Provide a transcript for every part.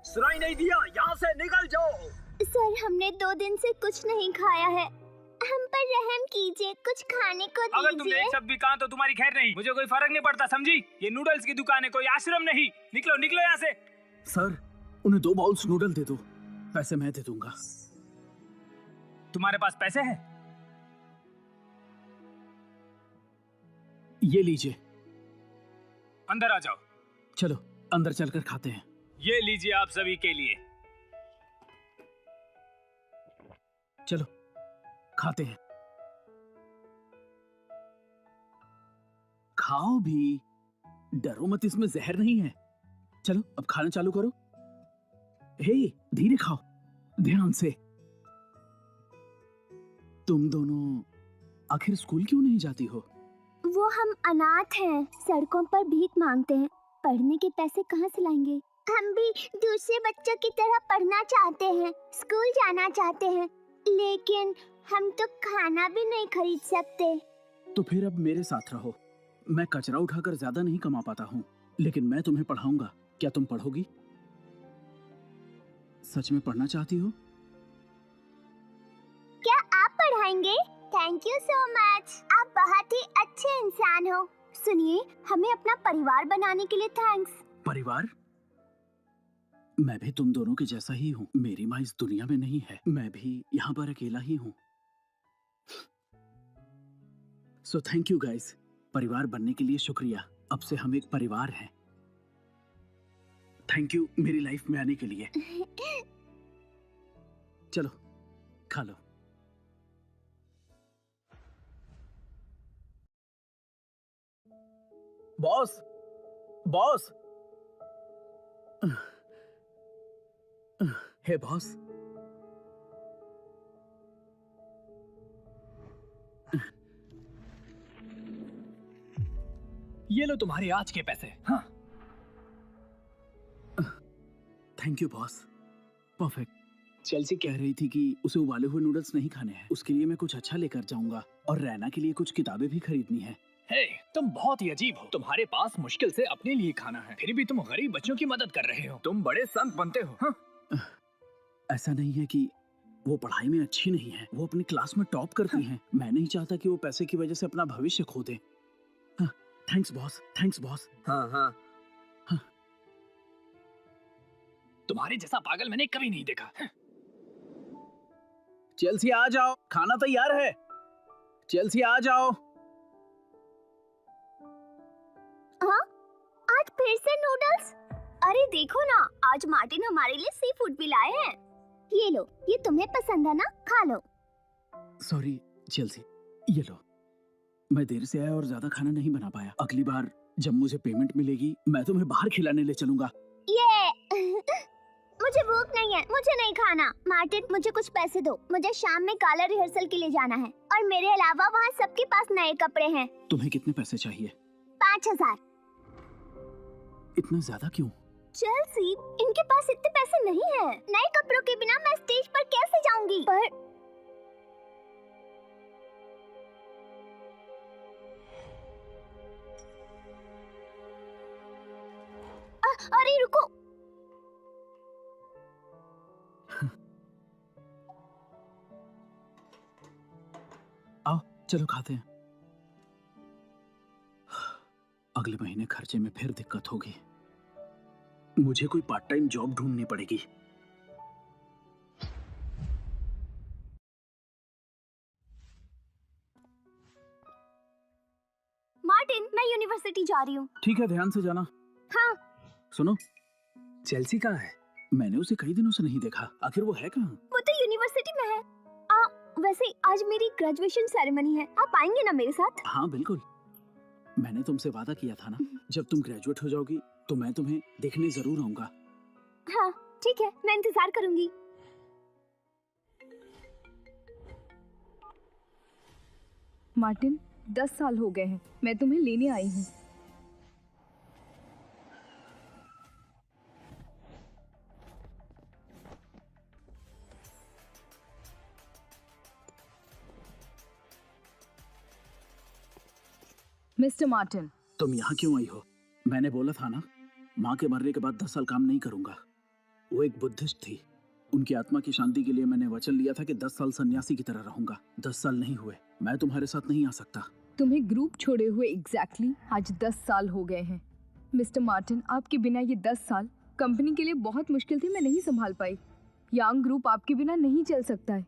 सुनाई नहीं दिया? यहाँ से निकल जाओ। सर, हमने 2 दिन से कुछ नहीं खाया है, हम पर रहम कीजिए, कुछ खाने को दीजिए। अगर तुमने एक शब्द भी कहा तो तुम्हारी खैर नहीं, मुझे कोई फर्क नहीं पड़ता, समझी? ये नूडल्स की दुकान है, कोई आश्रम नहीं। निकलो निकलो यहाँ से। सर, उन्हें 2 बाउल्स नूडल दे दो, पैसे मैं दे दूंगा। तुम्हारे पास पैसे हैं? ये लीजिए। अंदर आ जाओ। चलो अंदर चलकर खाते हैं। ये लीजिए आप सभी के लिए। चलो खाते हैं। खाओ भी, डरो मत, इसमें जहर नहीं है। चलो अब खाना चालू करो। हे, धीरे खाओ, ध्यान से। तुम दोनों आखिर स्कूल क्यों नहीं जाती हो? वो हम अनाथ हैं, सड़कों पर भीख मांगते हैं, पढ़ने के पैसे कहाँ से लाएंगे? हम भी दूसरे बच्चों की तरह पढ़ना चाहते हैं, स्कूल जाना चाहते हैं, लेकिन हम तो खाना भी नहीं खरीद सकते। तो फिर अब मेरे साथ रहो। मैं कचरा उठाकर ज्यादा नहीं कमा पाता हूँ, लेकिन मैं तुम्हें पढ़ाऊंगा। क्या तुम पढ़ोगी? सच में पढ़ना चाहती हो? क्या आप पढ़ाएंगे? थैंक यू सो मच, आप बहुत ही अच्छे इंसान हो। सुनिए, हमें अपना परिवार बनाने के लिए थैंक्स। परिवार? मैं भी तुम दोनों के जैसा ही हूँ। मेरी माँ इस दुनिया में नहीं है, मैं भी यहाँ पर अकेला ही हूँ। सो थैंक यू गाइस, परिवार बनने के लिए शुक्रिया। अब से हम एक परिवार हैं। थैंक यू मेरी लाइफ में आने के लिए। चलो खा लो। बॉस, बॉस, हे बॉस, ये लो तुम्हारे आज के पैसे। हाँ। Thank you boss, perfect. Chelsea कह रही थी कि उसे उबाले हुए नूडल्स नहीं खाने हैं। उसके लिए मैं कुछ अच्छा लेकर जाऊंगा और रैना के लिए कुछ किताबें भी खरीदनी है। हे, तुम बहुत ही अजीब हो। तुम्हारे पास मुश्किल से अपने लिए खाना है, फिर भी तुम गरीब बच्चों की मदद कर रहे हो। तुम बड़े संत बनते हो। हाँ? ऐसा नहीं है कि वो पढ़ाई में अच्छी नहीं है, वो अपनी क्लास में टॉप करती हैं। मैं नहीं चाहता कि वो पैसे की वजह से अपना भविष्य खो दे। Thanks boss, thanks boss. हाँ हाँ। तुम्हारे जैसा पागल मैंने कभी नहीं देखा। चेल्सी आ जाओ, खाना तैयार है। चेल्सी आ जाओ। हाँ? आज फिर से नूडल्स? अरे देखो ना, आज मार्टिन हमारे लिए सी फूड भी लाए हैं। ये लो, ये तुम्हें पसंद है ना, खा लो। सॉरी चेल्सी, ये लो। मैं देर से आया और ज्यादा खाना नहीं बना पाया। अगली बार जब मुझे पेमेंट मिलेगी, मैं तुम्हें बाहर खिलाने ले चलूंगा। ये मुझे भूख नहीं है, मुझे नहीं खाना। मार्टिन, मुझे कुछ पैसे दो, मुझे शाम में गाला रिहर्सल के लिए जाना है, और मेरे अलावा वहाँ सबके पास नए कपड़े हैं। तुम्हें कितने पैसे चाहिए? 5000। इतना ज्यादा क्यों? चेल्सी, इनके पास इतने पैसे नहीं हैं। नए कपड़ों के बिना मैं स्टेज पर कैसे जाऊंगी? पर अरे रुको। आओ चलो खाते हैं। अगले महीने खर्चे में फिर दिक्कत होगी। मुझे कोई पार्ट टाइम जॉब ढूंढनी पड़ेगी। मार्टिन, मैं यूनिवर्सिटी जा रही हूँ। ठीक है, ध्यान से जाना। हाँ। सुनो, चेल्सी कहाँ है? मैंने उसे कई दिनों से नहीं देखा। आखिर वो है कहाँ? वो तो यूनिवर्सिटी में है। वैसे आज मेरी ग्रेजुएशन सेरेमनी है, आप आएंगे ना मेरे साथ? हाँ बिल्कुल, मैंने तुमसे वादा किया था ना, जब तुम ग्रेजुएट हो जाओगी तो मैं तुम्हें देखने जरूर आऊंगा। हाँ ठीक है, मैं इंतजार करूंगी। मार्टिन, 10 साल हो गए हैं, मैं तुम्हें लेने आई हूँ। मिस्टर मार्टिन, तुम यहाँ क्यों आई हो? मैंने बोला था ना, माँ के मरने के बाद 10 साल काम नहीं करूंगा। वो एक बुद्धिस्ट थी। उनकी आत्मा की शांति के लिए मैंने वचन लिया था कि 10 साल सन्यासी की तरह रहूंगा। 10 साल नहीं हुए, मैं तुम्हारे साथ नहीं आ सकता। तुम्हें ग्रुप छोड़े हुए एग्जैक्टली आज 10 साल हो गए हैं। मिस्टर मार्टिन, आपके बिना ये 10 साल कंपनी के लिए बहुत मुश्किल थी, मैं नहीं संभाल पाई। यांग ग्रुप आपके बिना नहीं चल सकता है।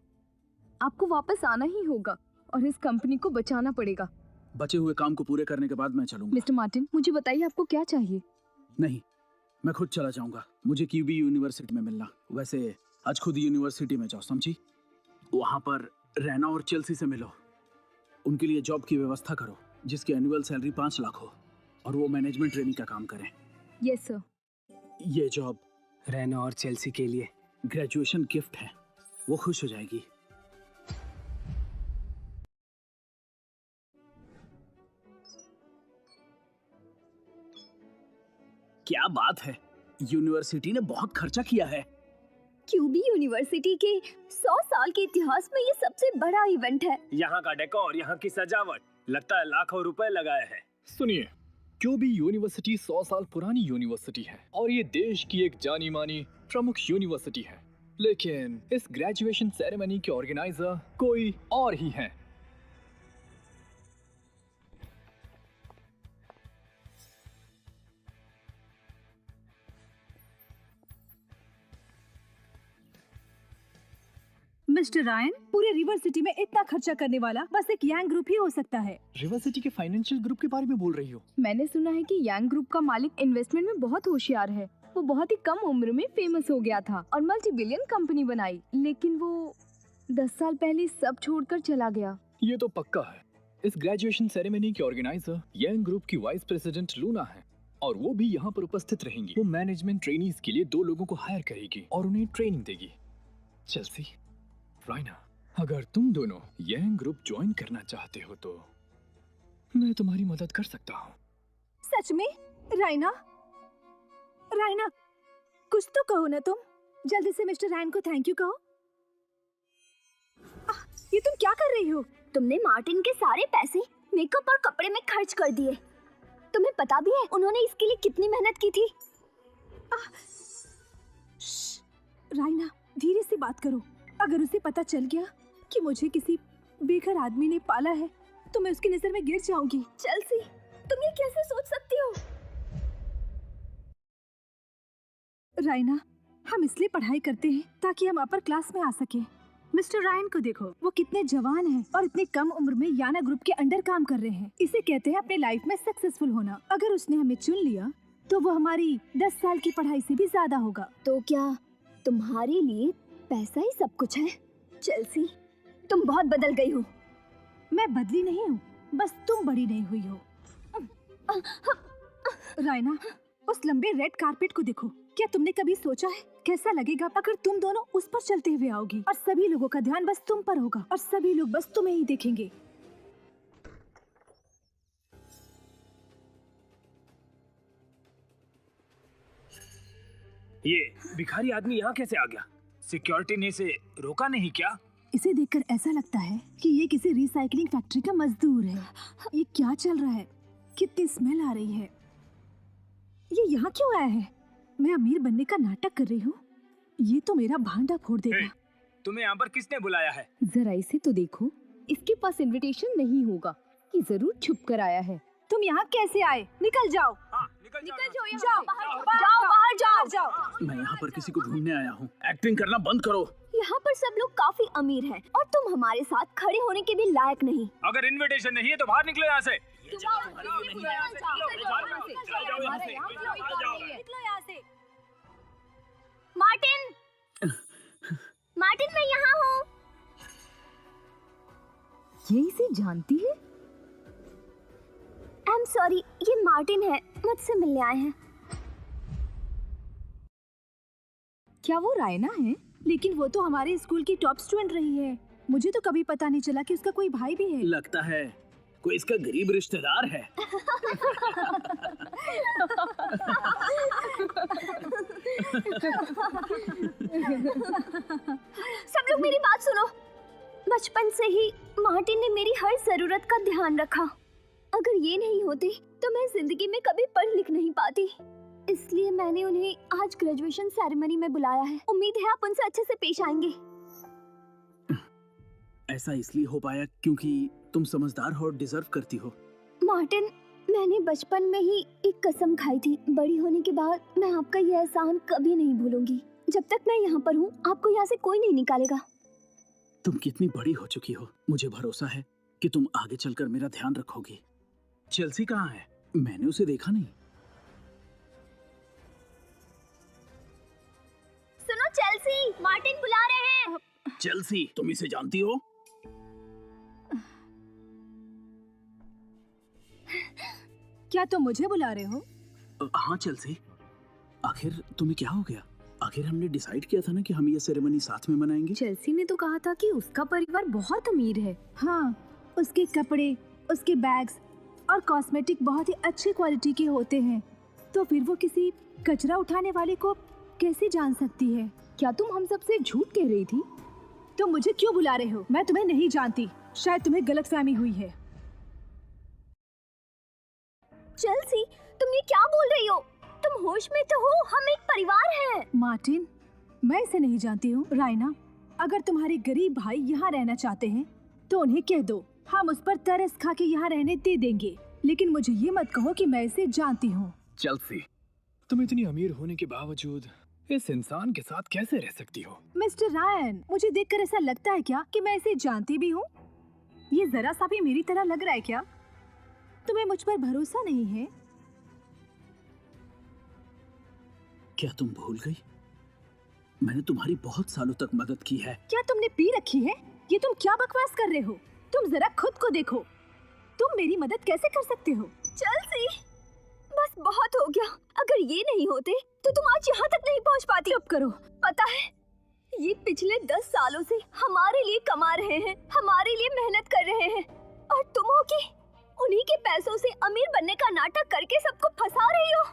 आपको वापस आना ही होगा और इस कंपनी को बचाना पड़ेगा। बचे हुए काम को पूरे करने के बाद मैं चलूंगा। मिस्टर मार्टिन, मुझे बताइए आपको क्या चाहिए। नहीं, मैं खुद चला जाऊंगा। मुझे क्यूबी यूनिवर्सिटी में मिलना। वैसे आज खुद यूनिवर्सिटी में जाओ, समझी? वहां पर रैना और चेल्सी से मिलो। उनके लिए जॉब की व्यवस्था करो जिसकी एनुअल सैलरी 5 लाख हो और वो मैनेजमेंट ट्रेनिंग का काम करें। Yes sir. ये जॉब रैना और चेल्सी के लिए ग्रेजुएशन गिफ्ट है, वो खुश हो जाएगी। क्या बात है, यूनिवर्सिटी ने बहुत खर्चा किया है। क्यूबी यूनिवर्सिटी के 100 साल के इतिहास में ये सबसे बड़ा इवेंट है। यहाँ का डेकोर, यहाँ की सजावट, लगता है लाखों रुपए लगाए हैं। सुनिए, क्यूबी यूनिवर्सिटी 100 साल पुरानी यूनिवर्सिटी है और ये देश की एक जानी मानी प्रमुख यूनिवर्सिटी है, लेकिन इस ग्रेजुएशन सेरेमनी के ऑर्गेनाइजर कोई और ही हैं। मिस्टर रायन, पूरे रिवर सिटी में इतना खर्चा करने वाला बस एक यांग ग्रुप ही हो सकता है। रिवर सिटी के फाइनेंशियल ग्रुप के बारे में बोल रही हो? मैंने सुना है कि यांग ग्रुप का मालिक इन्वेस्टमेंट में बहुत होशियार है। वो बहुत ही कम उम्र में फेमस हो गया था और मल्टी बिलियन कंपनी बनाई, लेकिन वो 10 साल पहले सब छोड़कर चला गया। ये तो पक्का है। इस ग्रेजुएशन सेरेमनी के ऑर्गेनाइजर यांग ग्रुप की वाइस प्रेसिडेंट लूना है और वो भी यहाँ पर उपस्थित रहेंगी। वो मैनेजमेंट ट्रेनीज के लिए 2 लोगों को हायर करेगी और उन्हें ट्रेनिंग देगी। चेल्सी, राइना, अगर तुम दोनों यांग ग्रुप ज्वाइन करना चाहते हो तो मैं तुम्हारी मदद कर सकता हूँ। सच में? रायना, रायना, कुछ तो कहो ना तुम। जल्दी से मिस्टर रायन को थैंक यू कहो। ये तुम क्या कर रही हो? तुमने मार्टिन के सारे पैसे मेकअप और कपड़े में खर्च कर दिए। तुम्हें पता भी है उन्होंने इसके लिए कितनी मेहनत की थी? रायना, धीरे से बात करो। अगर उसे पता चल गया कि मुझे किसी बेघर आदमी ने पाला है तो मैं उसकी नजर में गिर जाऊंगी। चेल्सी, तुम ये कैसे सोच सकती हो? रायना, हम इसलिए पढ़ाई करते हैं ताकि हम अपर क्लास में आ सके। मिस्टर रायन को देखो, वो कितने जवान हैं और इतने कम उम्र में याना ग्रुप के अंडर काम कर रहे हैं। इसे कहते हैं अपने लाइफ में सक्सेसफुल होना। अगर उसने हमें चुन लिया तो वो हमारी 10 साल की पढ़ाई से भी ज्यादा होगा। तो क्या तुम्हारे लिए पैसा ही सब कुछ है? चेल्सी, तुम बहुत बदल गई हो। मैं बदली नहीं हूँ, बस तुम बड़ी नहीं हुई हो। रायना, उस लंबे रेड कारपेट को देखो। क्या तुमने कभी सोचा है कैसा लगेगा अगर तुम दोनों उस पर चलते हुए आओगी और सभी लोगों का ध्यान बस तुम पर होगा और सभी लोग बस तुम्हें ही देखेंगे। ये भिखारी आदमी यहाँ कैसे आ गया? सिक्योरिटी ने इसे रोका नहीं क्या? इसे देखकर ऐसा लगता है कि ये किसी रिसाइकलिंग फैक्ट्री का मजदूर है। ये क्या चल रहा है? कितनी स्मेल आ रही है। ये यहाँ क्यों आया है? मैं अमीर बनने का नाटक कर रही हूँ। ये तो मेरा भांडा फोड़ देगा। तुम्हें यहाँ पर किसने बुलाया है? जरा इसे तो देखो, इसके पास इनविटेशन नहीं होगा। ये जरूर छुप कर आया है। तुम यहाँ कैसे आए? निकल जाओ। हाँ, निकल जाओ यहाँ से। जाओ, बाहर जाओ। मैं यहाँ पर किसी को ढूंढने आया हूँ। एक्टिंग करना बंद करो। यहाँ पर सब लोग काफी अमीर हैं और तुम हमारे साथ खड़े होने के भी लायक नहीं। अगर इनविटेशन नहीं है तो बाहर निकलो यहाँ से। मार्टिन, मार्टिन, मैं यहाँ हूँ। ये इसे जानती है? आई एम सॉरी, ये मार्टिन है, मुझसे मिलने आए हैं। क्या वो रायना है? लेकिन वो तो हमारे स्कूल की टॉप स्टूडेंट रही है। मुझे तो कभी पता नहीं चला कि उसका कोई भाई भी है। लगता है कोई इसका गरीब रिश्तेदार है। सब लोग मेरी बात सुनो। बचपन से ही मार्टिन ने मेरी हर जरूरत का ध्यान रखा। अगर ये नहीं होते तो मैं जिंदगी में कभी पढ़ लिख नहीं पाती। इसलिए मैंने उन्हें आज ग्रेजुएशन सेरेमनी में बुलाया है। उम्मीद है आप उनसे अच्छे से पेश आएंगे। ऐसा इसलिए हो पाया क्योंकि तुम समझदार हो और डिजर्व करती हो। मार्टिन, मैंने बचपन में ही एक कसम खाई थी, बड़ी होने के बाद मैं आपका ये एहसान कभी नहीं भूलूंगी। जब तक मैं यहाँ पर हूँ आपको यहाँ से कोई नहीं निकालेगा। तुम कितनी बड़ी हो चुकी हो, मुझे भरोसा है कि तुम आगे चलकर मेरा ध्यान रखोगी। चेल्सी कहाँ है? मैंने उसे देखा नहीं। सुनो चेल्सी, मार्टिन बुला रहे हैं। चेल्सी, तुम इसे जानती हो? क्या तुम मुझे बुला रहे हो? हाँ चेल्सी, आखिर तुम्हें क्या हो गया? आखिर हमने डिसाइड किया था ना कि हम ये सेरेमनी साथ में मनाएंगे। चेल्सी ने तो कहा था कि उसका परिवार बहुत अमीर है। हाँ, उसके कपड़े, उसके बैग्स और कॉस्मेटिक बहुत ही अच्छी क्वालिटी के होते हैं, तो फिर वो किसी कचरा उठाने वाले को कैसे जान सकती है? क्या तुम हम सबसे झूठ कह रही थी? तुम मुझे क्यों बुला रहे हो? मैं तुम्हें नहीं जानती, शायद तुम्हें गलतफहमी हुई है। चेल्सी, तुम ये क्या बोल रही हो? तुम होश में तो हो, हम एक परिवार हैं। मार्टिन, मैं इसे नहीं जानती हूँ। रायना, अगर तुम्हारे गरीब भाई यहाँ रहना चाहते हैं तो उन्हें कह दो, हम उस पर तरस खा के यहाँ रहने दे देंगे, लेकिन मुझे ये मत कहो कि मैं इसे जानती हूँ। चेल्सी, तुम इतनी अमीर होने के बावजूद इस इंसान के साथ कैसे रह सकती हो? मिस्टर रायन, मुझे देखकर ऐसा लगता है क्या कि मैं इसे जानती भी हूँ? ये जरा सा भी मेरी तरह लग रहा है क्या? तुम्हें मुझ पर भरोसा नहीं है? क्या तुम भूल गई? मैंने तुम्हारी बहुत सालों तक मदद की है। क्या तुमने पी रखी है? ये तुम क्या बकवास कर रहे हो? तुम जरा खुद को देखो, तुम मेरी मदद कैसे कर सकते हो? चेल्सी, बस बहुत हो गया। अगर ये नहीं होते तो तुम आज यहाँ तक नहीं पहुँच पाती। चुप करो। पता है, ये पिछले 10 सालों से हमारे लिए कमा रहे हैं, हमारे लिए मेहनत कर रहे हैं, और तुम हो कि उन्हीं के पैसों से अमीर बनने का नाटक करके सबको फंसा रही हो।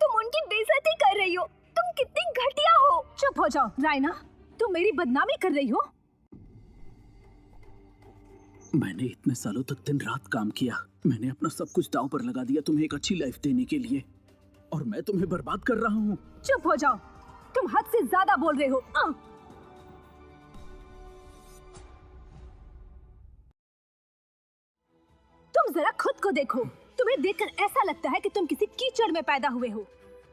तुम उनकी बेइज्जती कर रही हो। तुम कितनी घटिया हो। चुप हो जाओ रायना, तुम मेरी बदनामी कर रही हो। मैंने इतने सालों तक दिन रात काम किया, मैंने अपना सब कुछ दांव पर लगा दिया तुम्हें एक अच्छी लाइफ देने के लिए, और मैं तुम्हें बर्बाद कर रहा हूँ। चुप हो जाओ, तुम हद से ज्यादा बोल रहे हो। तुम जरा खुद को देखो, तुम्हें देखकर ऐसा लगता है कि तुम किसी कीचड़ में पैदा हुए हो।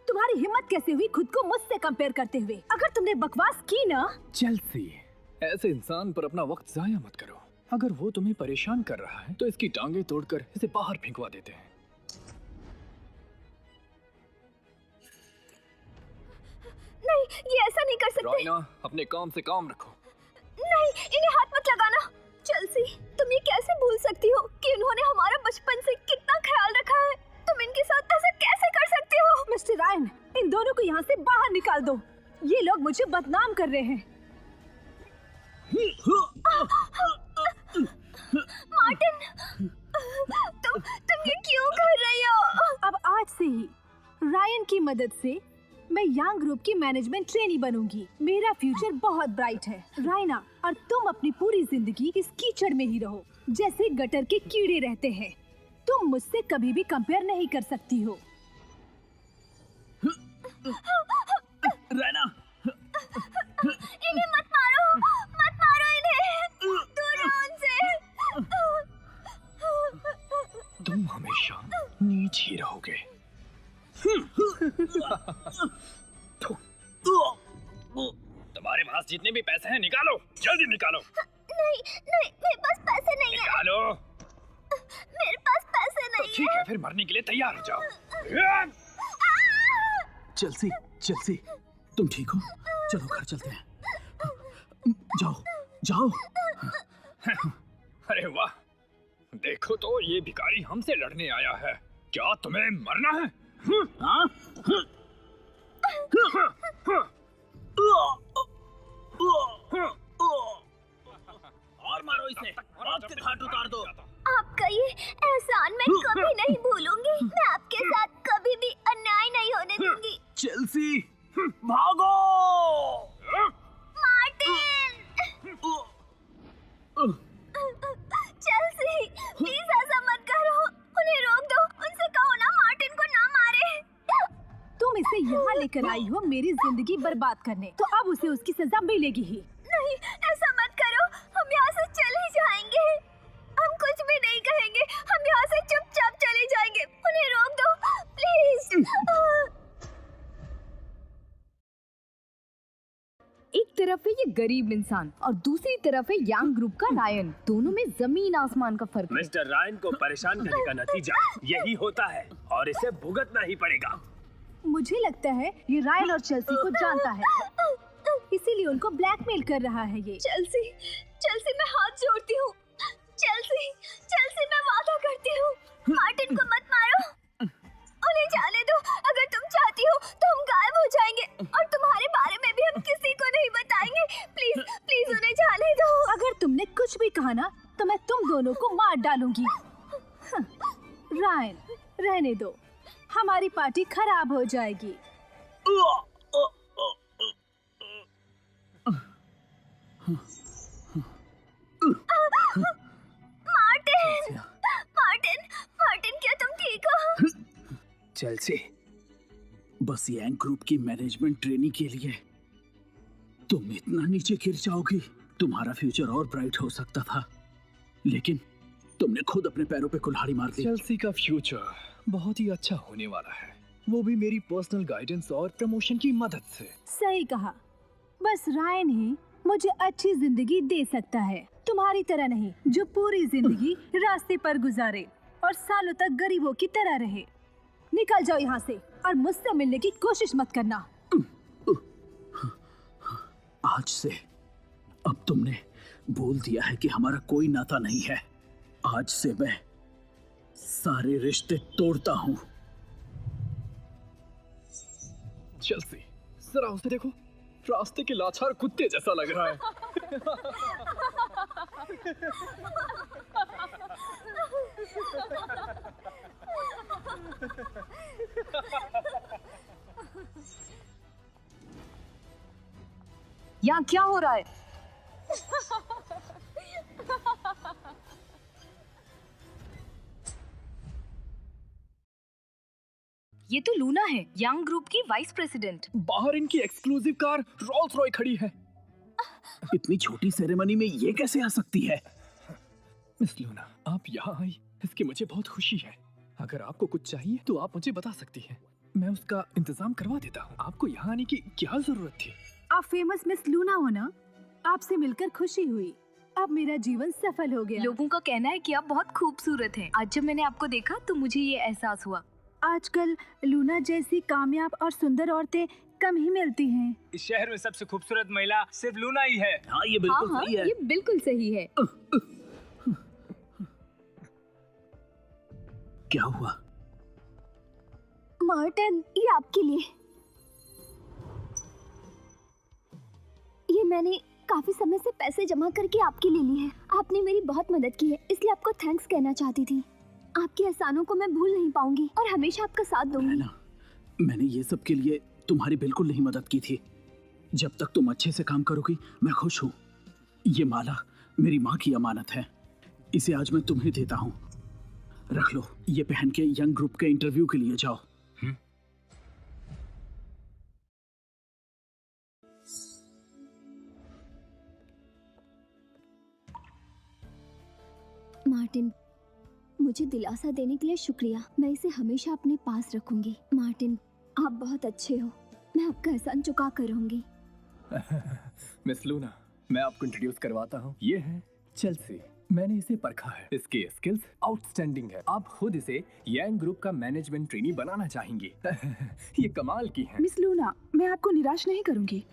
तुम्हारी हिम्मत कैसे हुई खुद को मुझसे कंपेयर करते हुए? अगर तुमने बकवास की ना। चेल्सी, ऐसे इंसान पर अपना वक्त जाया मत करो। अगर वो तुम्हें परेशान कर रहा है तो इसकी टांगे तोड़कर इसे बाहर फेंकवा देते हैं। नहीं, ये ऐसा नहीं कर सकते। रायना, अपने काम से काम रखो। नहीं, इन्हें हाथ मत लगाना। चेल्सी, तुम ये कैसे भूल सकती हो कि उन्होंने हमारा बचपन से कितना ख्याल रखा है? तुम इनके साथ ऐसा कैसे कर सकते हो? मिस्टर रायन, इन दोनों को यहाँ से बाहर निकाल दो। ये लोग मुझे बदनाम कर रहे हैं। मार्टिन, तुम ये क्यों कर रही हो? अब आज से ही रायन की मदद से मैं यांग ग्रुप की मैनेजमेंट ट्रेनी बनूंगी। मेरा फ्यूचर बहुत ब्राइट है। रायना, और तुम अपनी पूरी जिंदगी इस कीचड़ में ही रहो जैसे गटर के कीड़े रहते हैं। तुम मुझसे कभी भी कंपेयर नहीं कर सकती हो। रायना, इन्हें मत मारो इन्हें। दूर रहो उनसे। तुम हमेशा नीच ही रहोगे। तुम्हारे पास जितने भी पैसे हैं निकालो, जल्दी निकालो। नहीं, मेरे पास पैसे नहीं है। निकालो। मेरे पास पैसे तो नहीं ठीक है। है, फिर मरने के लिए तैयार हो जाओ। चेल्सी, चेल्सी, तुम ठीक हो? चलो घर चलते हैं। जाओ, जाओ। अरे वाह, देखो तो ये भिखारी हमसे लड़ने आया है। क्या तुम्हें मरना है? हाँ? और मारो इसे, मौत के घाट उतार दो। आपका ये एहसान मैं कभी नहीं भूलूंगी। मैं आपके साथ कभी भी अन्याय नहीं होने दूंगी। चेल्सी, भागो! मार्टिन! चेल्सी, प्लीज ऐसा मत करो। उन्हें रोक दो। उनसे कहो ना मार्टिन को ना मारे। तुम इसे यहाँ लेकर आई हो मेरी जिंदगी बर्बाद करने, तो अब उसे उसकी सजा मिलेगी ही। नहीं, ऐसा मत करो। हम यहाँ से चले जाएंगे। हम कुछ भी नहीं कहेंगे। हम यहाँ से चुपचाप चले जाएंगे। उन्हें रोक दो, प्लीज। एक तरफ है ये गरीब इंसान और दूसरी तरफ है यांग ग्रुप का रायन। दोनों में जमीन आसमान का फर्क है। मिस्टर रायन को परेशान करने का नतीजा यही होता है और इसे भुगतना ही पड़ेगा। मुझे लगता है ये रायन और चेल्सी को जानता है, इसीलिए उनको ब्लैकमेल कर रहा है ये। चेल्सी, चेल्सी मैं हाथ जोड़ती हूँ। चेल्सी, चेल्सी मैं वादा करती हूँ, मार्टिन को मत मारो। उन्हें जाने दो। अगर तुम चाहती हो तो हम गायब हो जाएंगे और तुम्हारे बारे में भी हम किसी को नहीं बताएंगे। प्लीज, प्लीज उन्हें जाने दो। अगर तुमने कुछ भी कहा ना तो मैं तुम दोनों को मार डालूंगी। रायन, रहने दो, हमारी पार्टी खराब हो जाएगी। मार्टिन, मार्टिन, मार्टिन, क्या तुम ठीक हो? चेल्सी, बस यांग ग्रुप की मैनेजमेंट ट्रेनी के लिए तुम इतना नीचे गिर जाओगी? तुम्हारा फ्यूचर और ब्राइट हो सकता था, लेकिन तुमने खुद अपने पैरों पे कुल्हाड़ी मार दी। चेल्सी का फ्यूचर बहुत ही अच्छा होने वाला है, वो भी मेरी पर्सनल गाइडेंस और प्रमोशन की मदद से। सही कहा, बस रायन ही मुझे अच्छी जिंदगी दे सकता है, तुम्हारी तरह नहीं जो पूरी जिंदगी रास्ते पर गुजारे और सालों तक गरीबों की तरह रहे। निकल जाओ यहाँ से और मुझसे मिलने की कोशिश मत करना। आज से अब तुमने बोल दिया है कि हमारा कोई नाता नहीं है। आज से मैं सारे रिश्ते तोड़ता हूँ। चेल्सी, जरा उसे देखो, रास्ते के लाचार कुत्ते जैसा लग रहा है। यहाँ क्या हो रहा है? ये तो लूना है, यांग ग्रुप की वाइस प्रेसिडेंट। बाहर इनकी एक्सक्लूसिव कार रोल्स रॉय खड़ी है। इतनी छोटी सेरेमनी में ये कैसे आ सकती है? मिस लूना, आप यहाँ आई, इसकी मुझे बहुत खुशी है। अगर आपको कुछ चाहिए तो आप मुझे बता सकती हैं, मैं उसका इंतजाम करवा देता हूँ। आपको यहाँ आने की क्या जरूरत थी? आप फेमस मिस लूना हो ना? आपसे मिलकर खुशी हुई, अब मेरा जीवन सफल हो गया। लोगों का कहना है कि आप बहुत खूबसूरत हैं। आज जब मैंने आपको देखा तो मुझे ये एहसास हुआ। आजकल लूना जैसी कामयाब और सुंदर औरतें कम ही मिलती हैं। इस शहर में सबसे खूबसूरत महिला सिर्फ लूना ही है। हाँ, ये बिल्कुल हाँ, सही है। ये बिल्कुल सही है। क्या हुआ? मार्टिन, ये आपके लिए। ये मैंने काफी समय से पैसे जमा करके आपके लिए लिए हैं। आपने मेरी बहुत मदद की है, इसलिए आपको थैंक्स कहना चाहती थी। आपके एहसानों को मैं भूल नहीं पाऊंगी और हमेशा आपका साथ दूंगी। ना, मैंने ये सब के लिए तुम्हारी बिल्कुल नहीं मदद की थी। जब तक तुम अच्छे से काम करोगी मैं खुश हूँ। ये माला मेरी माँ की अमानत है, इसे आज मैं तुम्हें देता हूँ। रख लो, ये पहन के यंग ग्रुप के इंटरव्यू के लिए जाओ। मार्टिन, मुझे दिलासा देने के लिए शुक्रिया। मैं इसे हमेशा अपने पास रखूंगी। मार्टिन, आप बहुत अच्छे हो। मैं आपका एहसान चुका करूंगी। मिस लूना, मैं आपको इंट्रोड्यूस करवाता हूँ। ये है चेल्सी। मैंने इसे परखा है, इसकी स्किल्स आउटस्टैंडिंग है। आप खुद इसे यांग ग्रुप का मैनेजमेंट ट्रेनी बनाना चाहेंगी। ये कमाल की है। मिस लूना, मैं आपको निराश नहीं करूंगी।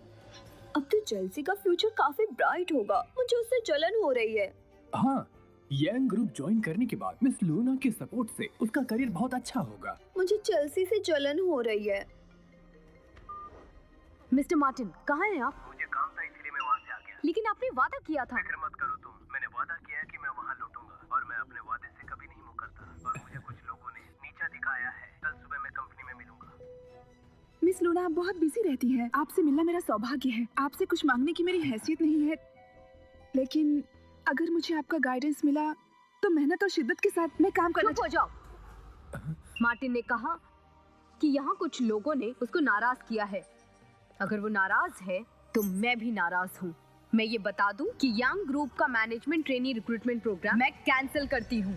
अब तो चेल्सी का फ्यूचर काफी ब्राइट होगा। मुझे उससे जलन हो रही है। हाँ, यांग ग्रुप ज्वाइन करने के बाद मिस लूना के सपोर्ट से उसका करियर बहुत अच्छा होगा। मुझे चेल्सी से जलन हो रही है। मिस्टर मार्टिन, कहाँ हैं आप? मुझे काम था इसलिए मैं वहाँ से आ गया। लेकिन आपने वादा किया था। फिक्र मत करो तुम, मैंने वादा किया है कि मैं वहाँ लौटूंगा और मैं अपने वादे से कभी नहीं मुकरता। और मुझे कुछ लोगों ने नीचा दिखाया है। कल सुबह मैं कंपनी में मिलूंगा। मिस लूना, आप बहुत बिजी रहती हैं। आपसे मिलना मेरा सौभाग्य है। आपसे कुछ मांगने की मेरी हैसियत नहीं है, लेकिन अगर मुझे आपका गाइडेंस मिला तो मेहनत और शिद्दत के साथ मैं काम करना। चुप हो जाओ। मार्टिन ने कहा कि यहाँ कुछ लोगों ने उसको नाराज किया है। अगर वो नाराज है तो मैं भी नाराज हूँ। मैं ये बता दूं कि यंग ग्रुप का मैनेजमेंट ट्रेनी रिक्रूटमेंट प्रोग्राम मैं कैंसिल करती हूँ।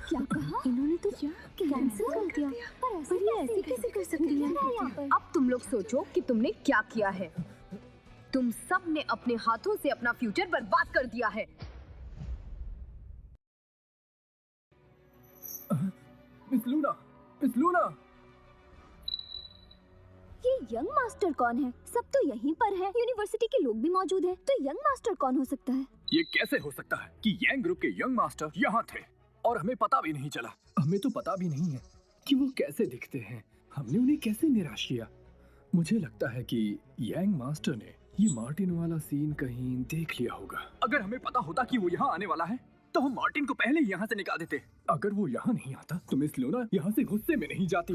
क्या कहा इन्होंने? तो क्या कैंसिल कर दिया? पर ये ऐसे कैसे कर सकती है? अब तुम लोग सोचो कि तुमने क्या किया है। तुम सब ने अपने हाथों से अपना फ्यूचर बर्बाद कर दिया है। मिस लूना, ये यंग मास्टर कौन है? सब तो यहीं पर है, यूनिवर्सिटी के लोग भी मौजूद हैं। तो यंग मास्टर कौन हो सकता है? ये कैसे हो सकता है कि यंग ग्रुप के यंग मास्टर यहाँ थे और हमें पता भी नहीं चला। हमें तो पता भी नहीं है कि वो कैसे दिखते हैं। हमने उन्हें कैसे निराश किया। मुझे लगता है कि यंग मास्टर ने ये मार्टिन वाला सीन कहीं देख लिया होगा। अगर हमें पता होता कि वो यहाँ आने वाला है तो हम मार्टिन को पहले ही यहाँ से निकाल देते। अगर वो यहाँ नहीं आता तो मिस लूना यहाँ से गुस्से में नहीं जाती।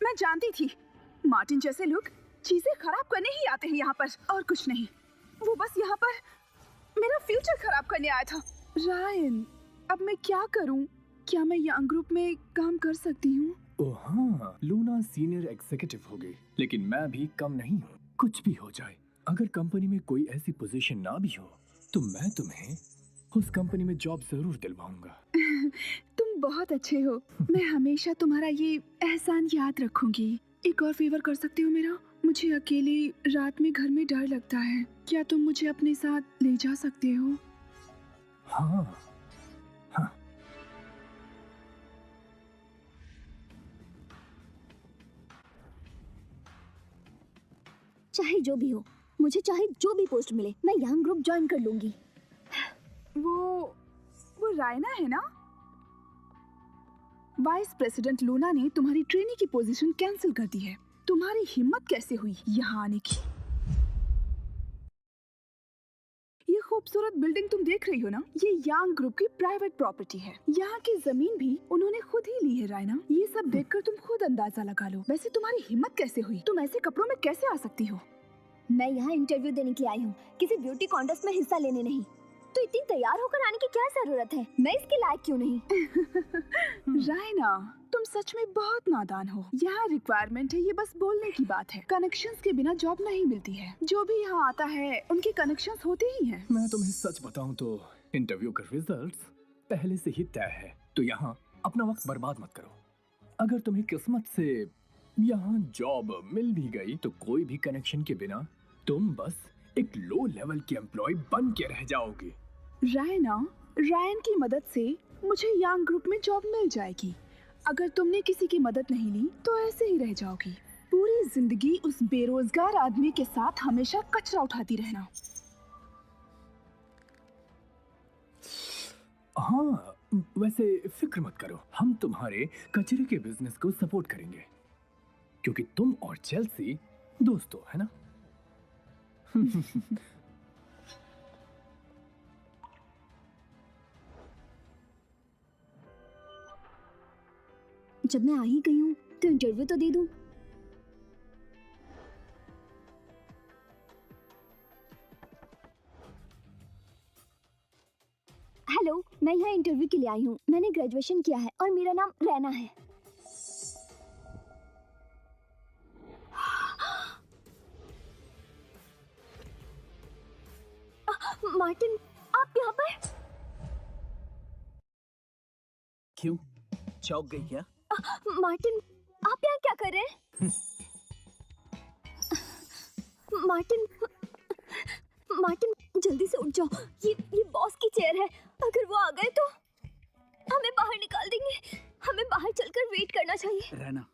मैं जानती थी मार्टिन जैसे लोग चीजें खराब करने ही आते हैं यहाँ पर, और कुछ नहीं। वो बस यहाँ पर मेरा फ्यूचर खराब करने आया था। रायन, अब मैं क्या करूँ? क्या मैं यंग ग्रुप में काम कर सकती हूँ? ओह हाँ, लूना सीनियर एग्जीक्यूटिव हो गई, लेकिन मैं भी कम नहीं हूँ। कुछ भी हो जाए, अगर कंपनी में कोई ऐसी पोजीशन ना भी हो तो मैं तुम्हें उस कंपनी में जॉब जरूर दिलवाऊंगा। तुम बहुत अच्छे हो। मैं हमेशा तुम्हारा ये एहसान याद रखूंगी। एक और फेवर कर सकते हो मेरा? मुझे अकेले रात में घर में डर लगता है। क्या तुम मुझे अपने साथ ले जा सकते हो? हाँ हाँ। चाहे जो भी हो, मुझे चाहे जो भी पोस्ट मिले, मैं यंग ग्रुप ज्वाइन कर लूंगी। वो रायना है ना? वाइस प्रेसिडेंट लूना ने तुम्हारी ट्रेनी की पोजीशन कैंसिल कर दी है। तुम्हारी हिम्मत कैसे हुई यहाँ आने की? ये खूबसूरत बिल्डिंग तुम देख रही हो ना, ये यंग ग्रुप की प्राइवेट प्रॉपर्टी है। यहाँ की जमीन भी उन्होंने खुद ही ली है रायना। ये सब देखकर तुम खुद अंदाजा लगा लो। वैसे तुम्हारी हिम्मत कैसे हुई? तुम ऐसे कपड़ों में कैसे आ सकती हो? मैं यहाँ इंटरव्यू देने के लिए आई हूँ, किसी ब्यूटी कॉन्टेस्ट में हिस्सा लेने नहीं। तो इतनी तैयार होकर आने की क्या जरूरत है? मैं इसके लायक क्यों नहीं? रायना, तुम सच में बहुत नादान हो। यहाँ रिक्वायरमेंट है, ये बस बोलने की बात है। कनेक्शंस के बिना जॉब नहीं मिलती है। जो भी यहाँ आता है उनके कनेक्शंस होते ही हैं। मैं तुम्हें सच बताऊं तो इंटरव्यू का रिजल्ट्स पहले से ही तय है, तो यहाँ अपना वक्त बर्बाद मत करो। अगर तुम्हें किस्मत से यहाँ जॉब मिल भी गई तो कोई भी कनेक्शन के बिना तुम बस एक लो लेवल की एम्प्लॉय बन के रह जाओगे। रायन की मदद से मुझे यंग ग्रुप में जॉब मिल जाएगी। अगर तुमने किसी की मदद नहीं ली तो ऐसे ही रह जाओगी। पूरी जिंदगी उस बेरोजगार आदमी के साथ हमेशा कचरा उठाती रहना। हाँ, वैसे फिक्र मत करो, हम तुम्हारे कचरे के बिजनेस को सपोर्ट करेंगे, क्योंकि तुम और चेल्सी दोस्त हो, है ना? जब मैं आ ही गई हूँ तो इंटरव्यू तो दे दूं। हेलो, मैं यहाँ इंटरव्यू के लिए आई हूँ। मैंने ग्रेजुएशन किया है और मेरा नाम रैना है। मार्टिन, आप यहाँ पर? क्यों, चौंक गई क्या? मार्टिन, आप यहाँ क्या कर रहे हैं? मार्टिन, जल्दी से उठ जाओ। ये बॉस की चेयर है। अगर वो आ गए तो हमें बाहर निकाल देंगे। हमें बाहर चलकर वेट करना चाहिए। रहना,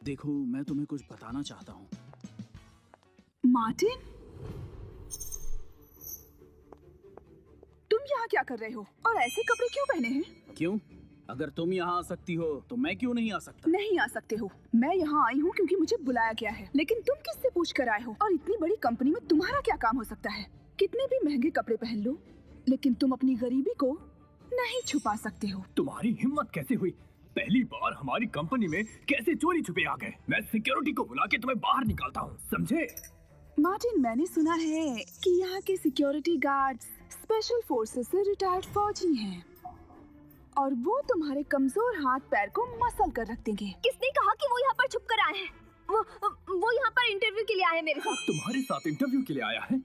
देखो मैं तुम्हें कुछ बताना चाहता हूँ। मार्टिन, तुम यहाँ क्या कर रहे हो और ऐसे कपड़े क्यों पहने हैं? क्यों? अगर तुम यहाँ आ सकती हो तो मैं क्यों नहीं आ सकता? नहीं आ सकते हो। मैं यहाँ आई हूँ क्योंकि मुझे बुलाया गया है। लेकिन तुम किससे पूछ कर आए हो? और इतनी बड़ी कंपनी में तुम्हारा क्या काम हो सकता है? कितने भी महंगे कपड़े पहन लो, लेकिन तुम अपनी गरीबी को नहीं छुपा सकते हो। तुम्हारी हिम्मत कैसे हुई? पहली बार हमारी कंपनी में कैसे चोरी छुपे आ गए? मैं सिक्योरिटी को बुला के तुम्हें बाहर निकालता हूँ, समझे? मार्टिन, मैंने सुना है कि यहाँ के सिक्योरिटी गार्ड्स स्पेशल फोर्सेस से रिटायर्ड फौजी हैं और वो तुम्हारे कमजोर हाथ पैर को मसल कर रख देंगे। किसने कहा वो यहाँ पर इंटरव्यू के लिए आया है मेरे साथ। तुम्हारे साथ इंटरव्यू के लिए आया है?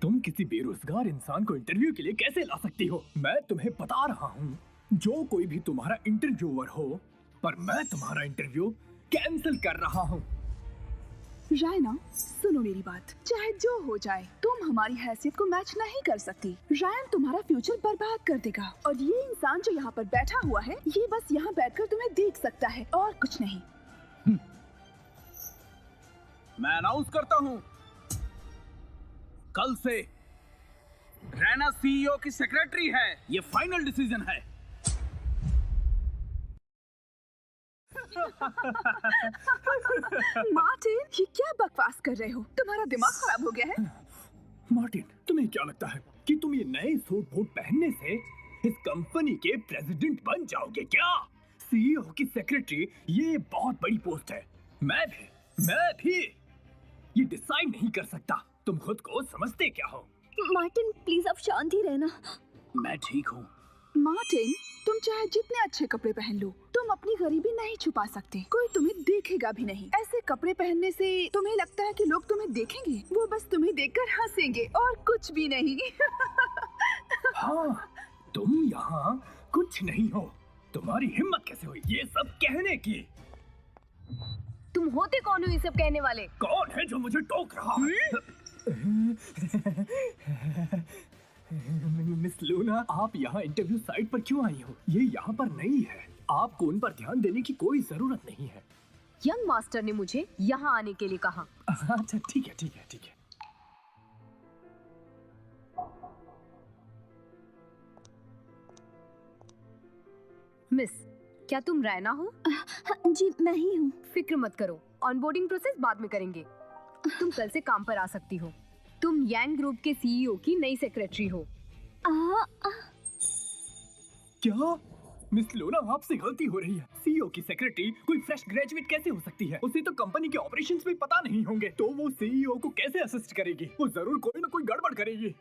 तुम किसी बेरोजगार इंसान को इंटरव्यू के लिए कैसे ला सकती हो? मैं तुम्हें बता रहा हूँ, जो कोई भी तुम्हारा इंटरव्यूअर हो, पर मैं तुम्हारा इंटरव्यू कैंसिल कर रहा हूँ। रायना, सुनो मेरी बात, चाहे जो हो जाए तुम हमारी हैसियत को मैच नहीं कर सकती। रायन तुम्हारा फ्यूचर बर्बाद कर देगा, और ये इंसान जो यहाँ पर बैठा हुआ है, ये बस यहाँ बैठकर तुम्हें देख सकता है और कुछ नहीं। मैं अनाउंस करता हूँ, कल से रैना सीईओ की सेक्रेटरी है। ये फाइनल डिसीजन है। मार्टिन, ये क्या बकवास कर रहे हो? तुम्हारा दिमाग खराब हो गया है? मार्टिन, तुम्हें क्या लगता है कि तुम ये नए सूट बूट पहनने से इस कंपनी के प्रेसिडेंट बन जाओगे क्या? सीईओ की सेक्रेटरी ये बहुत बड़ी पोस्ट है। मैं भी ये डिसाइड नहीं कर सकता। तुम खुद को समझते क्या हो? मार्टिन प्लीज अब शांत ही रहना। मैं ठीक हूँ। मार्टिन, तुम चाहे जितने अच्छे कपड़े पहन लो, तुम अपनी गरीबी नहीं छुपा सकते। कोई तुम्हें देखेगा भी नहीं। ऐसे कपड़े पहनने से तुम्हें लगता है कि लोग तुम्हें देखेंगे? वो बस तुम्हें देखकर हंसेंगे और कुछ भी नहीं। हाँ, तुम यहाँ कुछ नहीं हो। तुम्हारी हिम्मत कैसे हुई ये सब कहने की? तुम होते कौन हो ये सब कहने वाले? कौन है जो मुझे टोक रहा है? मिस लूना, आप यहाँ इंटरव्यू साइट पर क्यों आई हो? ये यहाँ पर नहीं है। आपको उन पर ध्यान देने की कोई जरूरत नहीं है। यंग मास्टर ने मुझे यहाँ आने के लिए कहा। अच्छा ठीक है। मिस, क्या तुम रैना हो? जी मैं ही हूँ। फिक्र मत करो, ऑनबोर्डिंग प्रोसेस बाद में करेंगे। तुम कल से काम पर आ सकती हो। तुम यांग ग्रुप के सीईओ की नई सेक्रेटरी हो। क्या? मिस लूना, आपसे गलती हो रही है। सीईओ की सेक्रेटरी कोई फ्रेश ग्रेजुएट कैसे हो सकती है? उसे तो कंपनी के ऑपरेशंस भी पता नहीं होंगे, तो वो सीईओ को कैसे असिस्ट करेगी? वो जरूर कोई ना कोई गड़बड़ करेगी।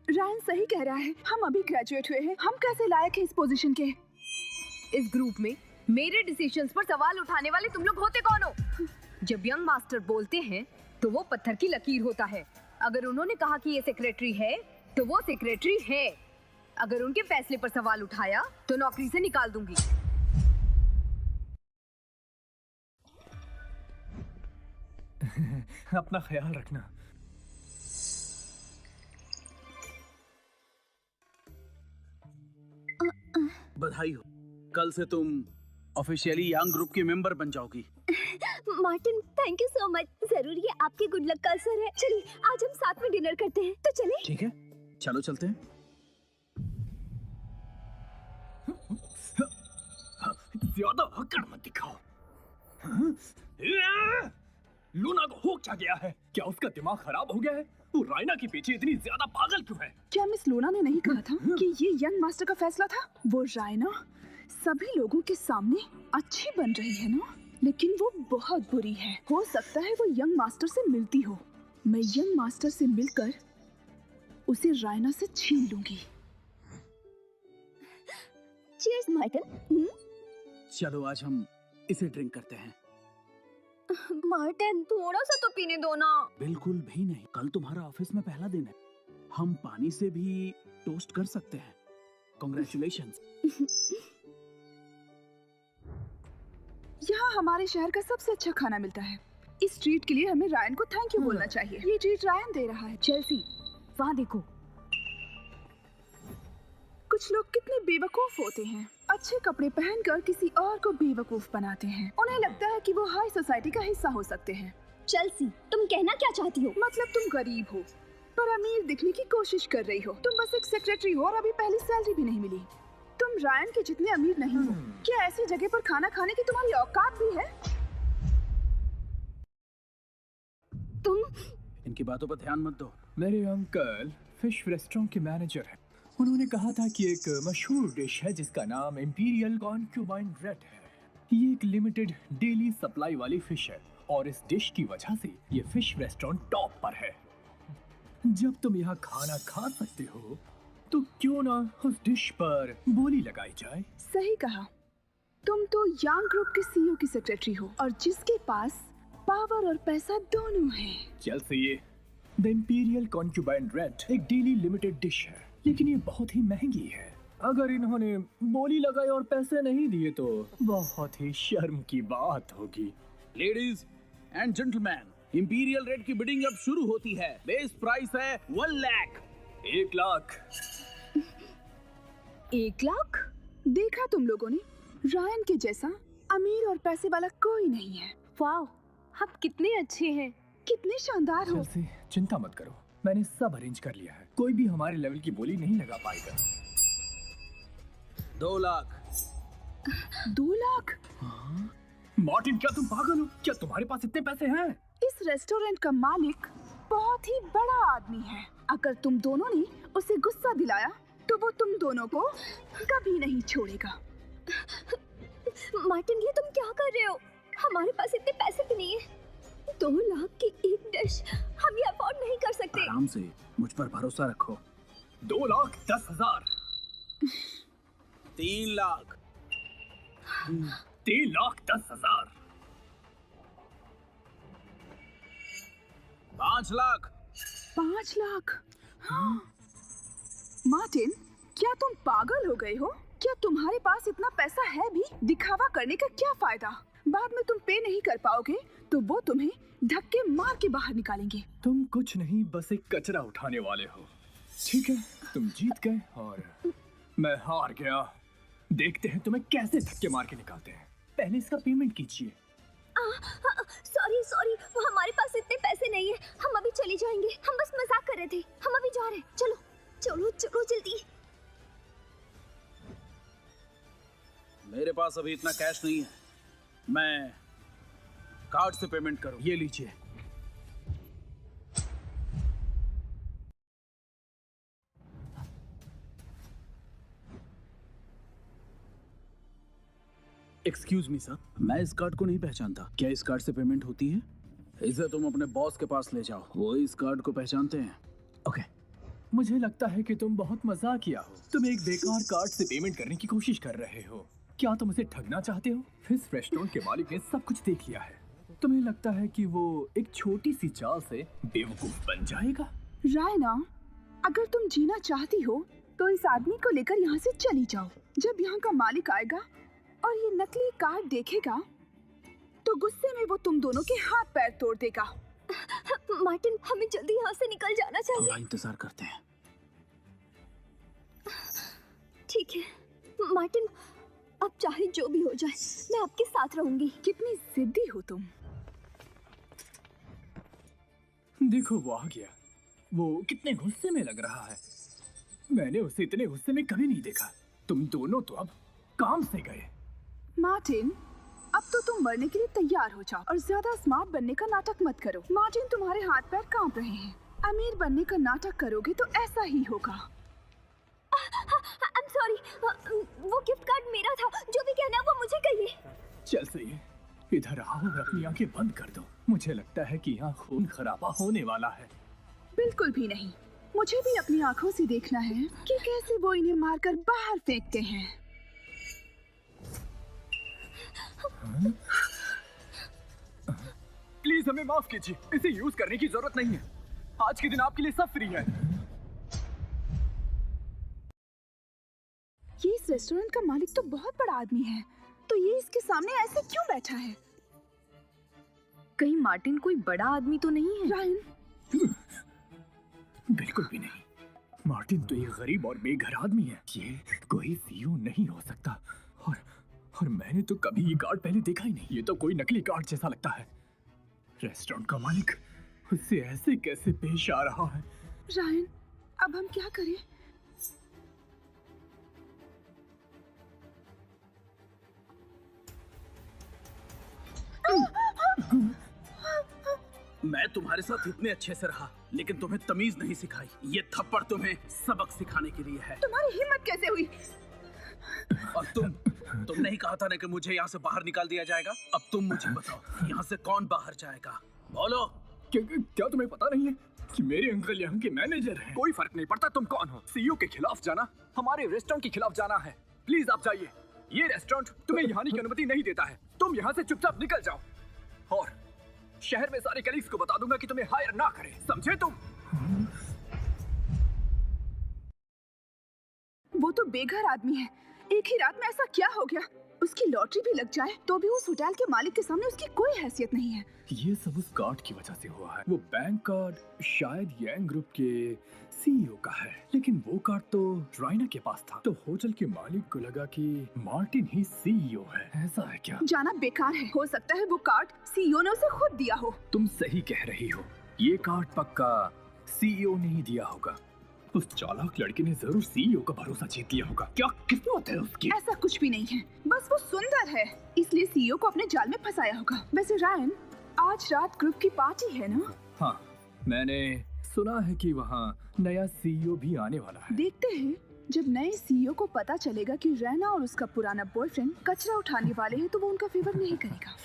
रायन सही कह रहा है, हम अभी ग्रेजुएट हुए हैं, हम कैसे लायक हैं इस पोजीशन के? इस ग्रुप में मेरे डिसीजंस पर सवाल उठाने वाले तुम लोग होते कौन हो? जब यंग मास्टर बोलते हैं तो वो पत्थर की लकीर होता है। अगर उन्होंने कहा कि ये सेक्रेटरी है तो वो सेक्रेटरी है। अगर उनके फैसले पर सवाल उठाया तो नौकरी से निकाल दूंगी। अपना ख्याल रखना। बधाई हो, कल से तुम ऑफिशियली यांग ग्रुप की मेंबर बन जाओगी। Martin thank you so much. जरूर ये आपके गुड लक का असर है। चलिए आज हम साथ में डिनर करते हैं, तो चले। ठीक है, चलो चलते हैं। ज्यादा हकड़ मत दिखाओ। लूना को हो क्या गया है? क्या उसका दिमाग खराब हो गया है? वो रायना के पीछे इतनी ज्यादा पागल क्यों है? क्या मिस लूना ने नहीं कहा था कि ये यंग मास्टर का फैसला था? वो रायना सभी लोगों के सामने अच्छी बन रही है ना, लेकिन वो बहुत बुरी है। हो सकता है वो यंग मास्टर से मिलती हो। मैं यंग मास्टर से मिलकर उसे रायना से छीन लूंगी। Cheers Martin. चलो आज हम इसे ड्रिंक करते हैं। मार्टिन थोड़ा सा तो पीने दो ना। बिल्कुल भी नहीं, कल तुम्हारा ऑफिस में पहला दिन है। हम पानी से भी टोस्ट कर सकते हैं। कॉन्ग्रेचुलेशंस। यहाँ हमारे शहर का सबसे अच्छा खाना मिलता है। इस ट्रीट के लिए हमें रायन को थैंक यू बोलना चाहिए। ये ट्रीट रायन दे रहा है। चेल्सी, वहाँ देखो। कुछ लोग कितने बेवकूफ होते हैं, अच्छे कपड़े पहनकर किसी और को बेवकूफ बनाते हैं। उन्हें लगता है कि वो हाई सोसाइटी का हिस्सा हो सकते हैं। चेल्सी तुम कहना क्या चाहती हो? मतलब तुम गरीब हो पर अमीर दिखने की कोशिश कर रही हो। तुम बस एक सेक्रेटरी हो और अभी पहली सैलरी भी नहीं मिली। तुम रायन के जितने अमीर नहीं हो। क्या ऐसी जगह पर खाना खाने की तुम्हारी औकात भी है? तुम इनकी बातों पर ध्यान मत दो। मेरे अंकल फिश रेस्टोरेंट के मैनेजर हैं। उन्होंने कहा था कि एक मशहूर डिश है जिसका नाम इंपीरियल कॉन्क्यूबाइन रेड है। ये एक लिमिटेड डेली सप्लाई वाली फिश है और इस डिश की वजह से ये फिश रेस्टोरेंट टॉप पर है। जब तुम यहाँ खाना खा सकते हो तो क्यों ना उस डिश पर बोली लगाई जाए? सही कहा। तुम तो यांग ग्रुप के सीईओ की सेक्रेटरी हो और जिसके पास पावर और पैसा दोनों है। चेल्सी, ये द इंपीरियल कॉन्क्यूबाइन रेड एक डेली लिमिटेड डिश है, लेकिन ये बहुत ही महंगी है। अगर इन्होंने बोली लगाई और पैसे नहीं दिए तो बहुत ही शर्म की बात होगी। Ladies and gentleman, imperial red की बिडिंग अब शुरू होती है। बेस प्राइस है 1 लाख। 1 लाख। 1 लाख? देखा तुम लोगों ने, रायन के जैसा अमीर और पैसे वाला कोई नहीं है। वाओ, आप कितने अच्छे हैं। कितने शानदार हो। चेल्सी, चिंता मत करो, मैंने सब अरेंज कर लिया है। कोई भी हमारे लेवल की बोली नहीं लगा पाएगा। 2 लाख। 2 लाख? मार्टिन, क्या तुम पागल हो? क्या तुम्हारे पास इतने पैसे हैं? इस रेस्टोरेंट का मालिक बहुत ही बड़ा आदमी है। अगर तुम दोनों ने उसे गुस्सा दिलाया तो वो तुम दोनों को कभी नहीं छोड़ेगा। मार्टिन, ये तुम क्या कर रहे हो? हमारे पास इतने पैसे भी नहीं है। 2 लाख की एक डिश हम ये अफोर्ड नहीं कर सकते। आराम से, मुझ पर भरोसा रखो। 2,10,000। 3 लाख। 3,10,000। 5 लाख। 5 लाख? मार्टिन, क्या तुम पागल हो गए हो? क्या तुम्हारे पास इतना पैसा है भी? दिखावा करने का क्या फायदा? बाद में तुम पे नहीं कर पाओगे तो वो तुम्हें धक्के मार के बाहर निकालेंगे। तुम कुछ नहीं, बस एक कचरा उठाने वाले हो। ठीक है, तुम जीत गए और मैं हार गया। देखते हैं तुम्हें कैसे धक्के मार के निकालते हैं। पहले इसका पेमेंट कीजिए। सॉरी, हमारे पास इतने पैसे नहीं है। हम अभी चले जाएंगे। हम बस मजाक कर रहे थे। हम अभी जा रहे हैं। चलो जल्दी। मेरे पास अभी इतना कैश नहीं है। मैं कार्ड से पेमेंट करूं। ये लीजिए। एक्सक्यूज मी सर, मैं इस कार्ड को नहीं पहचानता। क्या इस कार्ड से पेमेंट होती है? इसे तुम अपने बॉस के पास ले जाओ, वो इस कार्ड को पहचानते हैं। ओके, मुझे लगता है कि तुम बहुत मजाकिया हो। तुम एक बेकार कार्ड से पेमेंट करने की कोशिश कर रहे हो। क्या तुम उसे ठगना चाहते हो? इस रेस्टोरेंट के मालिक ने सब कुछ देख लिया है। तुम्हें लगता है कि वो एक छोटी सी चाल से बेवकूफ बन जाएगा? रायना, अगर तुम जीना चाहती हो तो इस आदमी को लेकर यहाँ से चली जाओ। जब यहाँ का मालिक आएगा और ये नकली कार्ड देखेगा तो गुस्से में वो तुम दोनों के हाथ पैर तोड़ देगा। मार्टिन, हमें जल्दी यहाँ से निकल जाना चाहिए। थोड़ा इंतजार करते हैं। ठीक है मार्टिन, अब चाहे जो भी हो जाए मैं आपके साथ रहूंगी। कितनी जिद्दी हो तुम। देखो, वो आ गया। वो कितने गुस्से में लग रहा है। मैंने उसे इतने गुस्से में कभी नहीं देखा। तुम दोनों तो अब काम से गए। मार्टिन, अब तो तुम मरने के लिए तैयार हो जाओ और ज्यादा स्मार्ट बनने का नाटक मत करो। मार्टिन, तुम्हारे हाथ पैर कांप रहे हैं। अमीर बनने का नाटक करोगे तो ऐसा ही होगा। I'm sorry, वो गिफ्ट कार्ड मेरा था। जो भी कहना है वो मुझे कहिए। चल सही, इधर आओ और अपनी आंखें बंद कर दो। मुझे लगता है कि यहाँ खून खराबा होने वाला है। बिल्कुल भी नहीं। मुझे भी अपनी आंखों से देखना है कि कैसे वो इन्हें मारकर बाहर फेंकते हैं। प्लीज हमें माफ कीजिए, इसे यूज करने की जरूरत नहीं है। आज के दिन आपके लिए सब फ्री है। ये इस रेस्टोरेंट का मालिक तो बहुत बड़ा आदमी है, तो ये इसके सामने ऐसे क्यों बैठा है? कहीं मार्टिन कोई बड़ा आदमी तो नहीं है? रायन, बिल्कुल भी नहीं। मार्टिन तो एक गरीब और बेघर आदमी है। ये कोई सीईओ नहीं हो सकता। और मैंने तो कभी ये कार्ड पहले देखा ही नहीं। ये तो कोई नकली कार्ड जैसा लगता है। रेस्टोरेंट का मालिक उससे ऐसे कैसे पेश आ रहा है? रायन, अब हम क्या करें? मैं तुम्हारे साथ इतने अच्छे से रहा, लेकिन तुम्हें तमीज नहीं सिखाई। ये थप्पड़ तुम्हें सबक सिखाने के लिए है। तुम्हारी हिम्मत कैसे हुई? और तुमने ही कहा था ना कि मुझे यहाँ से बाहर निकाल दिया जाएगा। अब तुम मुझे बताओ, यहाँ से कौन बाहर जाएगा? बोलो। क्या तुम्हें पता नहीं है कि मेरे अंकल यहाँ के मैनेजर हैं? कोई फर्क नहीं पड़ता तुम कौन हो। सीईओ के खिलाफ जाना हमारे रेस्टोरेंट के खिलाफ जाना है। प्लीज आप जाइए। ये रेस्टोरेंट तुम्हें यहाँ आने की अनुमति नहीं देता है। तुम यहाँ से चुपचाप निकल जाओ। और शहर में सारे कलीग्स को बता दूंगा कि तुम्हें हायर ना करें, समझे तुम? वो तो बेघर आदमी है। एक ही रात में ऐसा क्या हो गया? उसकी लॉटरी भी लग जाए तो भी उस होटल के मालिक के सामने उसकी कोई हैसियत नहीं है। ये सब उस कार्ड की वजह से हुआ है। वो बैंक कार्ड शायद यांग ग्रुप के सीईओ का है, लेकिन वो कार्ड तो राइना के पास था। तो होटल के मालिक को लगा कि मार्टिन ही सीईओ है। ऐसा है क्या? जाना बेकार है। हो सकता है वो कार्ड सीईओ ने उसे खुद दिया हो। तुम सही कह रही हो, ये कार्ड पक्का सीईओ ने ही दिया होगा। उस चालाक लड़के ने जरूर सीईओ का भरोसा जीत लिया होगा। क्या किस्मत है उसकी। ऐसा कुछ भी नहीं है, बस वो सुंदर है इसलिए सीईओ को अपने जाल में फंसाया होगा। वैसे रायन, आज रात ग्रुप की पार्टी है ना? हाँ, मैंने सुना है कि वहाँ नया सीईओ भी आने वाला है। देखते हैं, जब नए सीईओ को पता चलेगा कि रैना और उसका पुराना बॉयफ्रेंड कचरा उठाने वाले हैं तो वो उनका फेवर नहीं करेगा।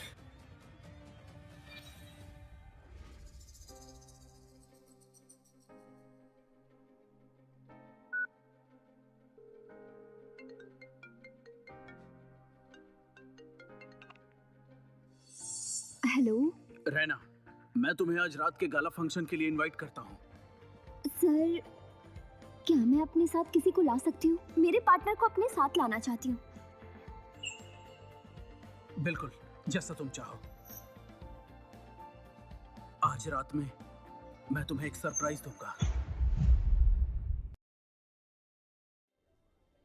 हेलो रैना, मैं तुम्हें आज रात के गाला फंक्शन के लिए इनवाइट करता हूँ। सर, क्या मैं अपने साथ किसी को ला सकती हूँ? मेरे पार्टनर को अपने साथ लाना चाहती हूँ। बिल्कुल, जैसा तुम चाहो। आज रात में मैं तुम्हें एक सरप्राइज दूंगा।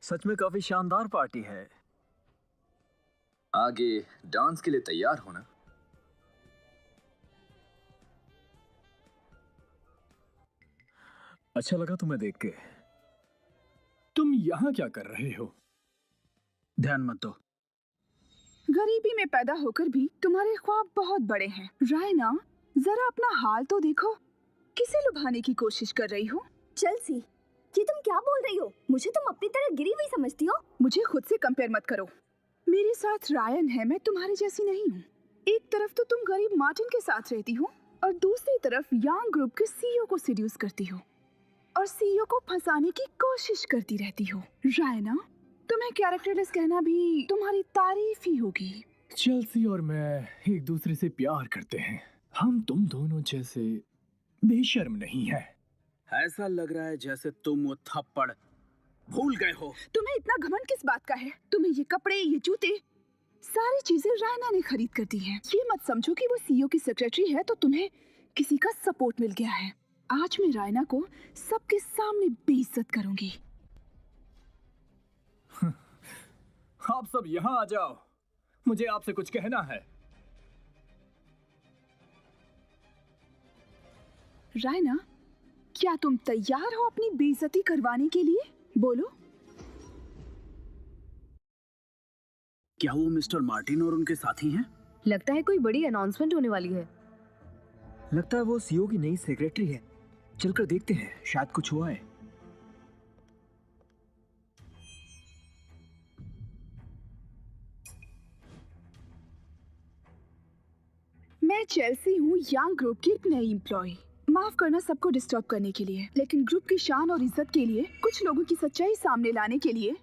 सच में काफी शानदार पार्टी है। आगे डांस के लिए तैयार हो ना? अच्छा लगा तुम्हें देख के। तुम यहाँ क्या कर रहे हो? ध्यान मत दो। गरीबी में पैदा होकर भी तुम्हारे ख्वाब बहुत बड़े हैं। रायना, जरा अपना हाल तो देखो। किसे लुभाने की कोशिश कर रही हो? चेल्सी, ये तुम क्या बोल रही हो? मुझे तुम अपनी तरह गिरी हुई समझती हो? मुझे खुद से कंपेयर मत करो। मेरे साथ रायन है, मैं तुम्हारी जैसी नहीं हूँ। एक तरफ तो तुम गरीब मार्टिन के साथ रहती हो और दूसरी तरफ यांग ग्रुप के सीईओ को सीड्यूस करती हो और सीईओ को फंसाने की कोशिश करती रहती हो। रायना, तुम्हें कैरेक्टरलेस कहना भी तुम्हारी तारीफ ही होगी। चेल्सी और मैं एक दूसरे से प्यार करते हैं। हम तुम दोनों जैसे बेशर्म नहीं है। ऐसा लग रहा है जैसे तुम वो थप्पड़ भूल गए हो। तुम्हें इतना घमंड किस बात का है? तुम्हें ये कपड़े, ये जूते, सारी चीजें रायना ने खरीद कर दी है। ये मत समझो कि वो सीईओ की सेक्रेटरी है तो तुम्हें किसी का सपोर्ट मिल गया है। आज मैं रायना को सबके सामने बेइज्जत करूंगी। आप सब यहाँ आ जाओ, मुझे आपसे कुछ कहना है। रायना, क्या तुम तैयार हो अपनी बेइज्जती करवाने के लिए? बोलो। क्या वो मिस्टर मार्टिन और उनके साथी हैं? लगता है कोई बड़ी अनाउंसमेंट होने वाली है। लगता है वो सीईओ की नई सेक्रेटरी है। चलकर देखते हैं, शायद कुछ हुआ है। मैं चेल्सी हूँ, यांग ग्रुप की एक नई एम्प्लॉय। माफ करना सबको डिस्टर्ब करने के लिए, लेकिन ग्रुप की शान और इज्जत के लिए, कुछ लोगों की सच्चाई सामने लाने के लिए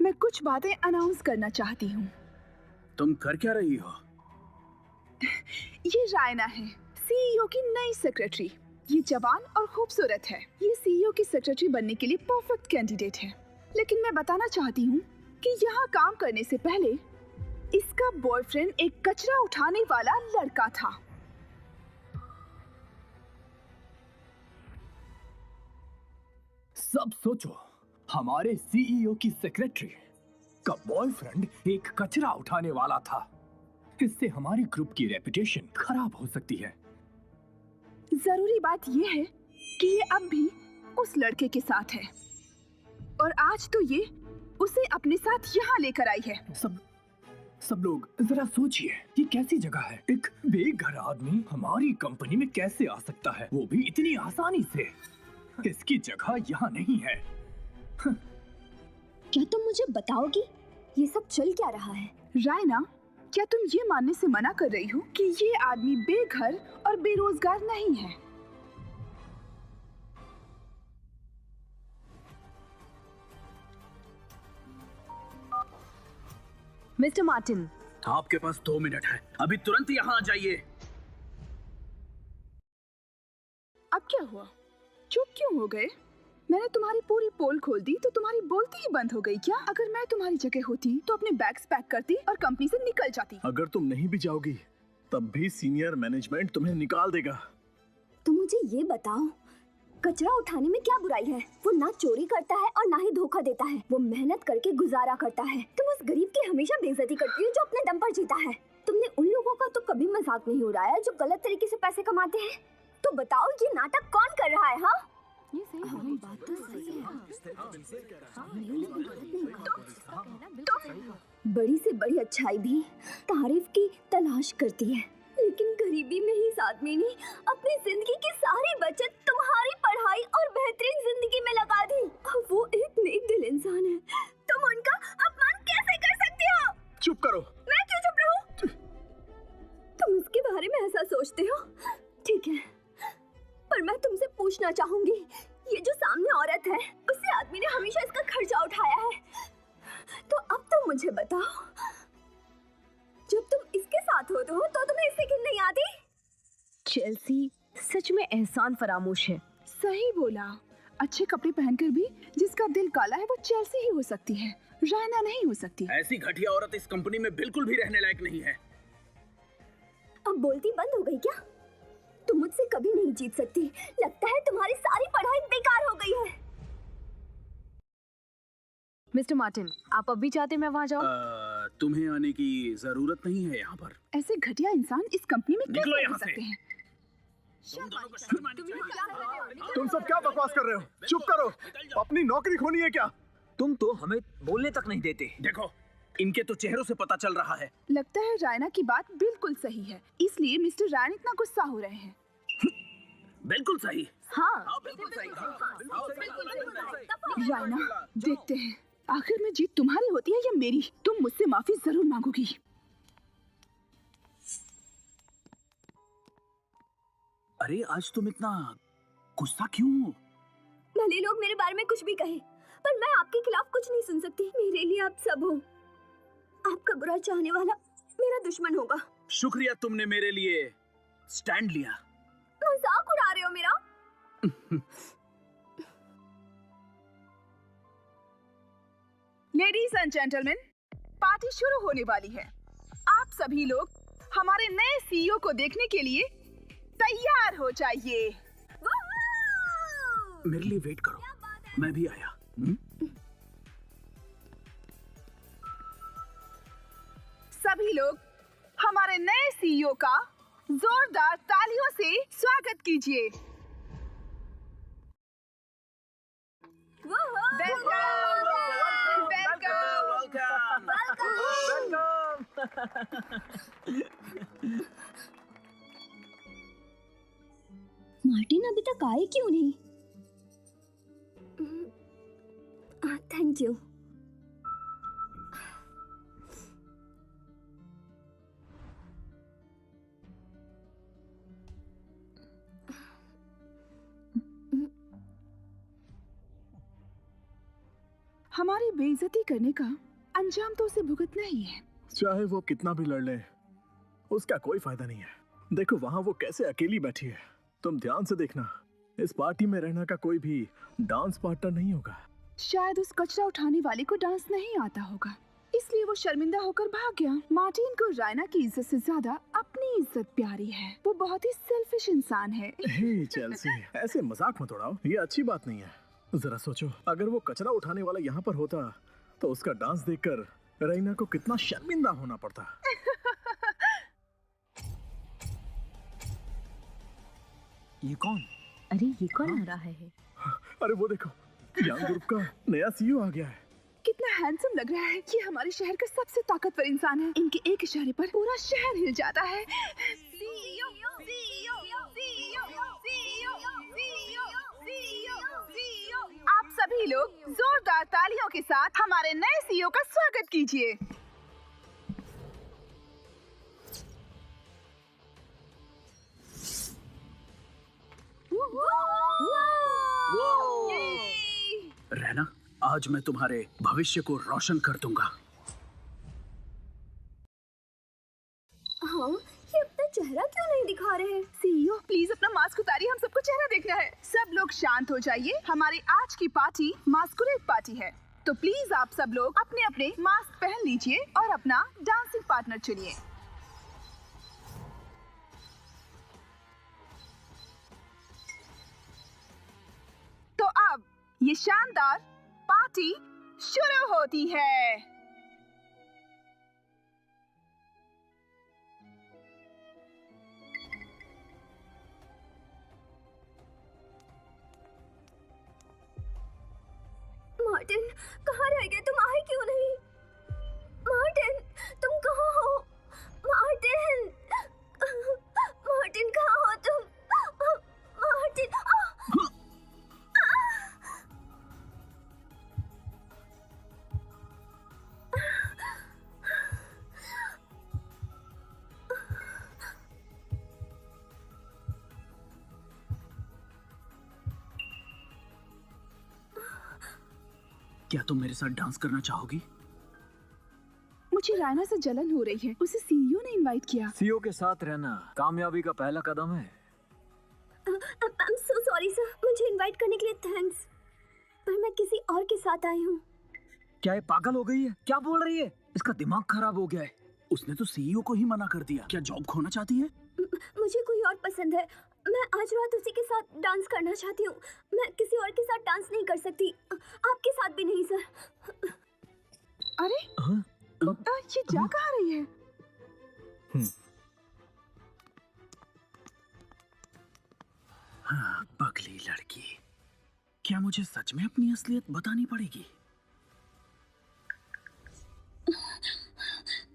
मैं कुछ बातें अनाउंस करना चाहती हूँ। तुम कर क्या रही हो? ये रायना है, सीईओ की नई सेक्रेटरी। ये जवान और खूबसूरत है। ये सीईओ की सेक्रेटरी बनने के लिए परफेक्ट कैंडिडेट है। लेकिन मैं बताना चाहती हूँ कि यहाँ काम करने से पहले इसका बॉयफ्रेंड एक कचरा उठाने वाला लड़का था। सब सोचो, हमारे सीईओ की सेक्रेटरी का बॉयफ्रेंड एक कचरा उठाने वाला था। इससे हमारी ग्रुप की रेपुटेशन खराब हो सकती है। जरूरी बात यह है कि ये अब भी उस लड़के के साथ है और आज तो ये उसे अपने साथ यहाँ लेकर आई है। सब लोग जरा सोचिए, ये कैसी जगह है? एक बेघर आदमी हमारी कंपनी में कैसे आ सकता है, वो भी इतनी आसानी से? इसकी जगह यहाँ नहीं है। क्या तुम मुझे बताओगी ये सब चल क्या रहा है? रायना, क्या तुम ये मानने से मना कर रही हो कि ये आदमी बेघर और बेरोजगार नहीं है? मिस्टर मार्टिन, आपके पास 2 मिनट है, अभी तुरंत यहाँ आ जाइए। अब क्या हुआ? चुप क्यों हो गए? मैंने तुम्हारी पूरी पोल खोल दी तो तुम्हारी बोलती ही बंद हो गई क्या? अगर मैं तुम्हारी जगह होती तो अपने बैग्स पैक करती और कंपनी से निकल जाती। अगर तुम नहीं भी जाओगी तब भी सीनियर मैनेजमेंट तुम्हें निकाल देगा। तो मुझे ये बताओ, कचरा उठाने में क्या बुराई है? वो ना चोरी करता है और ना ही धोखा देता है। वो मेहनत करके गुजारा करता है। तुम उस गरीब की हमेशा बेइज्जती करती हो जो अपने दम पर जीता है। तुमने उन लोगों का तो कभी मजाक नहीं उड़ाया जो गलत तरीके से पैसे कमाते हैं। तो बताओ ये नाटक कौन कर रहा है? हाँ, ये सही बात तो सही है। बड़ी से बड़ी अच्छाई भी तारीफ की तलाश करती है, लेकिन गरीबी में ही इस आदमी ने अपनी जिंदगी की सारी बचत तुम्हारी पढ़ाई और बेहतरीन जिंदगी में लगा दी। वो एक नेक दिल इंसान है, तुम उनका अपमान कैसे कर सकती हो? चुप करो। मैं क्यों चुप रहूं? तुम उसके बारे में ऐसा सोचते हो, ठीक है, पर मैं तुमसे पूछना चाहूंगी, ये जो सामने औरत है उसी आदमी ने हमेशा इसका खर्चा उठाया है। तो अब तुम मुझे बताओ, जब तुम इसके साथ होते हो तो तुम्हें इससे घिन नहीं आती? चेल्सी सच में एहसान फरामोश है। सही बोला। अच्छे कपड़े पहनकर भी जिसका दिल काला है वो चेल्सी ही हो सकती है, रायना नहीं हो सकती। ऐसी घटिया औरत इस कंपनी में बिल्कुल भी रहने लायक नहीं है। अब बोलती बंद हो गई क्या? तुम मुझसे कभी नहीं जीत सकती। लगता है तुम्हारी सारी पढ़ाई बेकार हो गई है। मिस्टर मार्टिन, आप अब भी चाहते हैं मैं वहाँ जाऊँ? तुम्हें आने की जरूरत नहीं है यहाँ पर। ऐसे घटिया इंसान इस कंपनी में निकलो कैसे यहाँ रह से। सकते हैं? तुम सब क्या बकवास कर रहे हो? चुप करो, अपनी नौकरी खोनी है क्या? तुम तो हमें बोलने तक नहीं देते। देखो, इनके तो चेहरों से पता चल रहा है। लगता है रायना की बात बिल्कुल सही है, इसलिए मिस्टर रायन इतना गुस्सा हो रहे हैं। बिल्कुल सही। हाँ, बिल्कुल सही। रायना, देखते हैं आखिर में जीत तुम्हारी होती है या मेरी। तुम मुझसे माफी जरूर मांगोगी। अरे आज तुम इतना गुस्सा क्यों हो? भले लोग मेरे बारे में कुछ भी कहे, पर मैं आपके खिलाफ कुछ नहीं सुन सकती। मेरे लिए आप सब हो। आपका बुरा चाहने वाला मेरा दुश्मन होगा। शुक्रिया, तुमने मेरे लिए स्टैंड लिया। मजाक उड़ा रहे हो मेरा? लेडीज एंड जेंटलमैन, पार्टी शुरू होने वाली है। आप सभी लोग हमारे नए सीईओ को देखने के लिए तैयार हो जाइए। मेरे लिए वेट करो, मैं भी आया। सभी लोग हमारे नए सीईओ का जोरदार तालियों से स्वागत कीजिए। मार्टिन अभी तक आए क्यों नहीं? Thank you. हमारी बेइज्जती करने का अंजाम तो उसे भुगतना ही है। चाहे वो कितना भी लड़ ले, उसका कोई फायदा नहीं है। देखो वहाँ वो कैसे अकेली बैठी है। तुम ध्यान से देखना, इस पार्टी में रहना का कोई भी डांस पार्टनर नहीं होगा। शायद उस कचरा उठाने वाले को डांस नहीं आता होगा, इसलिए वो शर्मिंदा होकर भाग गया। मार्टिन को रायना की इज्जत से ज्यादा अपनी इज्जत प्यारी है। वो बहुत ही सेल्फिश इंसान है। हे चेल्सी, ऐसे मजाक मत उड़ाओ, ये अच्छी बात नहीं है। जरा सोचो, अगर वो कचरा उठाने वाला यहाँ पर होता तो उसका डांस देखकर रायना को कितना शर्मिंदा होना पड़ता। ये कौन? अरे ये कौन आ रहा है? अरे वो देखो, यंग ग्रुप का नया सीईओ आ गया है। कितना हैंडसम लग रहा है। ये हमारे शहर का सबसे ताकतवर इंसान है। इनके एक इशारे पर पूरा शहर हिल जाता है। आप सभी लोग जोरदार तालियों के साथ हमारे नए सीईओ का स्वागत कीजिए। रहना, आज मैं तुम्हारे भविष्य को रोशन कर दूंगा। हाँ, ये अपना चेहरा क्यों नहीं दिखा रहे? सीईओ प्लीज अपना मास्क उतारिए, हम सबको चेहरा देखना है। सब लोग शांत हो जाइए, हमारी आज की पार्टी मास्कुरेट पार्टी है, तो प्लीज आप सब लोग अपने अपने मास्क पहन लीजिए और अपना डांसिंग पार्टनर चुनिए। तो अब ये शानदार पार्टी शुरू होती है। मार्टिन, कहाँ रह गए तुम? आए क्यों नहीं? मार्टिन, तुम कहाँ हो? मार्टिन, मार्टिन कहाँ हो तुम? मार्टिन, क्या तुम मेरे साथ डांस करना चाहोगी? मुझे रायना से जलन हो रही है, उसे सीईओ ने इनवाइट किया। सीईओ के साथ रहना कामयाबी का पहला कदम है। I'm so sorry sir, मुझे इनवाइट करने के लिए थैंक्स, पर मैं किसी और के साथ आई हूँ। क्या ये पागल हो गई है? क्या बोल रही है? इसका दिमाग खराब हो गया है। उसने तो सीईओ को ही मना कर दिया। क्या जॉब खोना चाहती है? मुझे कोई और पसंद है। मैं आज रात उसी के साथ डांस करना चाहती हूँ। मैं किसी और के साथ डांस नहीं कर सकती, आपके साथ भी नहीं सर। अरे ये जा कहाँ रही है? हाँ, पगली लड़की। क्या मुझे सच में अपनी असलियत बतानी पड़ेगी?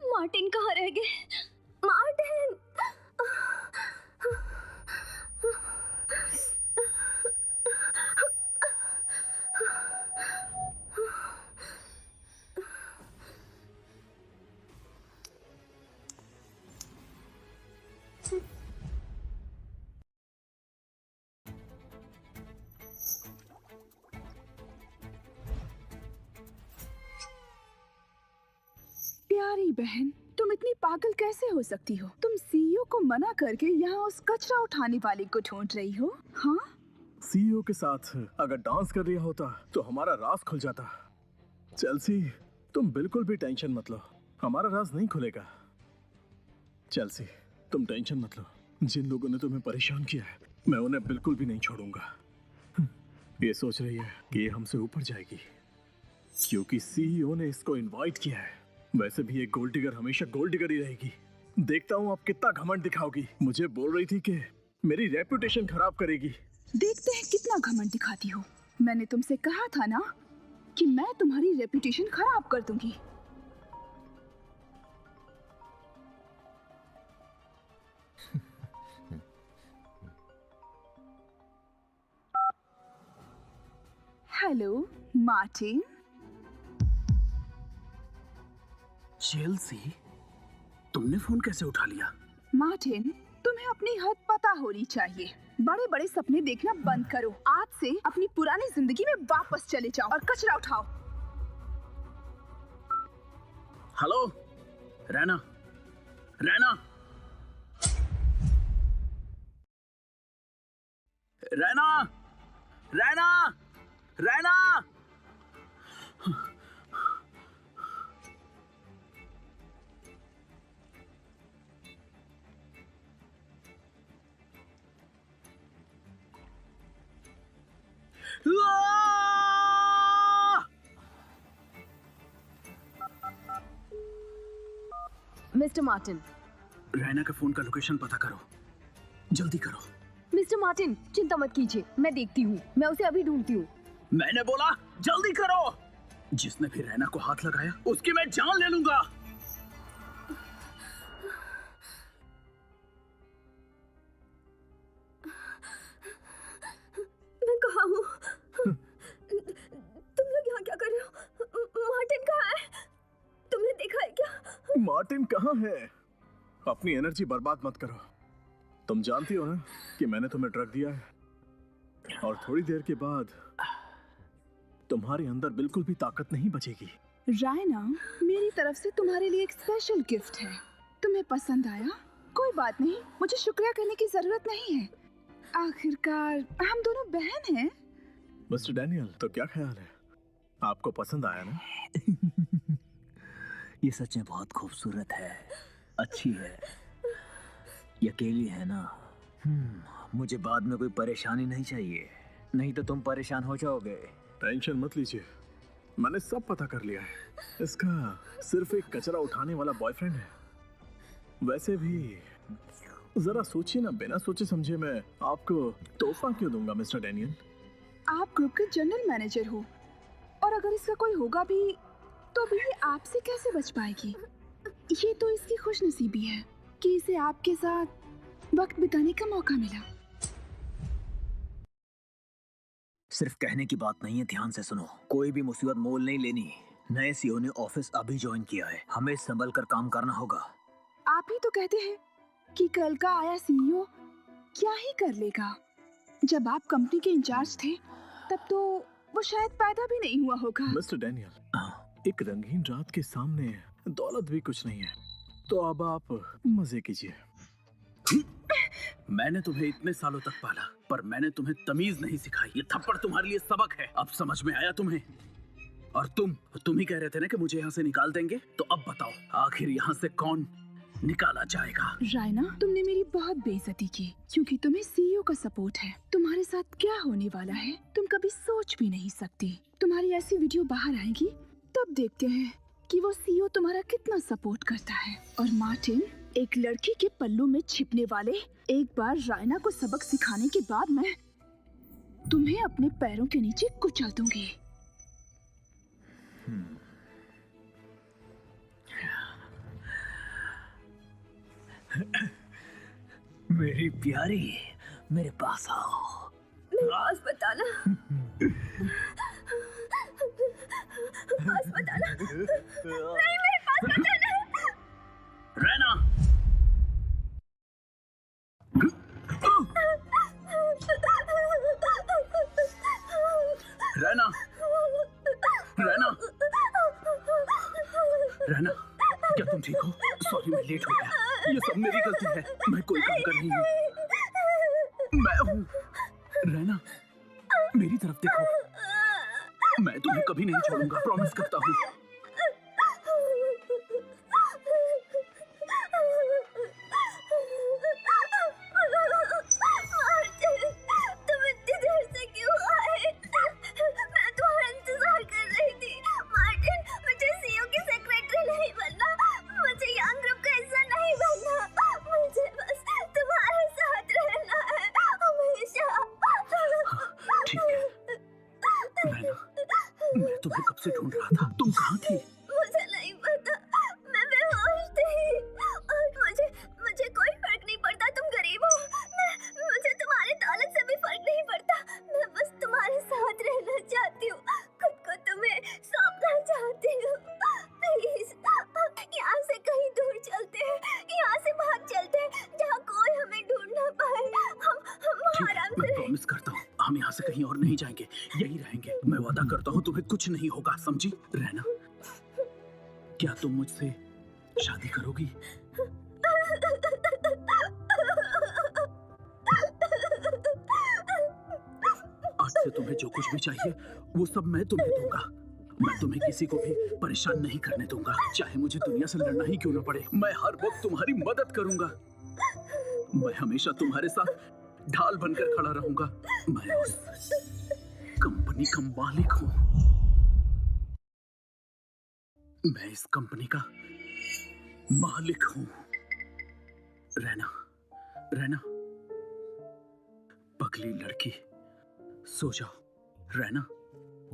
मार्टिन कहाँ रह गए? मार्टिन! प्यारी बहन, तुम इतनी पागल कैसे हो सकती हो? तुम सीईओ को मना करके यहाँ उस कचरा उठाने वाले को ढूंढ रही हो? हाँ, सीईओ के साथ अगर डांस कर लिया होता तो हमारा राज खुल जाता। चेल्सी, तुम बिल्कुल भी टेंशन मत लो, हमारा राज नहीं खुलेगा। चेल्सी, तुम टेंशन मत लो। जिन लोगों ने तुम्हें परेशान किया है, मैं उन्हें बिल्कुल भी नहीं छोड़ूंगा। ये सोच रही है कि ये हमसे ऊपर जाएगी क्योंकि सीईओ ने इसको इनवाइट किया है। वैसे भी एक गोल्ड डिगर हमेशा गोल्ड डिगर ही रहेगी। देखता हूँ आप कितना घमंड दिखाओगी। मुझे बोल रही थी कि मेरी रेपुटेशन खराब करेगी। देखते हैं कितना घमंड दिखाती हो। मैंने तुमसे कहा था ना कि मैं तुम्हारी रेपुटेशन खराब कर दूंगी। Hello Martin. चेल्सी, तुमने फोन कैसे उठा लिया? मार्टिन, तुम्हें अपनी हद पता होनी चाहिए। बड़े बड़े सपने देखना बंद करो। आज से अपनी पुरानी जिंदगी में वापस चले जाओ और कचरा उठाओ। Hello Raina, Raina, Raina, Raina, Raina. Mister Martin. Raina के फोन का लोकेशन पता करो, जल्दी करो। मिस्टर मार्टिन, चिंता मत कीजिए, मैं देखती हूँ, मैं उसे अभी ढूंढती हूँ। मैंने बोला जल्दी करो। जिसने भी रैना को हाथ लगाया उसकी मैं जान ले लूंगा। मैं कहाँ हूँ? तुम लोग यहाँ क्या कर रहे हो? मार्टिन कहाँ है? तुमने देखा है क्या? मार्टिन कहाँ है? अपनी एनर्जी बर्बाद मत करो। तुम जानती हो ना कि मैंने तुम्हें ड्रग दिया है और थोड़ी देर के बाद तुम्हारे अंदर बिल्कुल भी ताकत नहीं बचेगी। रायना, मेरी तरफ से तुम्हारे लिए एक स्पेशल गिफ्ट है। तुम्हें पसंद आया? कोई बात नहीं, मुझे शुक्रिया करने की जरूरत नहीं है। आखिरकार हम दोनों बहन हैं। मिस्टर डैनियल, तो क्या ख्याल है, आपको पसंद आया ना? ये सच में बहुत खूबसूरत है, अच्छी है, ये अकेली है ना। मुझे बाद में कोई परेशानी नहीं चाहिए, नहीं तो तुम परेशान हो जाओगे। टेंशन मत लीजिए, मैंने सब पता कर लिया है। इसका सिर्फ एक कचरा उठाने वाला बॉयफ्रेंड है। वैसे भी जरा सोचिए ना, बिना सोचे समझे मैं आपको तोहफा क्यों दूंगा मिस्टर डैनियल? आप ग्रुप के जनरल मैनेजर हो, और अगर इसका कोई होगा भी तो भी ये आपसे कैसे बच पाएगी? ये तो इसकी खुशनसीबी है कि इसे आपके साथ वक्त बिताने का मौका मिला। सिर्फ कहने की बात नहीं है, ध्यान से सुनो। कोई भी मुसीबत मोल नहीं लेनी। नए सीईओ ने ऑफिस अभी ज्वाइन किया है, हमें संभल कर काम करना होगा। आप ही तो कहते हैं कि कल का आया सीईओ क्या ही कर लेगा। जब आप कंपनी के इंचार्ज थे तब तो वो शायद पैदा भी नहीं हुआ होगा। मिस्टर डैनियल, एक रंगीन रात के सामने दौलत भी कुछ नहीं है, तो अब आप मजे कीजिए। मैंने तुम्हें इतने सालों तक पाला, पर मैंने तुम्हें तमीज नहीं सिखाई। ये थप्पड़ तुम्हारे लिए सबक है, अब समझ में आया तुम्हें? और तुम ही कह रहे थे ना कि मुझे यहाँ से निकाल देंगे, तो अब बताओ आखिर यहाँ से कौन निकाला जाएगा? रायना, तुमने मेरी बहुत बेइज्जती की, क्योंकि तुम्हें सीईओ का सपोर्ट है। तुम्हारे साथ क्या होने वाला है तुम कभी सोच भी नहीं सकती। तुम्हारी ऐसी वीडियो बाहर आएगी तब देखते हैं कि वो सीईओ तुम्हारा कितना सपोर्ट करता है। और मार्टिन, एक लड़की के पल्लू में छिपने वाले, एक बार रायना को सबक सिखाने के बाद मैं तुम्हें अपने पैरों के नीचे कुचल दूंगी। मेरी प्यारी, मेरे पास आओ। मेरे पास बताना, पास बताना, नहीं मेरे पास बताना। रैना, रैना, रैना, रैना, क्या तुम ठीक हो? सॉरी, मैं लेट हो गया। ये सब मेरी गलती है, मैं कोई काम कर रही हूँ। मैं हूँ। रैना, मेरी तरफ देखो, मैं तुम्हें कभी नहीं छोड़ूंगा, प्रॉमिस करता हूँ। मैं तुम्हें कब से ढूंढ रहा था, तुम कहाँ थी? मुझे नहीं पता, मैं बेहोश थी और मुझे कोई फर्क नहीं पड़ता तुम गरीब हो। मुझे तुम्हारी दौलत से भी फर्क नहीं पड़ता। मैं बस तुम्हारे साथ रहना चाहती हूँ, खुद को तुम्हें सौंपना चाहती हूँ। प्लीज, यहाँ से कहीं दूर चलते हैं, यहाँ से भाग चलते हैं, जहाँ कोई हमें ढूंढ ना पाए। हम आराम से। मैं प्रॉमिस करता हूँ, हम यहाँ से कहीं और नहीं जाएंगे, यही रहेंगे। मैं वादा करता हूँ तुम्हें कुछ नहीं होगा, समझी? रहना, क्या तुम मुझसे शादी करोगी? आज से तुम्हें जो कुछ भी चाहिए वो सब मैं तुम्हें दूंगा। मैं तुम्हें किसी को भी परेशान नहीं करने दूंगा, चाहे मुझे दुनिया से लड़ना ही क्यों ना पड़े। मैं हर वक्त तुम्हारी मदद करूंगा। मैं हमेशा तुम्हारे साथ ढाल बनकर खड़ा रहूंगा। मैं उस कंपनी का मालिक हूं। मैं इस कंपनी का मालिक हूं। रहना, रहना, पगली लड़की, सो जाओ। रहना,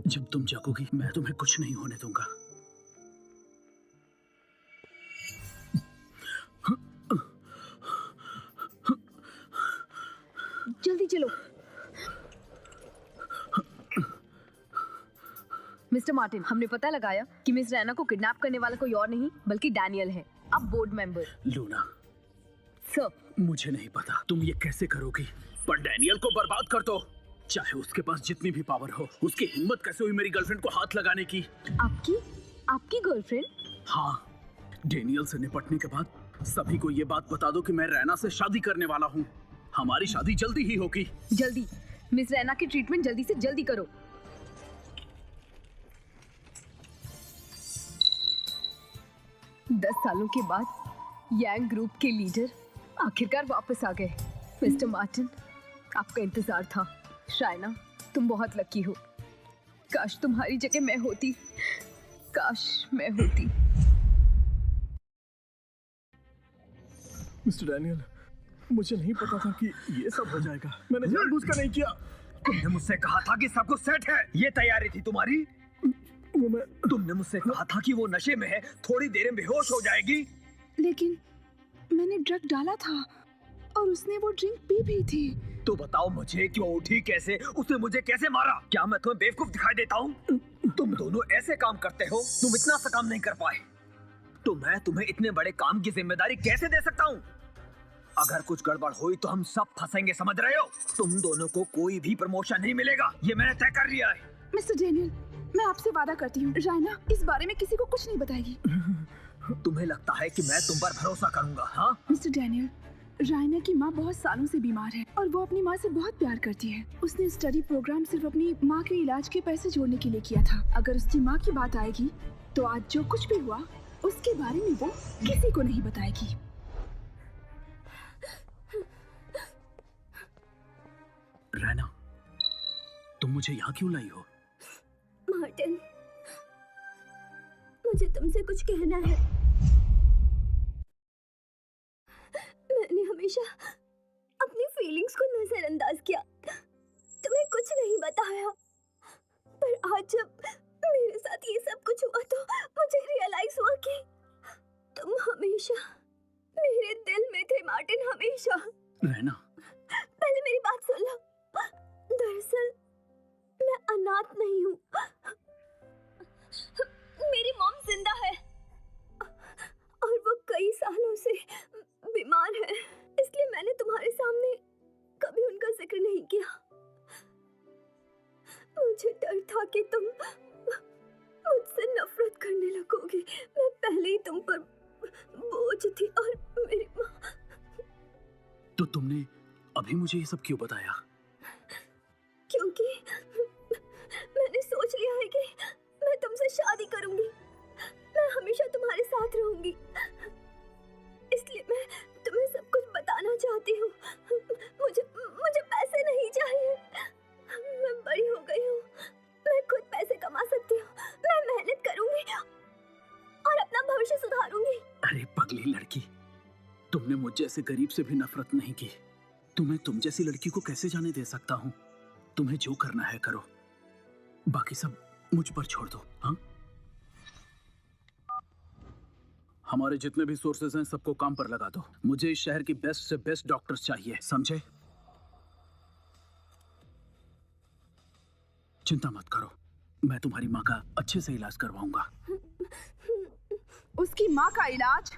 जब तुम जागोगी मैं तुम्हें कुछ नहीं होने दूंगा। जल्दी चलो। मिस्टर मार्टिन, हमने पता लगाया कि मिस रैना को किडनैप करने वाला कोई और नहीं बल्कि डैनियल है, अब बोर्ड मेंबर। लूना, सर, मुझे नहीं पता तुम ये कैसे करोगी, पर डैनियल को बर्बाद कर दो। चाहे उसके पास जितनी भी पावर हो। उसकी हिम्मत कैसे हुई मेरी गर्लफ्रेंड को हाथ लगाने की? आपकी गर्लफ्रेंड? हाँ, डैनियल से निपटने के बाद सभी को ये बात बता दो कि मैं रैना से शादी करने वाला हूँ। हमारी शादी जल्दी ही होगी। जल्दी, मिस रैना की ट्रीटमेंट जल्दी से जल्दी करो। दस सालों के बाद यांग ग्रुप के लीडर आखिरकार वापस आ गए। मिस्टर मार्टिन, आपका इंतजार था। रायना, तुम बहुत लकी हो। काश तुम्हारी जगह मैं होती, काश मैं होती। मिस्टर डैनियल, मुझे नहीं पता था कि ये सब हो जाएगा। मैंने जानबूझकर नहीं किया। तुमने मुझसे कहा था कि सब कुछ सेट है। ये तैयारी थी तुम्हारी। वो मैं तुमने मुझसे कहा था कि वो नशे में है, थोड़ी देर में बेहोश हो जाएगी। लेकिन मैंने ड्रग डाला था और उसने वो ड्रिंक पी भी थी। तो बताओ मुझे, क्यों उठी, कैसे, उसने मुझे कैसे मारा? क्या मैं तुम्हें बेवकूफ दिखाई देता हूँ? तुम दोनों ऐसे काम करते हो, तुम इतना सा काम नहीं कर पाए तो मैं तुम्हें इतने बड़े काम की जिम्मेदारी कैसे दे सकता हूँ? अगर कुछ गड़बड़ हुई तो हम सब फंसेंगे, समझ रहे हो? तुम दोनों को कोई भी प्रमोशन नहीं मिलेगा, ये मैंने तय कर लिया है। मिस्टर डैनियल, मैं आपसे वादा करती हूँ, रायना इस बारे में किसी को कुछ नहीं बताएगी। तुम्हें लगता है कि मैं तुम पर भरोसा करूंगा? हाँ मिस्टर डैनियल, रायना की माँ बहुत सालों से बीमार है और वो अपनी माँ से बहुत प्यार करती है। उसने स्टडी प्रोग्राम सिर्फ अपनी माँ के इलाज के पैसे जोड़ने के लिए किया था। अगर उसकी माँ की बात आएगी तो आज जो कुछ भी हुआ उसके बारे में वो किसी को नहीं बताएगी। रैना, तुम मुझे यहाँ क्यों लाई हो? मार्टिन, मुझे तुमसे कुछ कहना है। मैंने हमेशा अपनी फीलिंग्स को नजरअंदाज किया, तुम्हें कुछ नहीं बताया। पर आज जब मेरे साथ ये सब कुछ हुआ तो मुझे रियलाइज हुआ कि तुम हमेशा मेरे दिल में थे मार्टिन, हमेशा। रैना, पहले मेरी बात सुन लो। दरअसल मैं अनाथ नहीं हूँ। मेरी मॉम जिंदा है और वो कई सालों से बीमार है, इसलिए मैंने तुम्हारे सामने कभी उनका जिक्र नहीं किया। मुझे डर था कि तुम मुझसे नफरत करने लगोगे। मैं पहले ही तुम पर बोझ थी और मेरी माँ। तो तुमने अभी मुझे ये सब क्यों बताया? क्योंकि मैंने सोच लिया है कि मैं तुमसे शादी करूंगी। मैं हमेशा तुम्हारे साथ रहूंगी, इसलिए मैं तुम्हें सब कुछ बताना चाहती हूँ। मुझे पैसे नहीं चाहिए। मैं बड़ी हो गई हूँ, मैं खुद पैसे कमा सकती हूँ। मैं मेहनत करूंगी और अपना भविष्य सुधारूंगी। अरे पगली लड़की, तुमने मुझ जैसे गरीब से भी नफरत नहीं की। तुम्हें तुम जैसी लड़की को कैसे जाने दे सकता हूँ? तुम्हें जो करना है करो, बाकी सब मुझ पर छोड़ दो। हाँ, हमारे जितने भी सोर्सेज हैं सबको काम पर लगा दो। मुझे इस शहर की बेस्ट से बेस्ट डॉक्टर्स चाहिए, समझे? चिंता मत करो, मैं तुम्हारी माँ का अच्छे से इलाज करवाऊंगा। उसकी माँ का इलाज,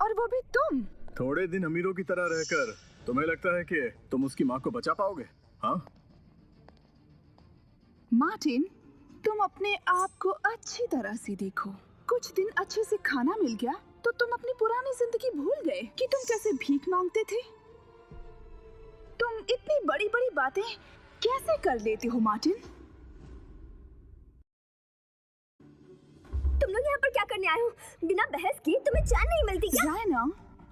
और वो भी तुम? थोड़े दिन अमीरों की तरह रहकर तुम्हें लगता है कि तुम उसकी माँ को बचा पाओगे? हाँ मार्टिन, तुम अपने आप को अच्छी तरह से देखो। कुछ दिन अच्छे से खाना मिल गया तो तुम अपनी पुरानी जिंदगी भूल गए कि तुम कैसे भीख मांगते थे। तुम इतनी बड़ी बड़ी बातें कैसे कर लेते हो मार्टिन? तुम लोग यहाँ पर क्या करने आए हो? बिना बहस किए तुम्हें चैन नहीं मिलती क्या? रायना,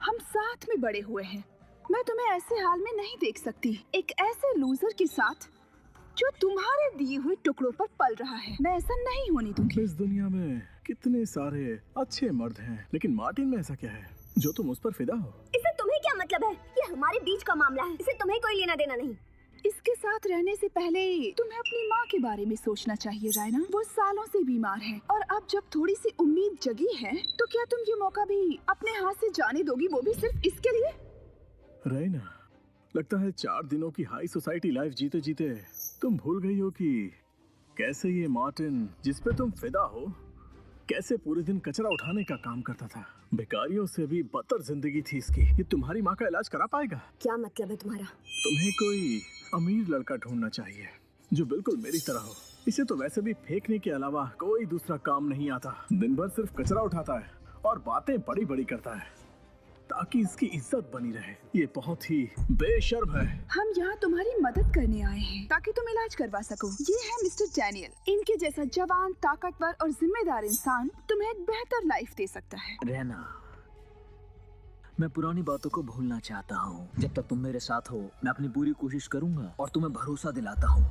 हम साथ में बड़े हुए हैं। मैं तुम्हें ऐसे हाल में नहीं देख सकती, एक ऐसे लूजर के साथ जो तुम्हारे दिए हुए टुकड़ों पर पल रहा है। मैं ऐसा नहीं होने दूंगी। इस दुनिया में कितने सारे अच्छे मर्द हैं, लेकिन मार्टिन में ऐसा क्या है जो तुम उस पर फिदा हो? इससे तुम्हें क्या मतलब है? ये हमारे बीच का मामला है, इससे तुम्हें कोई लेना देना नहीं। इसके साथ रहने से पहले तुम्हें अपनी माँ के बारे में सोचना चाहिए रायना। वो सालों से बीमार है और अब जब थोड़ी सी उम्मीद जगी है तो क्या तुम ये मौका भी अपने हाथ से जाने दोगी, वो भी सिर्फ इसके लिए? रैना, लगता है 4 दिनों की हाई सोसाइटी लाइफ जीते जीते तुम भूल गई हो कि कैसे ये मार्टिन जिस पे तुम फिदा हो कैसे पूरे दिन कचरा उठाने का काम करता था। भिखारियों से भी बदतर जिंदगी थी इसकी। ये तुम्हारी माँ का इलाज करा पाएगा? क्या मतलब है तुम्हारा? तुम्हें कोई अमीर लड़का ढूंढना चाहिए जो बिल्कुल मेरी तरह हो। इसे तो वैसे भी फेंकने के अलावा कोई दूसरा काम नहीं आता। दिन भर सिर्फ कचरा उठाता है और बातें बड़ी बड़ी करता है। ताकि इसकी इज्जत बनी रहे। ये बहुत ही बेशर्म है। हम यहाँ तुम्हारी मदद करने आए हैं ताकि तुम इलाज करवा सको। ये है मिस्टर डैनियल। इनके जैसा जवान, ताकतवर और जिम्मेदार इंसान तुम्हें एक बेहतर लाइफ दे सकता है। रहना, मैं पुरानी बातों को भूलना चाहता हूँ। जब तक तुम मेरे साथ हो मैं अपनी पूरी कोशिश करूंगा और तुम्हें भरोसा दिलाता हूँ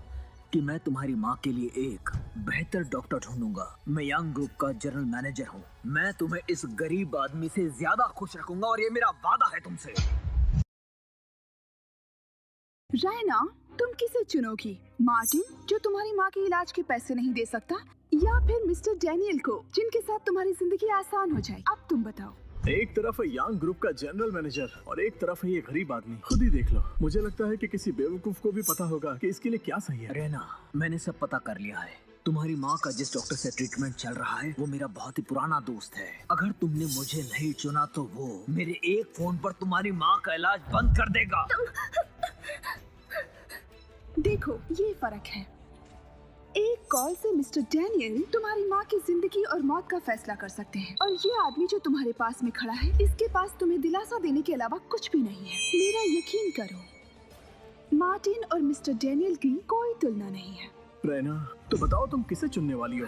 कि मैं तुम्हारी माँ के लिए एक बेहतर डॉक्टर ढूंढूंगा। मैं यंग ग्रुप का जनरल मैनेजर हूँ। मैं तुम्हें इस गरीब आदमी से ज्यादा खुश रखूंगा और ये मेरा वादा है तुमसे। रायना, तुम किसे चुनोगी? मार्टिन, जो तुम्हारी माँ के इलाज के पैसे नहीं दे सकता, या फिर मिस्टर डैनियल को, जिनके साथ तुम्हारी जिंदगी आसान हो जाए? अब तुम बताओ। एक तरफ है यंग ग्रुप का जनरल मैनेजर और एक तरफ है ये गरीब आदमी। खुद ही देख लो। मुझे लगता है कि किसी बेवकूफ को भी पता होगा कि इसके लिए क्या सही है। रहना, मैंने सब पता कर लिया है। तुम्हारी माँ का जिस डॉक्टर से ट्रीटमेंट चल रहा है वो मेरा बहुत ही पुराना दोस्त है। अगर तुमने मुझे नहीं चुना तो वो मेरे एक फोन पर तुम्हारी माँ का इलाज बंद कर देगा। देखो, ये फर्क है। एक कॉल से मिस्टर डैनियल तुम्हारी माँ की जिंदगी और मौत का फैसला कर सकते हैं, और ये आदमी जो तुम्हारे पास में खड़ा है, इसके पास तुम्हें दिलासा देने के अलावा कुछ भी नहीं है। मेरा यकीन करो, मार्टिन और मिस्टर डैनियल की कोई तुलना नहीं है। रैना, तो बताओ तुम किसे चुनने वाली हो?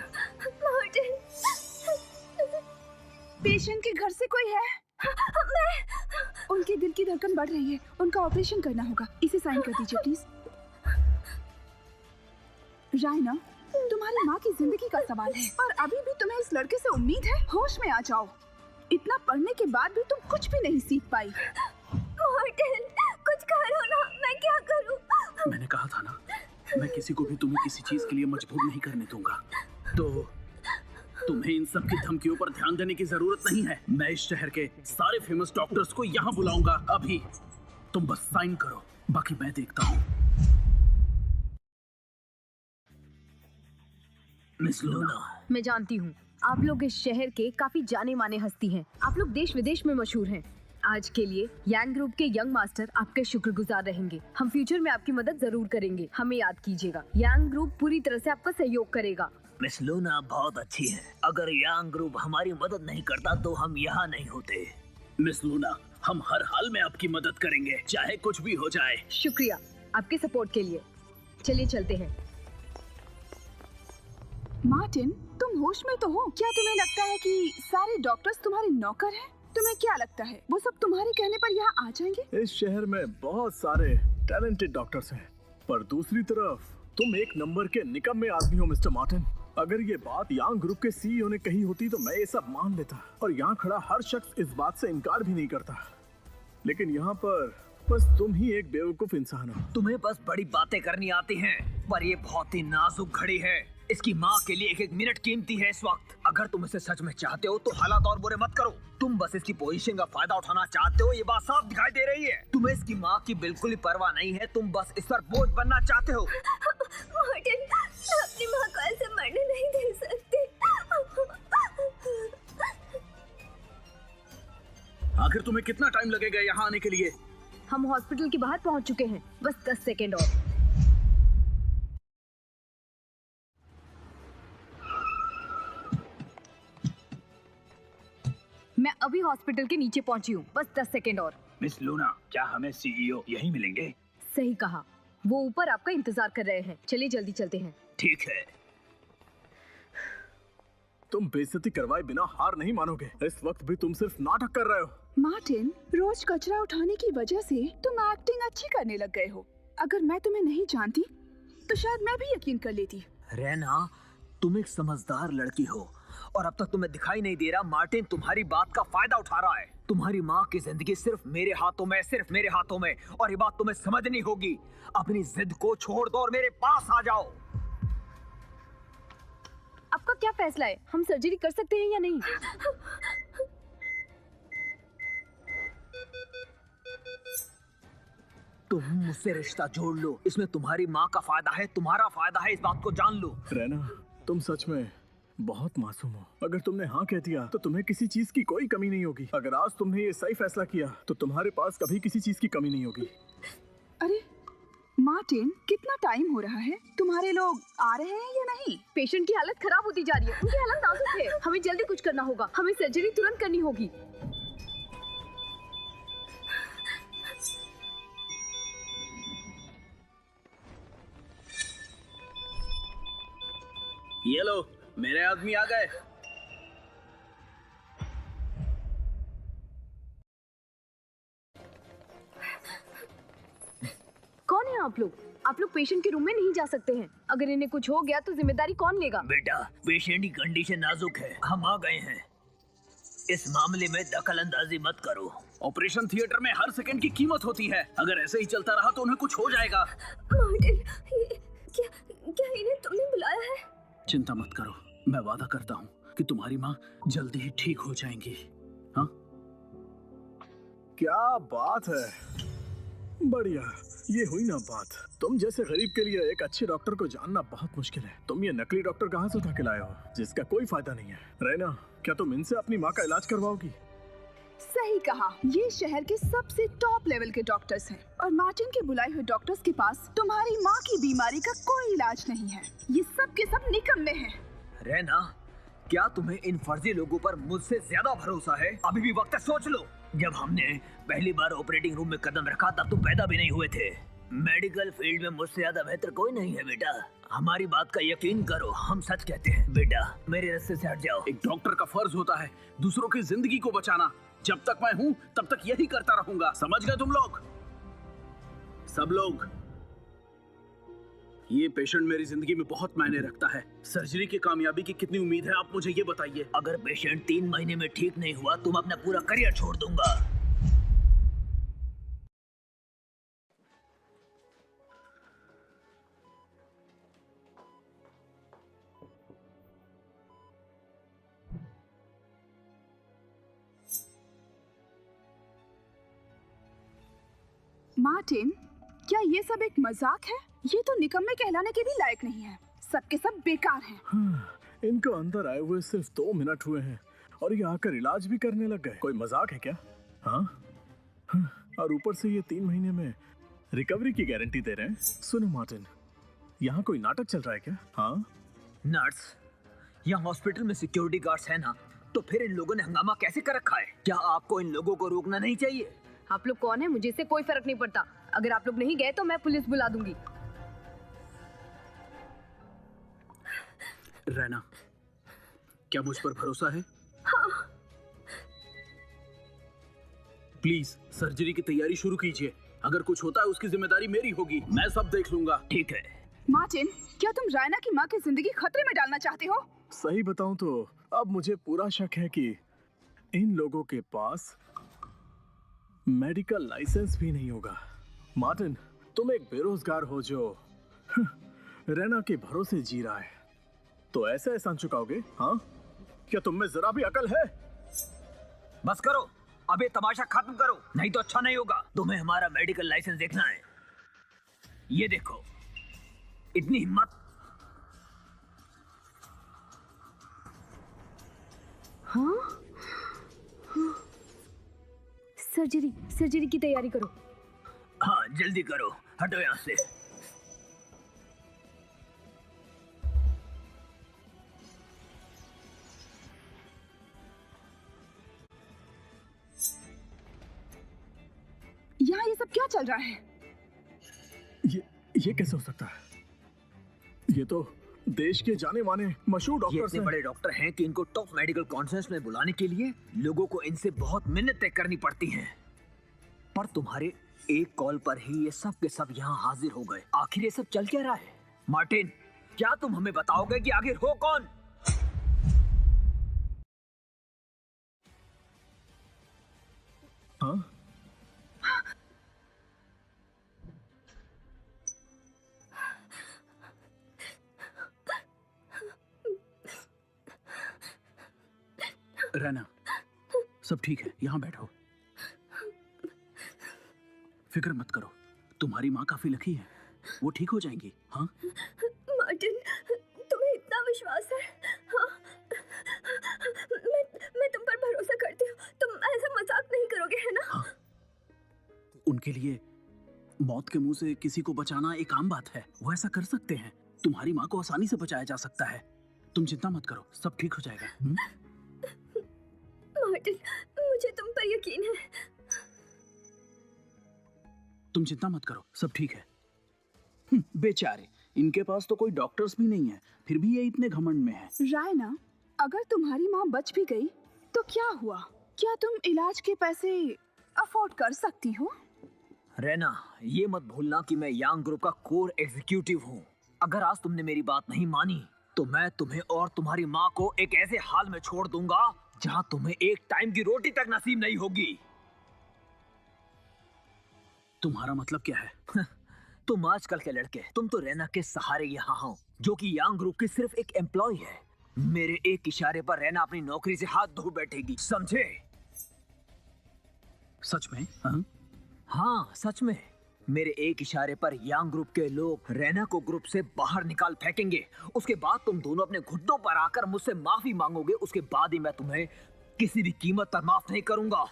मार्टिन। पेशेंट के घर से कोई है? उनके दिल की धड़कन बढ़ रही है, उनका ऑपरेशन करना होगा। इसे साइन कर दीजिए प्लीज। रायना, तुम्हारी माँ की जिंदगी का सवाल है और अभी भी तुम्हें इस लड़के से उम्मीद है? होश में आ जाओ। इतना पढ़ने के बाद भी तुम कुछ भी नहीं सीख पाई। मार्टिन, कुछ करो ना, मैं क्या करूं? मैंने कहा था ना, मैं किसी को भी तुम्हें किसी चीज के लिए मजबूर नहीं करने दूंगा। तो तुम्हें इन सब की धमकियों पर ध्यान देने की जरूरत नहीं है। मैं इस शहर के सारे फेमस डॉक्टर्स को यहाँ बुलाऊंगा अभी। तुम बस साइन करो, बाकी मैं देखता हूँ। मिस लूना, मैं जानती हूँ आप लोग इस शहर के काफी जाने माने हस्ती हैं। आप लोग देश विदेश में मशहूर हैं। आज के लिए यंग ग्रुप के यंग मास्टर आपके शुक्रगुजार रहेंगे। हम फ्यूचर में आपकी मदद जरूर करेंगे, हमें याद कीजिएगा। यंग ग्रुप पूरी तरह से आपका सहयोग करेगा। मिस लूना बहुत अच्छी है। अगर यंग ग्रुप हमारी मदद नहीं करता तो हम यहाँ नहीं होते। मिस लूना, हम हर हाल में आपकी मदद करेंगे, चाहे कुछ भी हो जाए। शुक्रिया आपके सपोर्ट के लिए। चलिए चलते हैं। मार्टिन, तुम होश में तो हो? क्या तुम्हें लगता है कि सारे डॉक्टर्स तुम्हारे नौकर हैं? तुम्हें क्या लगता है वो सब तुम्हारे कहने पर यहाँ आ जाएंगे? इस शहर में बहुत सारे टैलेंटेड डॉक्टर्स हैं, पर दूसरी तरफ तुम एक नंबर के निकम्मे आदमी हो मिस्टर मार्टिन। अगर ये बात यंग ग्रुप के सीईओ ने कही होती तो मैं ये सब मान लेता, और यहाँ खड़ा हर शख्स इस बात से इनकार भी नहीं करता। लेकिन यहाँ पर बस तुम ही एक बेवकूफ इंसान हो। तुम्हें बस बड़ी बातें करनी आती हैं, पर ये बहुत ही नाजुक घड़ी है। इसकी माँ के लिए एक एक मिनट कीमती है इस वक्त। अगर तुम इसे सच में चाहते हो तो हालात और बुरे मत करो। तुम बस इसकी पोजीशन का फायदा उठाना चाहते हो, ये बात साफ दिखाई दे रही है। तुम्हें इसकी माँ की बिल्कुल ही परवाह नहीं है, तुम बस इस पर बोझ बनना चाहते हो। मार्टिन, मैं अपनी माँ को ऐसे मरने नहीं दे सकती। आखिर तुम्हें कितना टाइम लगेगा यहाँ आने के लिए? हम हॉस्पिटल के बाहर पहुँच चुके हैं, बस 10 सेकेंड और। मैं अभी हॉस्पिटल के नीचे पहुंची हूँ, बस 10 सेकेंड और। मिस लूना, क्या हमें सीईओ यहीं मिलेंगे? सही कहा, वो ऊपर आपका इंतजार कर रहे हैं। चलिए जल्दी चलते हैं। ठीक है। तुम बेइज्जती करवाए बिना हार नहीं मानोगे। इस वक्त भी तुम सिर्फ नाटक कर रहे हो। मार्टिन, रोज कचरा उठाने की वजह से तुम एक्टिंग अच्छी करने लग गए हो। अगर मैं तुम्हें नहीं जानती तो शायद मैं भी यकीन कर लेती। रहना, तुम एक समझदार लड़की हो और अब तक तुम्हें दिखाई नहीं दे रहा मार्टिन तुम्हारी बात का फायदा उठा रहा है। तुम्हारी माँ की जिंदगी सिर्फ मेरे हाथों में, सिर्फ मेरे हाथों में, और ये बात तुम्हें समझनी होगी। अपनी जिद को छोड़ दो और मेरे पास आ जाओ। आपका क्या फैसला है? हम सर्जरी कर सकते हैं या नहीं? तुम मुझसे रिश्ता जोड़ लो, इसमें तुम्हारी माँ का फायदा है, तुम्हारा फायदा है, इस बात को जान लो। रहना, तुम सच में बहुत मासूम हो। अगर तुमने हाँ कह दिया तो तुम्हें किसी चीज की कोई कमी नहीं होगी। अगर आज तुमने ये सही फैसला किया तो तुम्हारे पास कभी किसी चीज की कमी नहीं होगी। अरे मार्टिन, कितना टाइम हो रहा है? तुम्हारे लोग आ रहे हैं या नहीं? पेशेंट की हालत खराब होती जा रही है, उनकी हालत नाजुक है। हमें जल्दी कुछ करना होगा, हमें सर्जरी तुरंत करनी होगी। ये लो, मेरे आदमी आ गए। कौन है आप लोग? आप लोग पेशेंट के रूम में नहीं जा सकते हैं। अगर इन्हें कुछ हो गया तो जिम्मेदारी कौन लेगा? बेटा, पेशेंट की कंडीशन नाजुक है, हम आ गए हैं। इस मामले में दखल अंदाजी मत करो। ऑपरेशन थिएटर में हर सेकंड की कीमत होती है। अगर ऐसे ही चलता रहा तो उन्हें कुछ हो जाएगा। मार्टिन, क्या इन्हें तुमने बुलाया है? चिंता मत करो, मैं वादा करता हूँ कि तुम्हारी माँ जल्दी ही ठीक हो जाएंगी। हाँ? क्या बात है, बढ़िया। ये हुई ना बात। तुम जैसे गरीब के लिए एक अच्छे डॉक्टर को जानना बहुत मुश्किल है। तुम ये नकली डॉक्टर कहाँ से उठा के लाए हो जिसका कोई फायदा नहीं है? रैना, क्या तुम इनसे अपनी माँ का इलाज करवाओगी? सही कहा, ये शहर के सबसे टॉप लेवल के डॉक्टर्स हैं और मार्टिन के बुलाए हुए डॉक्टर्स के पास तुम्हारी माँ की बीमारी का कोई इलाज नहीं है। ये सब के सब निकम्मे हैं। रैना, क्या तुम्हें इन फर्जी लोगों पर मुझसे ज्यादा भरोसा है? अभी भी वक्त है, सोच लो। जब हमने पहली बार ऑपरेटिंग रूम में कदम रखा तब तुम पैदा भी नहीं हुए थे। मेडिकल फील्ड में मुझसे ज्यादा बेहतर कोई नहीं है बेटा। हमारी बात का यकीन करो, हम सच कहते हैं। बेटा, मेरे रास्ते से हट जाओ। एक डॉक्टर का फर्ज होता है दूसरों की जिंदगी को बचाना। जब तक मैं हूँ तब तक यही करता रहूंगा। समझ गए तुम लोग? सब लोग। ये पेशेंट मेरी जिंदगी में बहुत मायने रखता है। सर्जरी की कामयाबी की कितनी उम्मीद है आप मुझे ये बताइए। अगर पेशेंट 3 महीने में ठीक नहीं हुआ तो मैं अपना पूरा करियर छोड़ दूंगा। मार्टिन, क्या ये सब एक मजाक है? ये तो निकम्मे कहलाने के भी लायक नहीं है। सबके सब बेकार हैं। इनको अंदर आए हुए सिर्फ 2 मिनट हुए हैं और ये आकर इलाज भी करने लग गए। कोई मजाक है क्या? हाँ? और ऊपर से ये 3 महीने में रिकवरी की गारंटी दे रहे हैं। सुनो मार्टिन, यहाँ कोई नाटक चल रहा है क्या? हाँ? नर्स, यहाँ हॉस्पिटल में सिक्योरिटी गार्ड्स है ना, तो फिर इन लोगों ने हंगामा कैसे कर रखा है? क्या आपको इन लोगों को रोकना नहीं चाहिए? आप लोग कौन है? मुझे इससे कोई फर्क नहीं पड़ता। अगर आप लोग नहीं गए तो मैं पुलिस बुला दूंगी। रैना, क्या मुझ पर भरोसा है? हाँ। प्लीज सर्जरी की तैयारी शुरू कीजिए। अगर कुछ होता है उसकी जिम्मेदारी मेरी होगी। मैं सब देख लूंगा। ठीक है। मार्टिन, क्या तुम रायना की माँ की जिंदगी खतरे में डालना चाहते हो? सही बताऊं तो अब मुझे पूरा शक है कि इन लोगों के पास मेडिकल लाइसेंस भी नहीं होगा। मार्टिन, तुम एक बेरोजगार हो जो रैना के भरोसे जी रहा है, तो ऐसे एहसान चुकाओगे? हाँ? क्या तुम में जरा भी अकल है? बस करो, अब ये तमाशा खत्म करो, नहीं तो अच्छा नहीं होगा। तुम्हें हमारा मेडिकल लाइसेंस देखना है। ये देखो, इतनी हिम्मत। हाँ? सर्जरी की तैयारी करो। हाँ, जल्दी करो, हटो यहाँ से। यहाँ ये सब क्या चल रहा है? ये कैसे हो सकता है? ये तो देश के जाने माने मशहूर ये डॉक्टर्स इतने हैं। बड़े डॉक्टर हैं कि इनको टॉप मेडिकल कॉन्फ्रेंस में बुलाने के लिए लोगों को इनसे बहुत मिन्नत तय करनी पड़ती हैं। पर तुम्हारे एक कॉल पर ही ये सब के सब यहाँ हाजिर हो गए। आखिर ये सब चल क्या रहा है? मार्टिन, क्या तुम हमें बताओगे कि आखिर हो कौन? हाँ? रैना, सब ठीक है, यहाँ बैठो। फिक्र मत करो, तुम्हारी माँ काफी लकी है, वो ठीक हो जाएंगी। हाँ? मार्टिन, तुम्हें इतना विश्वास है? हाँ? मैं तुम पर भरोसा करती हूँ। तुम ऐसा मजाक नहीं करोगे, है ना? हाँ। उनके लिए मौत के मुंह से किसी को बचाना एक आम बात है, वो ऐसा कर सकते हैं। तुम्हारी माँ को आसानी से बचाया जा सकता है। तुम चिंता मत करो, सब ठीक हो जाएगा। मार्टिन, मुझे तुम पर यकीन है। तुम चिंता मत करो, सब ठीक है। बेचारे, इनके पास तो कोई डॉक्टर्स भी नहीं है, फिर भी ये इतने घमंड में है। रायना, अगर तुम्हारी माँ बच भी गई तो क्या हुआ? क्या तुम इलाज के पैसे अफोर्ड कर सकती हो? रैना, ये मत भूलना कि मैं यांग ग्रुप का कोर एग्जीक्यूटिव हूँ। अगर आज तुमने मेरी बात नहीं मानी तो मैं तुम्हें और तुम्हारी माँ को एक ऐसे हाल में छोड़ दूंगा जहाँ तुम्हें एक टाइम की रोटी तक नसीब नहीं होगी। तुम्हारा मतलब क्या है? तुम आजकल के लड़के, तुम तो रैना के सहारे यहाँ हो, जो कि यांग ग्रुप की सिर्फ एक एम्प्लॉय है। मेरे एक इशारे पर रैना अपनी नौकरी से हाथ धो बैठेगी, समझे? सच में? हाँ, सच में। मेरे एक इशारे पर यांग ग्रुप के लोग रैना को ग्रुप से बाहर निकाल फेंकेंगे। उसके बाद तुम दोनों अपने घुटनों पर आकर मुझसे माफी मांगोगे। उसके बाद ही मैं तुम्हें किसी भी कीमत पर माफ नहीं करूंगा।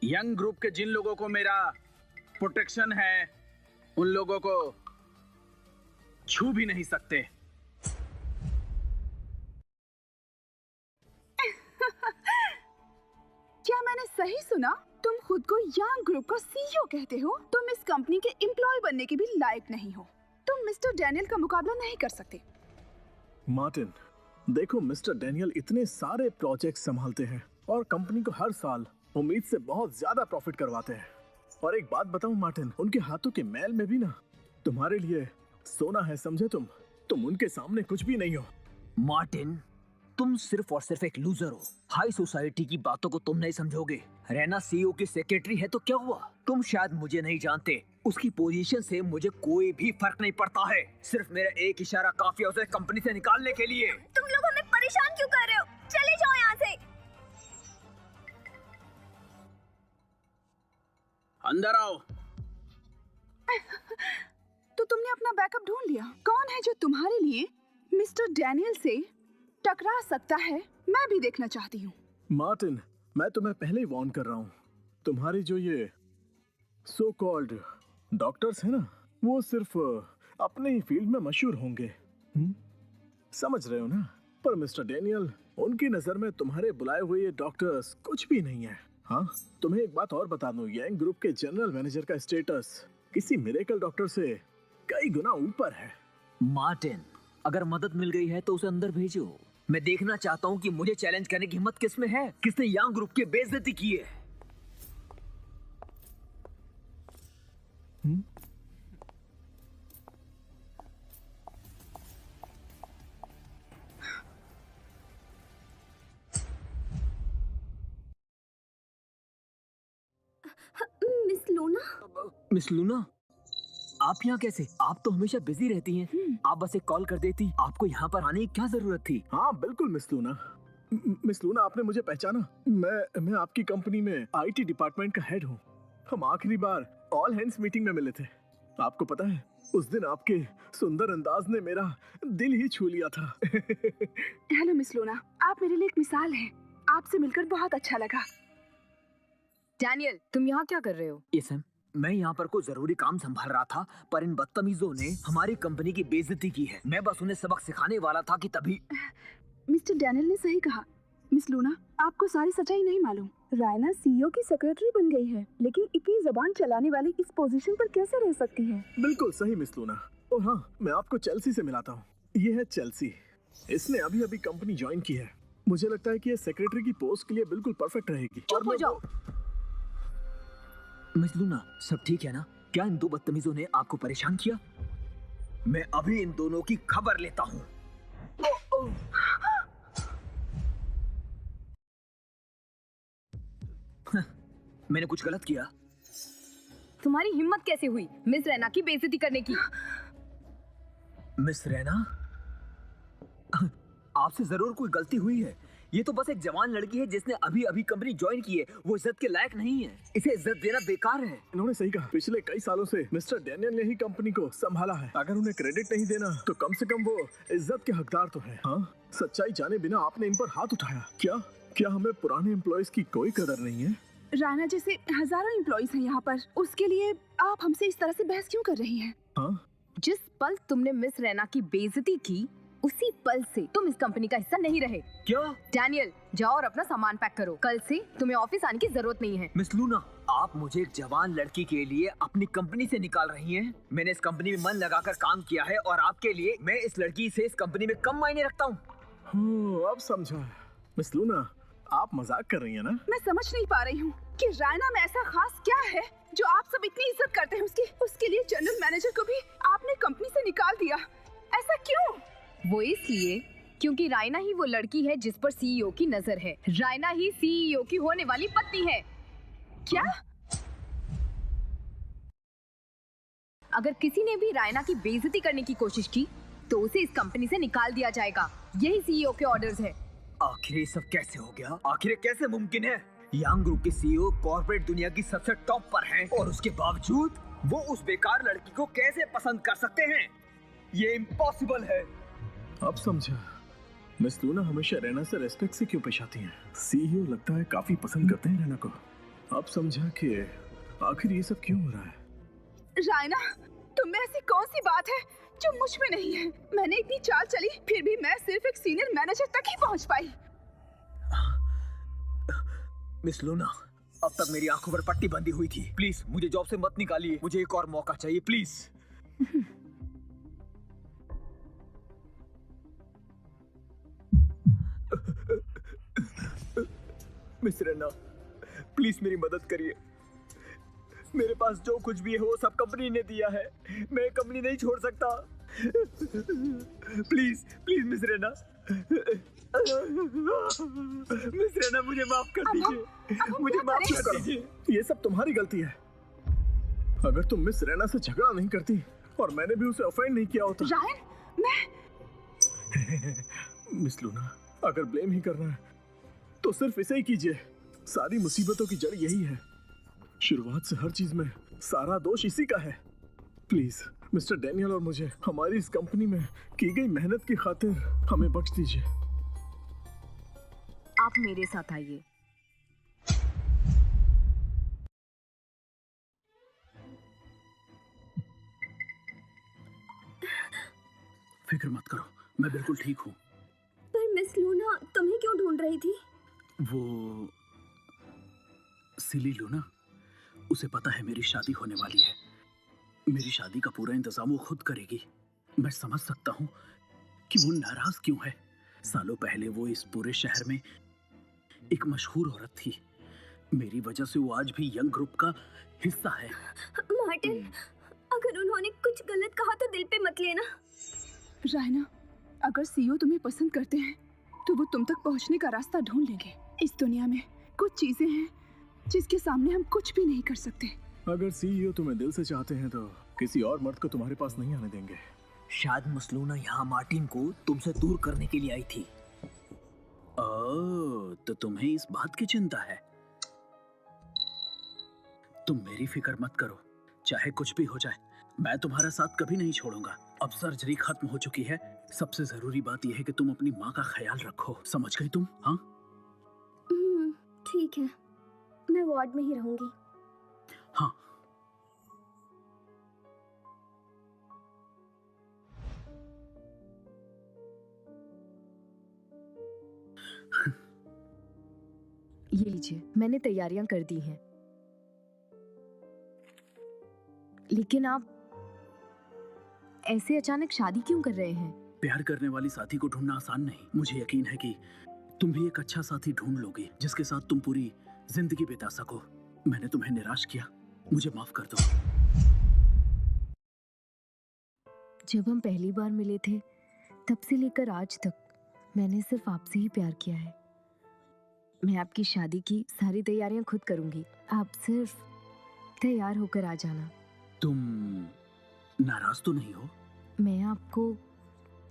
यंग ग्रुप के जिन लोगों को मेरा प्रोटेक्शन है, उन लोगों को छू भी नहीं सकते। क्या मैंने सही सुना? तुम खुद को यांग ग्रुप का सीईओ कहते हो? तुम इस कंपनी के एम्प्लॉय बनने के भी लायक नहीं हो। तुम मिस्टर डैनियल का मुकाबला नहीं कर सकते। मार्टिन, देखो, मिस्टर डैनियल इतने सारे प्रोजेक्ट संभालते हैं और कंपनी को हर साल उम्मीद से बहुत ज्यादा प्रॉफिट करवाते हैं। और एक बात बताऊं मार्टिन, उनके हाथों के मैल में भी ना तुम्हारे लिए सोना है, समझे? तुम उनके सामने कुछ भी नहीं हो। मार्टिन, तुम सिर्फ और सिर्फ एक लूजर हो। हाई सोसाइटी की बातों को तुम नहीं समझोगे। रैना सीईओ की सेक्रेटरी है तो क्या हुआ? तुम शायद मुझे नहीं जानते। उसकी पोजीशन से मुझे कोई भी फर्क नहीं पड़ता है। सिर्फ मेरा एक इशारा काफी है उसे कंपनी से निकालने के लिए। तुम लोग हमें परेशान क्यों कर रहे हो? चले जाओ यहाँ से। अंदर आओ। तो तुमने अपना बैकअप ढूंढ लिया? कौन है जो तुम्हारे लिए मिस्टर डैनियल से टकरा सकता है? मैं भी देखना चाहती हूँ। मार्टिन, मैं तुम्हें पहले ही वार्न कर रहा हूँ। तुम्हारे जो ये सो कॉल्ड डॉक्टर्स है ना, वो सिर्फ अपने ही फील्ड में मशहूर होंगे। समझ रहे हो ना? पर मिस्टर डैनियल, उनकी नजर में तुम्हारे बुलाए हुए ये डॉक्टर्स कुछ भी नहीं है। हाँ, तुम्हें एक बात और बता दूं, यांग ग्रुप के जनरल मैनेजर का स्टेटस किसी मिरेकल डॉक्टर से कई गुना ऊपर है। मार्टिन, अगर मदद मिल गई है तो उसे अंदर भेजो। मैं देखना चाहता हूँ कि मुझे चैलेंज करने की हिम्मत किस में है, किसने यांग ग्रुप की बेइज्जती की है। Miss Luna? मिस लूना, आप यहाँ कैसे? आप तो हमेशा बिजी रहती हैं। आप बस एक कॉल कर देती, आपको यहाँ पर आने की क्या जरूरत थी? हाँ बिल्कुल मिस लूना। मिस लूना, आपने मुझे पहचाना? मैं आपकी कंपनी में आईटी डिपार्टमेंट का हेड हूँ। हम आखिरी बार ऑल हैंड्स मीटिंग में मिले थे। आपको पता है, उस दिन आपके सुंदर अंदाज ने मेरा दिल ही छू लिया था। हेलो मिस लूना, आप मेरे लिए एक मिसाल हैं। आपसे मिलकर बहुत अच्छा लगा। डैनियल, तुम यहाँ क्या कर रहे हो? यस मैम, मैं यहाँ पर कोई जरूरी काम संभाल रहा था, पर इन बदतमीजों ने हमारी कंपनी की बेइज्जती की है। मैं बस उन्हें सबक सिखाने वाला था कि तभी। मिस्टर डैनियल ने सही कहा। मिस लूना, आपको सारी सच्चाई नहीं मालूम। रायना सीईओ की सेक्रेटरी बन गई है, लेकिन इतनी जबान चलाने वाली इस पोजीशन पर कैसे रह सकती है? बिल्कुल सही मिस लूना। और हाँ, मैं आपको चेल्सी से मिलाता हूँ। ये है चेल्सी। इसने अभी अभी कंपनी ज्वाइन की है। मुझे लगता है कि ये सेक्रेटरी की पोस्ट के लिए बिल्कुल परफेक्ट रहेगी। चुप हो जाओ। मिस लूना, सब ठीक है ना? क्या इन दो बदतमीजों ने आपको परेशान किया? मैं अभी इन दोनों की खबर लेता हूँ। मैंने कुछ गलत किया? तुम्हारी हिम्मत कैसे हुई मिस रैना की बेइज्जती करने की? मिस रैना, आपसे जरूर कोई गलती हुई है। ये तो बस एक जवान लड़की है जिसने अभी अभी कंपनी ज्वाइन की है। वो इज्जत के लायक नहीं है। इसे इज्जत देना बेकार है। इन्होंने सही कहा। पिछले कई सालों से मिस्टर डैनियल ने ही कंपनी को संभाला है। अगर उन्हें क्रेडिट नहीं देना तो कम से कम वो इज्जत के हकदार तो है। हाँ, सच्चाई जाने बिना आपने इन पर हाथ उठाया। क्या हमें पुराने एम्प्लॉयज की कोई कदर नहीं है? रायना जैसे हजारों एम्प्लॉइज हैं यहाँ पर, उसके लिए आप हमसे इस तरह से बहस क्यों कर रही हैं? हाँ? जिस पल तुमने मिस रैना की बेइज्जती की, उसी पल से तुम इस कंपनी का हिस्सा नहीं रहे। क्या? डैनियल, जाओ और अपना सामान पैक करो। कल से तुम्हें ऑफिस आने की जरूरत नहीं है। मिस लूना, आप मुझे एक जवान लड़की के लिए अपनी कंपनी से निकाल रही हैं? मैंने इस कंपनी में मन लगाकर काम किया है और आपके लिए मैं इस लड़की से इस कंपनी में कम मायने रखता हूँ। अब समझा। मिस लूना, आप मजाक कर रही हैं ना? मैं समझ नहीं पा रही हूँ कि रायना में ऐसा खास क्या है जो आप सब इतनी इज्जत करते हैं उसकी। उसके लिए जनरल मैनेजर को भी आपने कंपनी से निकाल दिया, ऐसा क्यों? वो इसलिए क्योंकि रायना ही वो लड़की है जिस पर सीईओ की नजर है। रायना ही सीईओ की होने वाली पत्नी है। क्या? अगर किसी ने भी रायना की बेइज्जती करने की कोशिश की तो उसे इस कंपनी से निकाल दिया जाएगा। यही सीईओ के ऑर्डर्स है। आखिर ये सब कैसे हो गया? आखिर ये कैसे मुमकिन है? यांग ग्रुप के सीईओ कॉर्पोरेट दुनिया की सबसे टॉप पर हैं और उसके बावजूद वो उस बेकार लड़की को कैसे पसंद कर सकते हैं? ये इम्पॉसिबल है। अब समझा। मिस लूना हमेशा रैना से रेस्पेक्ट से क्यों पेश आती हैं। सीईओ लगता है काफी पसंद करते हैं रैना को। अब समझा कि आखिर ये सब क्यों हो रहा है। रायना, तुम में ऐसी कौन सी बात है जो मुझ में नहीं है? मैंने इतनी चाल चली फिर भी मैं सिर्फ एक सीनियर मैनेजर तक ही पहुंच पाई। मिस लूना, अब तक मेरी आंखों पर पट्टी बंधी हुई थी। प्लीज मुझे जॉब से मत निकालिए। मुझे एक और मौका चाहिए प्लीज। मिस रैना, प्लीज मेरी मदद करिए। मेरे पास जो कुछ भी है वो सब कंपनी ने दिया है। मैं कंपनी नहीं छोड़ सकता। Please please miss Raina, miss Raina मुझे माफ कर दीजिए। मुझे माफ कर दीजिए। ये सब तुम्हारी गलती है। अगर तुम मिस रैना से झगड़ा नहीं करती और मैंने भी उसे ऑफेंड नहीं किया होता। रायन, मैं मिस लूना, अगर ब्लेम ही करना है तो सिर्फ इसे ही कीजिए। सारी मुसीबतों की जड़ यही है। शुरुआत से हर चीज में सारा दोष इसी का है। प्लीज मिस्टर डैनियल और मुझे हमारी इस कंपनी में की गई मेहनत की खातिर हमें बख्श दीजिए। आप मेरे साथ आइए। फिक्र मत करो, मैं बिल्कुल ठीक हूँ। पर मिस लूना तुम्हें क्यों ढूंढ रही थी? वो सिली लूना, उसे पता है मेरी शादी होने वाली है। मेरी शादी का पूरा इंतजाम वो खुद करेगी। मैं समझ सकता हूँ कि वो नाराज क्यों है। सालों पहले वो इस पूरे शहर में एक मशहूर औरत थी। मेरी वजह से वो आज भी यंग ग्रुप का हिस्सा है। मार्टिन, अगर उन्होंने कुछ गलत कहा तो दिल पे मत लेना। रायना, अगर सीईओ तुम्हें पसंद करते हैं तो वो तुम तक पहुंचने का रास्ता ढूंढ लेंगे। इस दुनिया में कुछ चीजें हैं जिसके सामने हम कुछ भी नहीं कर सकते। अगर सीईओ तुम्हें दिल से चाहते हैं तो किसी और मर्द को तुम्हारे पास नहीं आने देंगे। शायद मिस लूना यहाँ मार्टिन को तुमसे दूर करने के लिए आई थी। ओह, तो तुम्हें इस बात की चिंता है। तुम मेरी फिक्र मत करो, चाहे कुछ भी हो जाए मैं तुम्हारा साथ कभी नहीं छोड़ूंगा। अब सर्जरी खत्म हो चुकी है। सबसे जरूरी बात यह है कि तुम अपनी माँ का ख्याल रखो। समझ गई तुम? हाँ ठीक है, मैं वार्ड में ही रहूंगी। हाँ। ये लीजिए, मैंने तैयारियां कर दी हैं। लेकिन आप ऐसे अचानक शादी क्यों कर रहे हैं? प्यार करने वाली साथी को ढूंढना आसान नहीं। मुझे यकीन है कि तुम भी एक अच्छा साथी ढूंढ लोगी जिसके साथ तुम पूरी जिंदगी बिता सको। मैंने तुम्हें निराश किया, मुझे माफ कर दो। जब हम पहली बार मिले थे तब से लेकर आज तक मैंने सिर्फ आपसे ही प्यार किया है। मैं आपकी शादी की सारी तैयारियां खुद करूंगी। आप सिर्फ तैयार होकर आ जाना। तुम नाराज तो नहीं हो? मैं आपको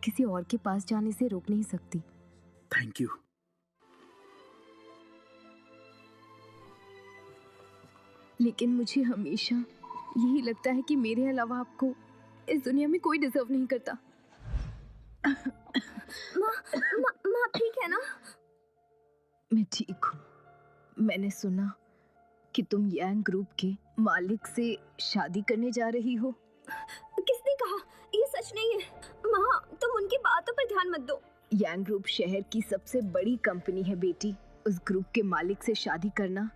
किसी और के पास जाने से रोक नहीं सकती। Thank you. लेकिन मुझे हमेशा यही लगता है कि मेरे अलावा आपको इस दुनिया में कोई डिजर्व नहीं करता। माँ ठीक है ना? मैं ठीक हूँ। मैंने सुना कि तुम यांग ग्रुप के मालिक से शादी करने जा रही हो। किसने कहा? ये सच नहीं है। माँ, तुम उनकी बातों पर ध्यान मत दो। यांग ग्रुप शहर की सबसे बड़ी कंपनी है बेटी। उस ग्रुप के मालिक से शादी करना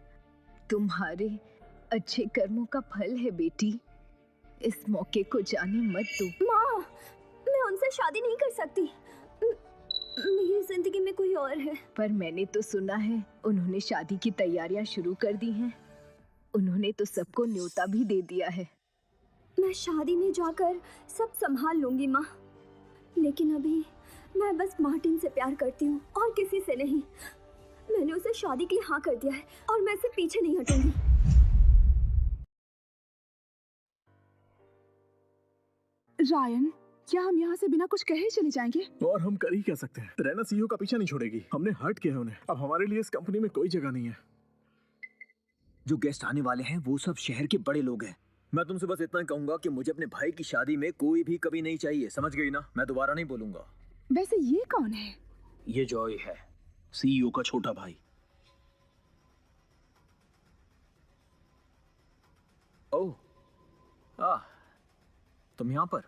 तुम्हारे अच्छे कर्मों का फल है बेटी, इस मौके को जाने मत दो। माँ, मैं उनसे शादी नहीं कर सकती। मेरी जिंदगी में कोई और है। पर मैंने तो सुना है उन्होंने शादी की तैयारियां शुरू कर दी हैं। उन्होंने तो सबको न्योता भी दे दिया है। मैं शादी में जाकर सब संभाल लूंगी माँ, लेकिन अभी मैं बस मार्टिन से प्यार करती हूँ और किसी से नहीं। मैंने उसे शादी के लिए हाँ कर दिया है और मैं इससे पीछे नहीं हटूंगी। रायन, क्या हम यहाँ से बिना कुछ कहे चले जाएंगे? और हम कर ही क्या सकते हैं? रैना सीईओ का पीछा नहीं छोड़ेगी। हमने हर्ट किया है उन्हें। अब हमारे लिए इस कंपनी में कोई जगह नहीं है। जो गेस्ट आने वाले हैं वो सब शहर के बड़े लोग हैं। मैं तुमसे बस इतना कहूंगा कि मुझे अपने भाई की शादी में कोई भी कभी नहीं चाहिए, समझ गई ना? मैं दोबारा नहीं बोलूंगा। वैसे ये कौन है? ये जॉय है, सीईओ का छोटा भाई। ओह, तुम यहाँ पर?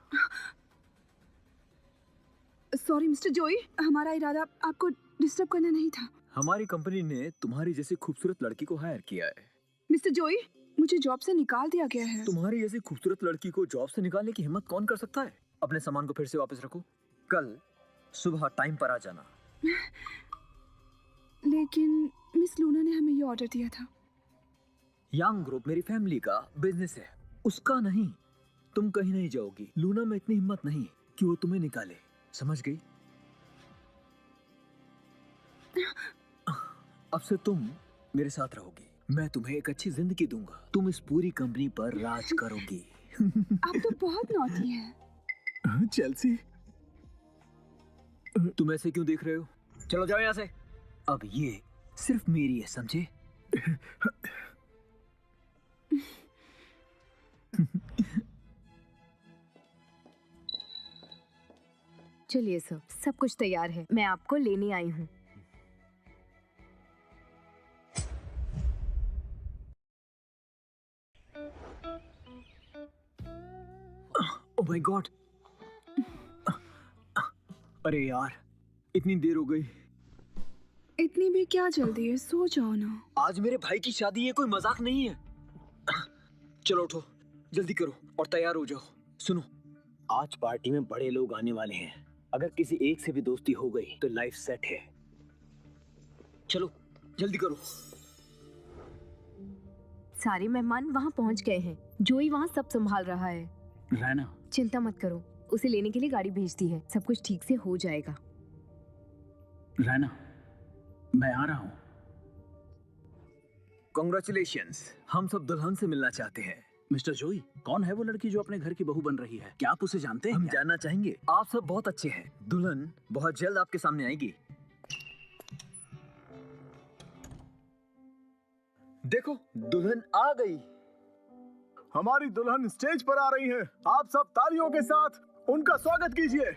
सॉरी मिस्टर जोई, हमारा इरादा आपको डिस्टर्ब करना नहीं था। हमारी कंपनी ने तुम्हारी जैसी खूबसूरत लड़की को हायर किया है। मिस्टर जोई, मुझे जॉब से निकाल दिया गया है। तुम्हारी जैसी खूबसूरत लड़की को जॉब से निकालने की हिम्मत कौन कर सकता है? अपने सामान को फिर से वापस रखो, कल सुबह टाइम पर आ जाना। लेकिन मिस लूना ने हमें ये ऑर्डर दिया था। यांग ग्रुप मेरी फैमिली का बिजनेस है, उसका नहीं। तुम कहीं नहीं जाओगी। लूना में इतनी हिम्मत नहीं कि वो तुम्हें निकाले, समझ गई? अब से तुम मेरे साथ रहोगी। मैं तुम्हें एक अच्छी जिंदगी दूंगा। तुम इस पूरी कंपनी पर राज करोगी। आप तो बहुत नॉटी हैं। चेल्सी, तुम ऐसे क्यों देख रहे हो? चलो जाओ यहाँ से। अब ये सिर्फ मेरी है, समझे? चलिए सर, सब कुछ तैयार है, मैं आपको लेने आई हूँ। Oh my God! अरे यार, इतनी देर हो गई। इतनी भी क्या जल्दी है, सो जाओ ना। आज मेरे भाई की शादी है, कोई मजाक नहीं है। चलो उठो, जल्दी करो और तैयार हो जाओ। सुनो, आज पार्टी में बड़े लोग आने वाले हैं। अगर किसी एक से भी दोस्ती हो गई तो लाइफ सेट है। चलो जल्दी करो। सारे मेहमान वहाँ पहुँच गए हैं। जोई वहाँ सब संभाल रहा है। रैना, चिंता मत करो, उसे लेने के लिए गाड़ी भेज दी है। सब कुछ ठीक से हो जाएगा। रैना, मैं आ रहा हूँ। कांग्रेचुलेशंस, हम सब दुल्हन से मिलना चाहते हैं। मिस्टर जोई, कौन है वो लड़की जो अपने घर की बहू बन रही है? क्या आप उसे जानते हैं? हम जानना चाहेंगे। आप सब बहुत अच्छे हैं। दुल्हन बहुत जल्द आपके सामने आएगी। देखो, दुल्हन आ गई। हमारी दुल्हन स्टेज पर आ रही है। आप सब तालियों के साथ उनका स्वागत कीजिए।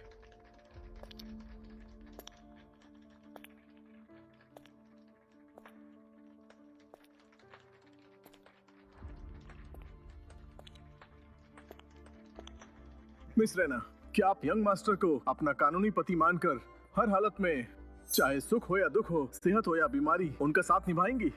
मिस रैना, क्या आप यंग मास्टर को अपना कानूनी पति मानकर हर हालत में, चाहे सुख हो या दुख हो, सेहत हो या बीमारी, उनका साथ निभाएंगी?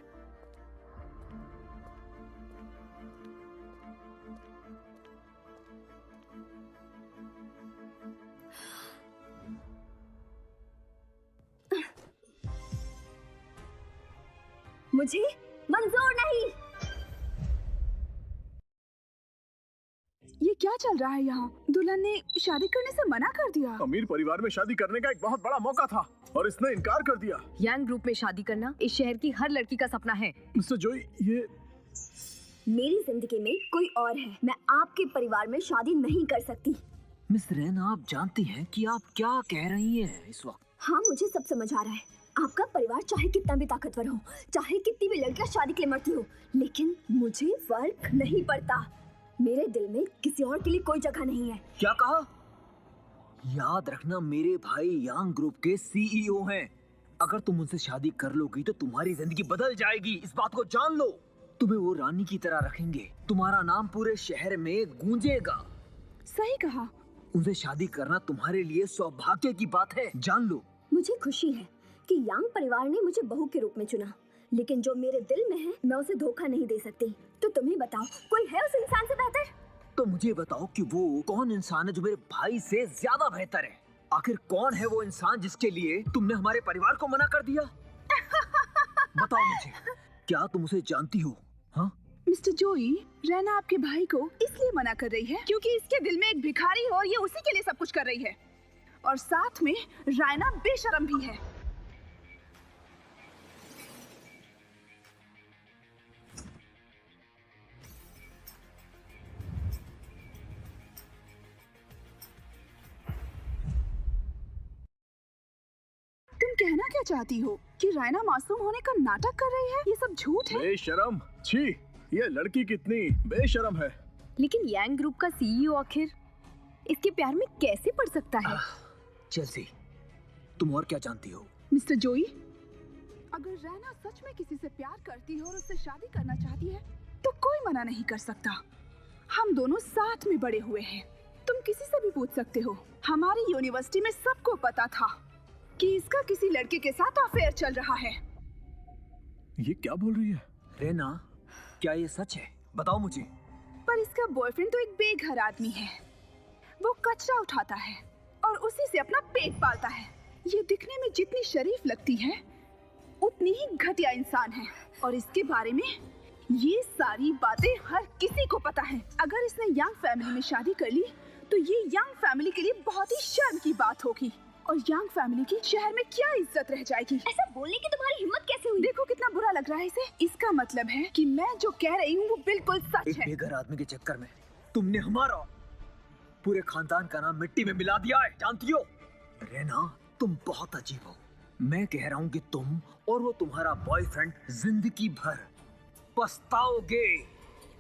मुझे मंजूर नहीं। ये क्या चल रहा है यहाँ? दुल्हन ने शादी करने से मना कर दिया। अमीर परिवार में शादी करने का एक बहुत बड़ा मौका था और इसने इनकार कर दिया। यांग ग्रुप में शादी करना इस शहर की हर लड़की का सपना है। मिस्टर जोई, ये मेरी जिंदगी में कोई और है। मैं आपके परिवार में शादी नहीं कर सकती। मिस रैना, आप जानती हैं कि आप क्या कह रही हैं इस वक्त? हाँ, मुझे सब समझ आ रहा है। आपका परिवार चाहे कितना भी ताकतवर हो, चाहे कितनी भी लड़कियां शादी के लिए मरती हो, लेकिन मुझे फर्क नहीं पड़ता। मेरे दिल में किसी और के लिए कोई जगह नहीं है। क्या कहा? याद रखना, मेरे भाई यांग ग्रुप के सीईओ हैं। अगर तुम उनसे शादी कर लोगी तो तुम्हारी जिंदगी बदल जाएगी, इस बात को जान लो। तुम्हें वो रानी की तरह रखेंगे, तुम्हारा नाम पूरे शहर में गूंजेगा। सही कहा। उनसे शादी करना तुम्हारे लिए सौभाग्य की बात है, जान लो। मुझे खुशी है कि यांग परिवार ने मुझे बहू के रूप में चुना, लेकिन जो मेरे दिल में है मैं उसे धोखा नहीं दे सकती। तो तुम ही बताओ, कोई है उस इंसान से बेहतर? तो मुझे बताओ कि वो कौन इंसान है जो मेरे भाई से ज्यादा बेहतर है। आखिर कौन है वो इंसान जिसके लिए तुमने हमारे परिवार को मना कर दिया? बताओ मुझे, क्या तुम उसे जानती हो? हाँ मिस्टर जोई, रैना आपके भाई को इसलिए मना कर रही है क्योंकि इसके दिल में एक भिखारी है और ये उसी के लिए सब कुछ कर रही है। और साथ में रैना बेशर्म भी है। तुम कहना क्या चाहती हो कि रैना मासूम होने का नाटक कर रही है? ये सब झूठ है। बेशरम, छी, ये लड़की कितनी बेशरम है। लेकिन यांग ग्रुप का सीईओ आखिर इसके प्यार में कैसे पड़ सकता है? चेल्सी, तुम और क्या जानती हो? मिस्टर जोई, अगर रैना सच में किसी से प्यार करती है और उससे शादी करना चाहती है तो कोई मना नहीं कर सकता। हम दोनों साथ में बड़े हुए हैं। तुम किसी से भी पूछ सकते हो। हमारी यूनिवर्सिटी में सबको पता था कि इसका किसी लड़के के साथ अफेयर चल रहा है। ये क्या बोल रही है? रेना, क्या ये सच है? बताओ मुझे। पर इसका बॉयफ्रेंड तो एक बेघर आदमी है। वो कचरा उठाता है और उसी से अपना पेट पालता है। ये दिखने में जितनी शरीफ लगती है उतनी ही घटिया इंसान है। और इसके बारे में ये सारी बातें हर किसी को पता है। अगर इसने यंग फैमिली में शादी कर ली तो ये यंग फैमिली के लिए बहुत ही शर्म की बात होगी। और यंग फैमिली की शहर में क्या इज्जत रह जाएगी? ऐसा बोलने की तुम्हारी हिम्मत कैसे हुई? देखो कितना बुरा लग रहा है इसे। इसका मतलब है कि मैं जो कह रही हूँ वो बिल्कुल सच एक है। बेघर आदमी के चक्कर में तुमने हमारा पूरे खानदान का नाम मिट्टी में मिला दिया है, जानती हो? रेना, तुम बहुत अजीब हो। मैं कह रहा हूँ कि तुम और वो तुम्हारा बॉयफ्रेंड जिंदगी भर पछताओगे।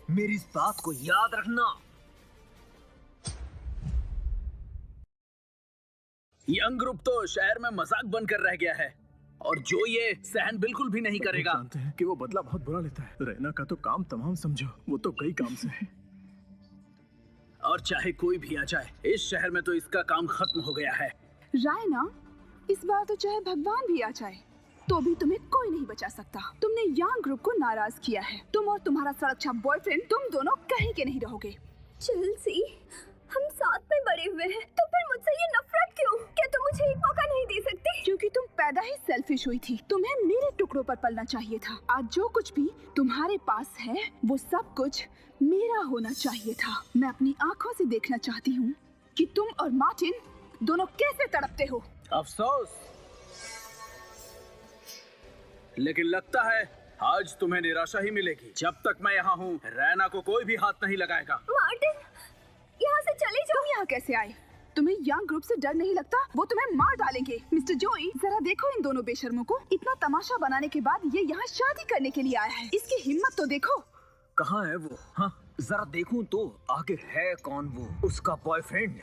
मेरी इस बात को याद रखना। यंग ग्रुप तो शहर में मजाक बनकर रह गया है और जो ये सहन बिल्कुल भी नहीं करेगा। जानते हैं कि वो बदला बहुत बुरा लेता है। रैना का तो काम तमाम समझो, वो तो कई काम से है। और चाहे कोई भी आ जाए, इस शहर में तो इसका काम खत्म हो गया है। रायना, इस बार तो चाहे भगवान भी आ जाए तो भी तुम्हें कोई नहीं बचा सकता। तुमने यंग ग्रुप को नाराज किया है। तुम और तुम्हारा सड़क छाप बॉयफ्रेंड, तुम दोनों कहीं के नहीं रहोगे। चेल्सी, हम साथ में बड़े हुए हैं, तो फिर मुझसे ये नफरत क्यों? क्या तुम मुझे एक मौका नहीं दे सकती? क्योंकि तुम पैदा ही सेल्फिश हुई थी। तुम्हें मेरे टुकड़ों पर पलना चाहिए था। आज जो कुछ भी तुम्हारे पास है वो सब कुछ मेरा होना चाहिए था। मैं अपनी आंखों से देखना चाहती हूँ कि तुम और मार्टिन दोनों कैसे तड़पते हो। अफसोस, लेकिन लगता है आज तुम्हें निराशा ही मिलेगी। जब तक मैं यहाँ हूँ, रैना को कोई भी हाथ नहीं लगाएगा। मार्टिन, यहाँ से चले जाओ। तुम यहाँ कैसे आए? तुम्हें यंग ग्रुप से डर नहीं लगता? वो तुम्हें मार डालेंगे। मिस्टर जोई, जरा देखो इन दोनों बेशर्मों को। इतना तमाशा बनाने के बाद ये यहाँ शादी करने के लिए आया है। इसकी हिम्मत तो देखो। कहाँ है वो? हाँ, जरा देखूं तो आखिर है कौन वो? उसका बॉयफ्रेंड?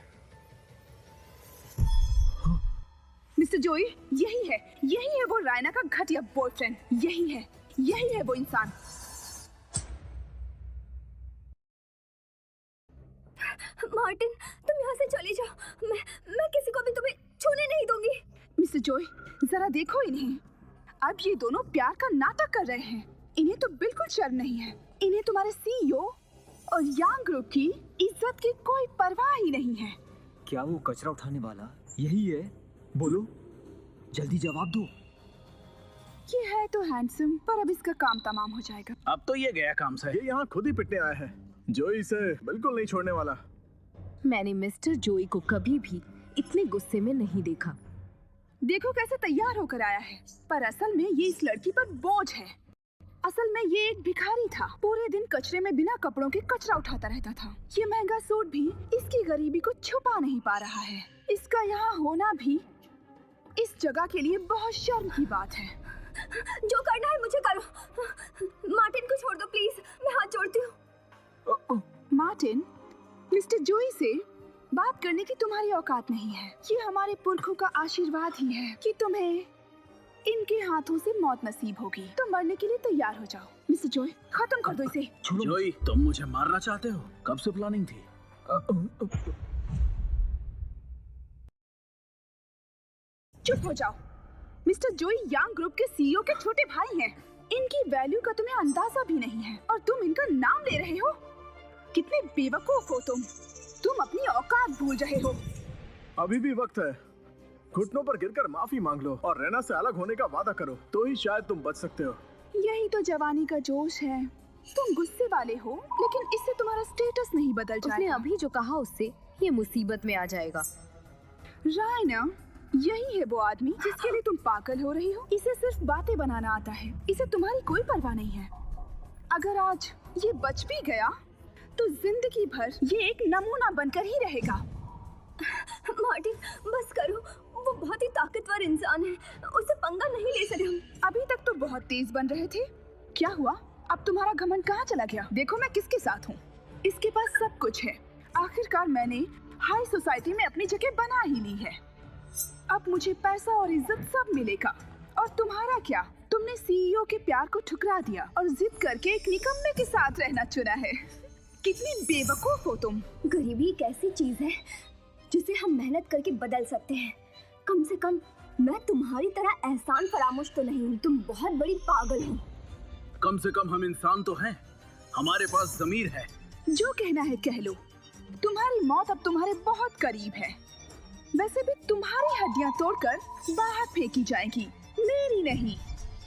मिस्टर जोई, यही है वो रायना का घटिया बॉयफ्रेंड। यही है वो इंसान। मार्टिन, तुम यहाँ से चले जाओ। मैं किसी को भी तुम्हें छूने नहीं दूंगी। मिस्टर जोई, जरा देखो इन्हें। अब ये दोनों प्यार का नाटक कर रहे हैं। इन्हें तो बिल्कुल शर्म नहीं है। इन्हें तुम्हारे सीईओ और यंग ग्रुप की इज्जत की कोई परवाह ही नहीं है। क्या वो कचरा उठाने वाला यही है? बोलो, जल्दी जवाब दो। ये है तो हैंडसम, पर अब इसका काम तमाम हो जाएगा। अब तो ये गया काम से। ये यहाँ खुद ही पिटने आया है। जोई इसे बिल्कुल नहीं छोड़ने वाला। मैंने मिस्टर जोई को कभी भी इतने गुस्से में नहीं देखा। देखो कैसे तैयार होकर आया है। पर असल में ये इस लड़की पर बोझ है। असल में ये एक भिखारी था। पूरे दिन कचरे में बिना कपड़ों के कचरा उठाता रहता था। ये महंगा सूट भी इसकी गरीबी को छुपा नहीं पा रहा है। इसका यहाँ होना भी इस जगह के लिए बहुत शर्म की बात है। जो करना है मुझे करो। मार्टिन को छोड़ दो प्लीज, मैं हाथ जोड़ती हूँ। मार्टिन, मिस्टर जोई से बात करने की तुम्हारी औकात नहीं है। ये हमारे पुरखों का आशीर्वाद ही है कि तुम्हें इनके हाथों से मौत नसीब होगी। तुम मरने के लिए तैयार हो जाओ। मिस्टर जोई, खत्म कर दो इसे। जोई, तुम मुझे मारना चाहते हो? कब से प्लानिंग थी? चुप हो जाओ। मिस्टर जोई यंग ग्रुप के सीईओ के छोटे भाई हैं। इनकी वैल्यू का तुम्हें अंदाजा भी नहीं है और तुम इनका नाम ले रहे हो। कितने बेवकूफ हो तुम अपनी औकात भूल रहे हो। अभी भी वक्त है, घुटनों पर गिरकर माफी मांग लो और रैना से अलग होने का वादा करो, तो ही शायद तुम बच सकते हो। यही तो जवानी का जोश है। तुम गुस्से वाले हो, लेकिन इससे तुम्हारा स्टेटस नहीं बदल जाएगा। उसने अभी जो कहा उससे ये मुसीबत में आ जाएगा। रायना, यही है वो आदमी जिसके लिए तुम पागल हो रही हो। इसे सिर्फ बातें बनाना आता है, इसे तुम्हारी कोई परवाह नहीं है। अगर आज ये बच भी गया तो जिंदगी भर ये एक नमूना बनकर ही रहेगा। मार्टिन, बस करो, वो बहुत ही ताकतवर इंसान है, उसे पंगा नहीं ले सकते हम। अभी तक तो बहुत तेज बन रहे थे, क्या हुआ? अब तुम्हारा घमंड कहाँ चला गया? देखो मैं किसके साथ हूँ। इसके पास सब कुछ है। आखिरकार मैंने हाई सोसाइटी में अपनी जगह बना ही ली है। अब मुझे पैसा और इज्जत सब मिलेगा। और तुम्हारा क्या? तुमने सीईओ के प्यार को ठुकरा दिया और जिद करके एक निकम्मे के साथ रहना चुना है। कितनी बेवकूफ हो तुम। गरीबी एक ऐसी चीज है जिसे हम मेहनत करके बदल सकते हैं। कम से कम मैं तुम्हारी तरह एहसान फरामोश तो नहीं हूँ। तुम बहुत बड़ी पागल हो। कम से कम हम इंसान तो हैं, हमारे पास ज़मीर है। जो कहना है कह लो। तुम्हारी मौत अब तुम्हारे बहुत करीब है। वैसे भी तुम्हारी हड्डियां तोड़कर बाहर फेंकी जाएंगी, मेरी नहीं।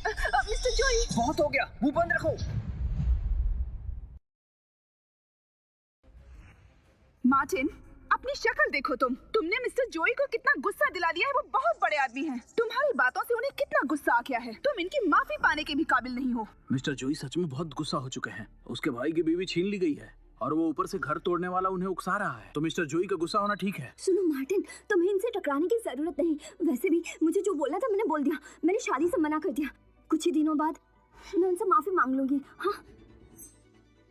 मिस्टर जोई, बहुत हो गया, मुंह बंद रखो। मार्टिन, अपनी शक्ल देखो। तुमने मिस्टर जोई को कितना गुस्सा दिला दिया है। वो बहुत बड़े आदमी हैं। तुम्हारी बातों से उन्हें कितना गुस्सा आ गया है। तुम इनकी माफी पाने के भी काबिल नहीं हो। मिस्टर जोई सच में बहुत गुस्सा हो चुके हैं। उसके भाई की बीवी छीन ली गई है और वो ऊपर से घर तोड़ने वाला उन्हें उकसा रहा है। तो मिस्टर जोई का गुस्सा होना ठीक है। सुनो मार्टिन, तुम्हें इनसे टकराने की जरूरत नहीं। वैसे भी मुझे जो बोलना था मैंने बोल दिया। मैंने शादी से मना कर दिया। कुछ ही दिनों बाद मैं उनसे माफी मांग लूंगी। हाँ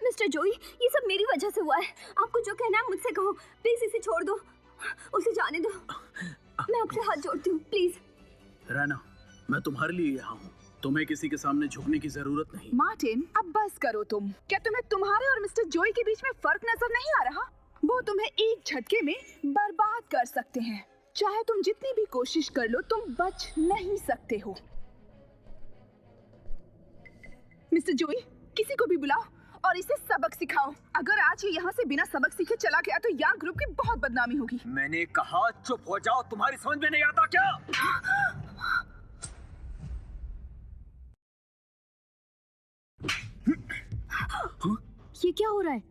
मिस्टर जोई, ये सब मेरी वजह से हुआ है। आपको जो कहना है मुझसे कहो। प्लीज इसे छोड़ दो, उसे जाने दो। मैं आपसे हाथ जोड़ती हूँ, प्लीज। रैना, मैं तुम्हारे लिए यहाँ हूँ। तुम्हें किसी के सामने झुकने की जरूरत नहीं। मार्टिन, अब बस करो तुम। क्या तुम्हें तुम्हारे और मिस्टर जोई के बीच में फर्क नजर नहीं आ रहा? वो तुम्हें एक झटके में बर्बाद कर सकते हैं। चाहे तुम जितनी भी कोशिश कर लो, तुम बच नहीं सकते हो। मिस्टर जोई, किसी को भी बुलाओ और इसे सबक सिखाओ। अगर आज ये यहाँ से बिना सबक सीखे चला गया तो यांग ग्रुप की बहुत बदनामी होगी। मैंने कहा चुप हो जाओ, तुम्हारी समझ में नहीं आता क्या? ये क्या हो रहा है?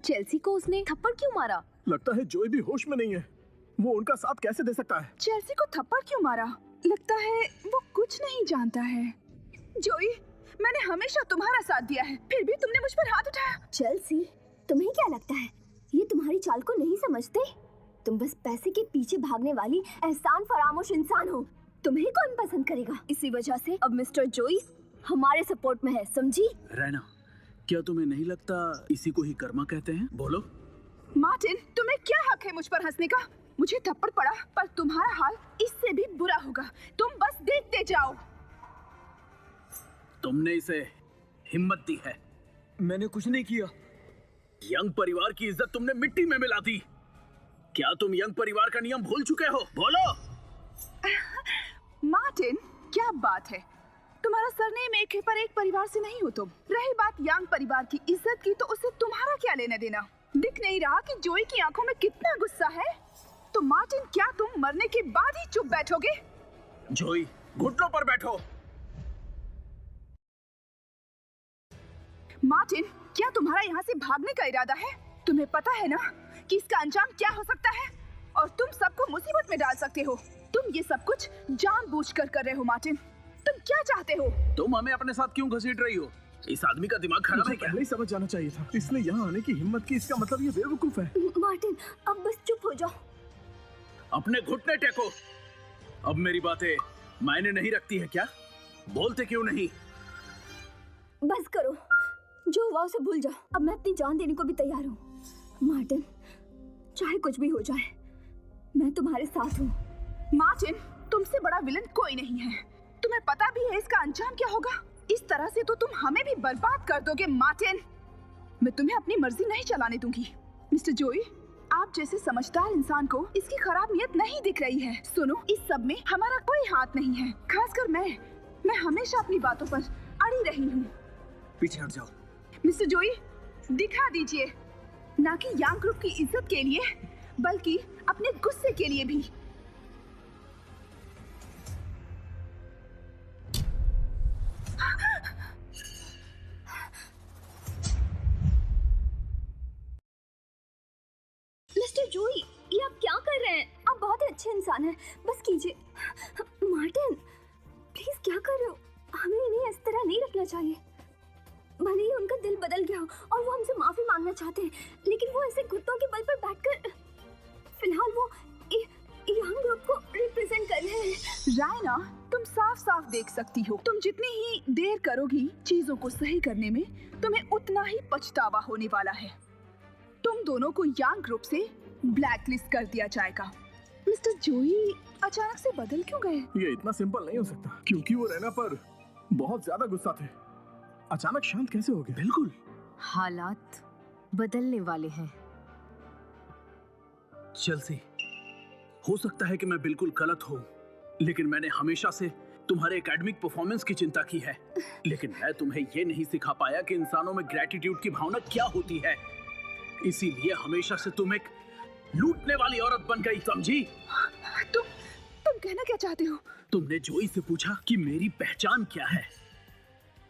चेल्सी को उसने थप्पड़ क्यों मारा? लगता है जोई भी होश में नहीं है। वो उनका साथ कैसे दे सकता है? चेल्सी को थप्पड़ क्यों मारा? लगता है वो कुछ नहीं जानता है। जोई, मैंने हमेशा तुम्हारा साथ दिया है, फिर भी तुमने मुझ पर हाथ उठाया। चेल्सी, तुम्हें क्या लगता है ये तुम्हारी चाल को नहीं समझते? तुम बस पैसे के पीछे भागने वाली एहसान फरामोश इंसान हो। तुम्हें कौन पसंद करेगा? इसी वजह से अब मिस्टर जोई हमारे सपोर्ट में है, समझी? रैना, क्या तुम्हें नहीं लगता इसी को ही कर्मा कहते हैं? बोलो। मार्टिन, तुम्हें क्या हक है मुझ पर हंसने का? मुझे थप्पड़ पड़ा, पर तुम्हारा हाल इससे भी बुरा होगा। तुम बस देखते जाओ। तुमने इसे हिम्मत दी है। मैंने कुछ नहीं किया। यंग परिवार की इज्जत तुमने मिट्टी में मिला दी। क्या तुम यंग परिवार का नियम भूल चुके हो? बोलो। मार्टिन, क्या बात है? तुम्हारा सरनेम एक है पर एक परिवार से नहीं हो तुम। रही बात यांग परिवार की इज्जत की, तो उससे तुम्हारा क्या लेना देना? दिख नहीं रहा कि जोई की आंखों में कितना गुस्सा है? तो मार्टिन, क्या तुम मरने के बाद ही चुप बैठोगे? जोई, घुटनों पर बैठो। मार्टिन, क्या तुम्हारा यहाँ से भागने का इरादा है? तुम्हें पता है ना कि इसका अंजाम क्या हो सकता है और तुम सबको मुसीबत में डाल सकते हो। तुम ये सब कुछ जानबूझकर कर रहे हो। मार्टिन, तुम क्या चाहते हो? तुम हमें अपने साथ क्यों घसीट रही हो? इस आदमी का दिमाग खराब है क्या? पहले ही समझ जाना चाहिए था। इसने यहाँ आने की हिम्मत की, इसका मतलब ये बेवकूफ है। मार्टिन, अब बस चुप हो जाओ। अपने घुटने टेको। अब मेरी बातें मायने नहीं रखती है क्या? बोलते क्यों नहीं? बस करो, जो हुआ उसे भूल जाओ। अब मैं अपनी जान देने को भी तैयार हूँ। मार्टिन, चाहे कुछ भी हो जाए, मैं तुम्हारे साथ हूँ। मार्टिन, तुमसे बड़ा विलन कोई नहीं है। तुम्हें पता भी है इसका अंजाम क्या होगा। इस तरह से तो तुम हमें भी बर्बाद कर दोगे। मार्टिन, मैं तुम्हें अपनी मर्जी नहीं चलाने दूंगी। मिस्टर जोई, आप जैसे समझदार इंसान को इसकी खराब नियत नहीं दिख रही है। सुनो, इस सब में हमारा कोई हाथ नहीं है। खासकर मैं हमेशा अपनी बातों पर अड़ी रही हूँ। पीछे हट जाओ। मिस्टर जोई, दिखा दीजिए, ना कि यांग ग्रुप की इज्जत के लिए बल्कि अपने गुस्से के लिए भी। मिस्टर जोई, ये आप क्या कर रहे हैं? आप बहुत ही अच्छे इंसान हैं, बस कीजिए। मार्टिन, प्लीज क्या कर रहे हो? हमें इन्हें इस तरह नहीं रखना चाहिए। भले ही उनका दिल बदल गया हो और वो हमसे माफी मांगना चाहते हैं, लेकिन वो ऐसे घुटनों के बल पर बैठकर फिलहाल वो यांग ग्रुप को रिप्रेजेंट कर रहे हैं। रायना, तुम साफ साफ देख सकती हो, तुम जितनी ही देर करोगी चीजों को सही करने में, तुम्हें उतना ही पछतावा होने वाला है। तुम दोनों को यांग ग्रुप से ब्लैकलिस्ट कर दिया जाएगा। मिस्टर जोई अचानक से बदल क्यों गए? ये इतना सिंपल नहीं हो सकता, क्योंकि वो रैना पर बहुत ज्यादा गुस्सा थे। अचानक शांत कैसे हो गए? बिल्कुल, हालात बदलने वाले हैं। चेल्सी, हो सकता है कि मैं बिल्कुल गलत हूँ, लेकिन मैंने हमेशा से तुम्हारे एकेडमिक परफॉर्मेंस की चिंता की है। लेकिन मैं तुम्हें ये नहीं सिखा पाया कि इंसानों में ग्रेटिट्यूड की भावना क्या होती है। इसीलिए हमेशा से तुम एक लूटने वाली औरत बन गई, समझी? तुम कहना क्या चाहते हो? तुमने जोई से पूछा कि मेरी पहचान क्या है?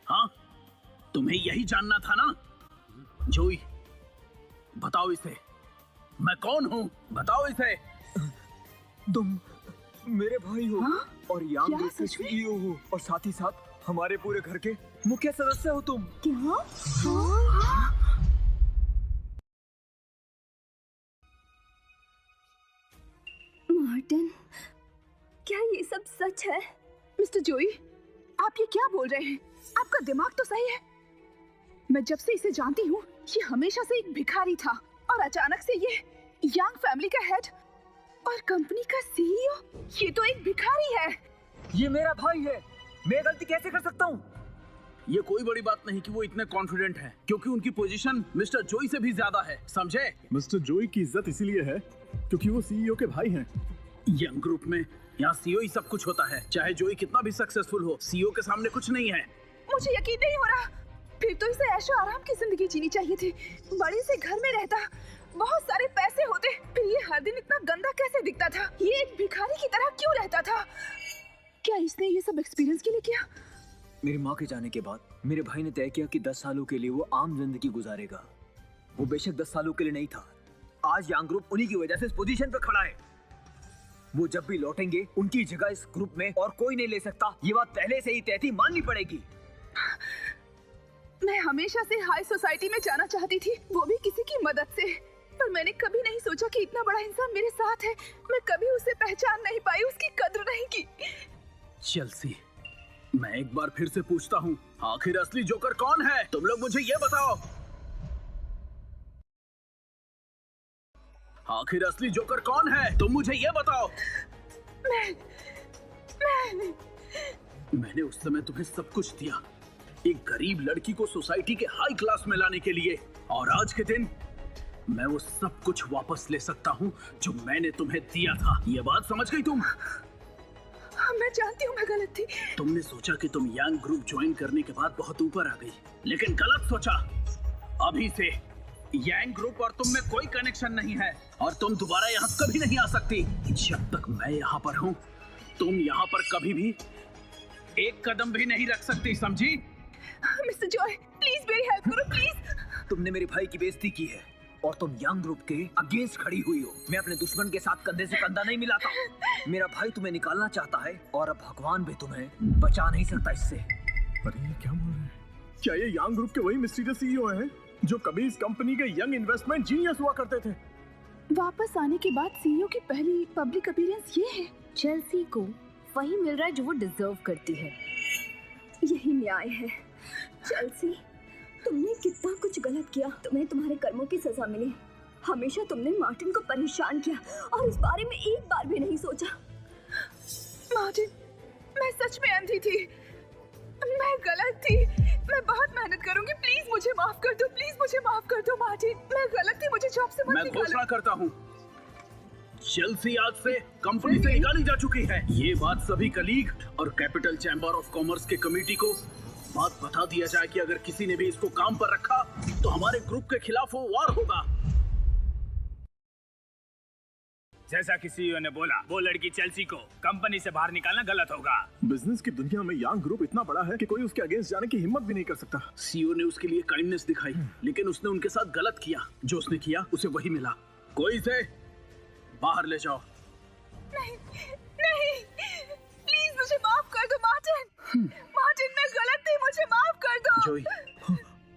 हाँ, तुम्हें यही जानना था ना? जोई, बताओ इसे, मैं कौन हूँ? बताओ इसे। तुम मेरे भाई हो। हाँ? और यांग क्या ग्रुप के सच में? CEO हो, और साथ ही साथ हमारे पूरे घर के मुख्य सदस्य हो तुम। क्या? मार्टिन, क्या ये सब सच है? मिस्टर जोई, आप ये क्या बोल रहे हैं? आपका दिमाग तो सही है। मैं जब से इसे जानती हूँ, ये हमेशा से एक भिखारी था और अचानक से ये यांग फैमिली का हेड और कंपनी का CEO, ये तो एक भिखारी है। ये मेरा भाई है, मैं गलती कैसे कर सकता हूँ? ये कोई बड़ी बात नहीं कि वो इतने कॉन्फिडेंट हैं, क्योंकि उनकी पोजीशन मिस्टर जोई से भी ज्यादा है, समझे? मिस्टर जोई की इज्जत इसीलिए है क्योंकि वो सीईओ के भाई हैं। यंग ग्रुप में यहाँ सीईओ ही सब कुछ होता है। चाहे जोई कितना भी सक्सेसफुल हो, सीईओ के सामने कुछ नहीं है। मुझे यकीन नहीं हो रहा। फिर तो इसे ऐशो आराम की जिंदगी जीनी चाहिए थी। बड़े से घर में रहता, बहुत सारे पैसे होते, फिर ये हर दिन इतना गंदा कैसे दिखता था? ये एक भिखारी की तरह क्यों रहता था? क्या इसने ये सब एक्सपीरियंस के लिए किया? मेरी माँ के जाने के बाद मेरे भाई ने तय किया कि 10 सालों के लिए वो आम जिंदगी गुजारेगा। वो बेशक 10 सालों के लिए नहीं था, आज यांग ग्रुप उन्हीं की वजह से इस पोजीशन पर खड़ा है। वो जब भी लौटेंगे, उनकी जगह इस ग्रुप में और कोई नहीं ले सकता। ये बात पहले से ही तय थी, माननी पड़ेगी। मैं हमेशा से हाई सोसाइटी में जाना चाहती थी, वो भी किसी की मदद से, पर मैंने कभी नहीं सोचा कि इतना बड़ा इंसान मेरे साथ है। मैं कभी उसे पहचान नहीं पाई, उसकी कद्र नहीं की। चेल्सी, मैं एक बार फिर से पूछता हूँ, आखिर असली जोकर कौन है? तुम लोग मुझे ये बताओ। आखिर असली जोकर कौन है? तुम मुझे ये बताओ। मैंने उस समय तुम्हें सब कुछ दिया, एक गरीब लड़की को सोसाइटी के हाई क्लास में लाने के लिए, और आज के दिन मैं वो सब कुछ वापस ले सकता हूँ जो मैंने तुम्हें दिया था। ये बात समझ गई तुम? मैं जानती हूँ मैं गलत थी। तुमने सोचा कि तुम यांग ग्रुप ज्वाइन करने के बाद बहुत ऊपर आ गई, लेकिन गलत सोचा। अभी से यांग ग्रुप और तुम में कोई कनेक्शन नहीं है, और तुम दोबारा यहाँ कभी नहीं आ सकती। जब तक मैं यहाँ पर हूँ, तुम यहाँ पर कभी भी एक कदम भी नहीं रख सकती, समझी? मिस्टर जॉय, प्लीज मेरी हेल्प करो, प्लीज। तुमने मेरे भाई की बेइज्जती की है और तुम यांग ग्रुप के अगेंस्ट खड़ी हुई हो। मैं अपने दुश्मन के साथ कंधे से कंधा नहीं मिलाता। मेरा भाई तुम्हें निकालना चाहता है और अब भगवान भी तुम्हें बचा नहीं सकता इससे। अरे ये क्या बोल रहे हैं? क्या ये यांग ग्रुप के वही मिस्टीरियस सीईओ हैं जो कभी इस कंपनी के यंग इन्वेस्टमेंट जीनियस हुआ करते थे? वापस आने के बाद सीईओ की पहली पब्लिक अपीयरेंस ये है। चेल्सी को वही मिल रहा है जो वो डिजर्व करती है। यही न्याय है। चेल्सी, तुमने कितना कुछ गलत किया, तुम्हें तुम्हारे कर्मों की सजा मिली। हमेशा तुमने मार्टिन को परेशान किया और इस बारे में एक बार भी नहीं सोचा। मार्टिन, मैं सच में अंधी थी, मैं गलत थी। मैं बहुत मेहनत करूंगी, प्लीज मुझे माफ कर दो, प्लीज मुझे माफ कर दो मार्टिन। मैं गलत थी, मुझे जॉब से मत मैं निकालो। घोषणा करता हूँ, चेल्सी आज से कंपनी से निकाली जा चुकी है। ये बात सभी कलीग और कैपिटल चैम्बर ऑफ कॉमर्स के कमेटी को बात बता दिया जाए कि अगर किसी ने भी इसको काम पर रखा तो हमारे ग्रुप के खिलाफ वो वार होगा। जैसा कि सीईओ ने बोला, वो लड़की चेल्सी को कंपनी से बाहर निकालना गलत होगा। बिजनेस की दुनिया में यांग ग्रुप इतना बड़ा है कि कोई उसके अगेंस्ट जाने की हिम्मत भी नहीं कर सकता। सीईओ ने उसके लिए काइंडनेस दिखाई, लेकिन उसने उनके साथ गलत किया। जो उसने किया उसे वही मिला। कोई इसे बाहर ले जाओ। नहीं, नहीं, प्लीज मुझे माफ कर दो मार्टिन। मार्टिन, मैं गलत थी, मुझे माफ कर दो। जोई,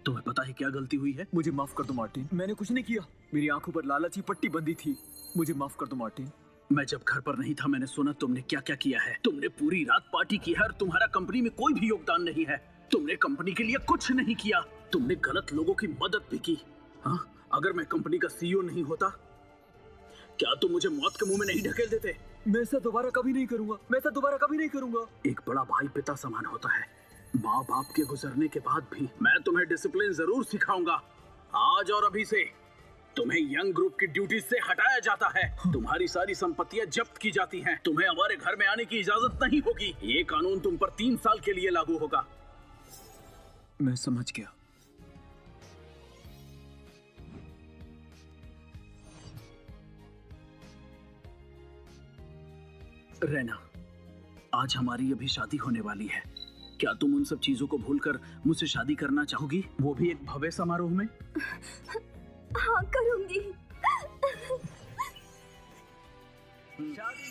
तुम्हें पता है क्या गलती हुई है? मुझे माफ कर दो मार्टिन, मैंने कुछ नहीं किया। मेरी आंखों पर लालची पट्टी बंधी थी। मुझे माफ कर दो मार्टिन। मैं जब घर पर नहीं था मैंने सुना तुमने क्या क्या किया है। तुमने पूरी रात पार्टी की है और तुम्हारा कंपनी में कोई भी योगदान नहीं है। तुमने कंपनी के लिए कुछ नहीं किया। तुमने गलत लोगों की मदद भी की। हाँ, अगर मैं कंपनी का सीईओ नहीं होता, क्या तुम मुझे मौत के मुंह में नहीं ढकेल देते? मैं ऐसा दोबारा कभी नहीं करूंगा। मैं ऐसा दोबारा कभी नहीं करूंगा। एक बड़ा भाई पिता समान होता है। माँ बाप के गुजरने के बाद भी मैं तुम्हें डिसिप्लिन जरूर सिखाऊंगा। आज और अभी से तुम्हें यंग ग्रुप की ड्यूटी से हटाया जाता है। तुम्हारी सारी संपत्तियां जब्त की जाती हैं। तुम्हें हमारे घर में आने की इजाजत नहीं होगी। ये कानून तुम पर 3 साल के लिए लागू होगा। मैं समझ गया। रैना, आज हमारी अभी शादी होने वाली है। क्या तुम उन सब चीजों को भूलकर मुझसे शादी करना चाहोगी, वो भी एक भव्य समारोह में? हाँ, करूंगी। शादी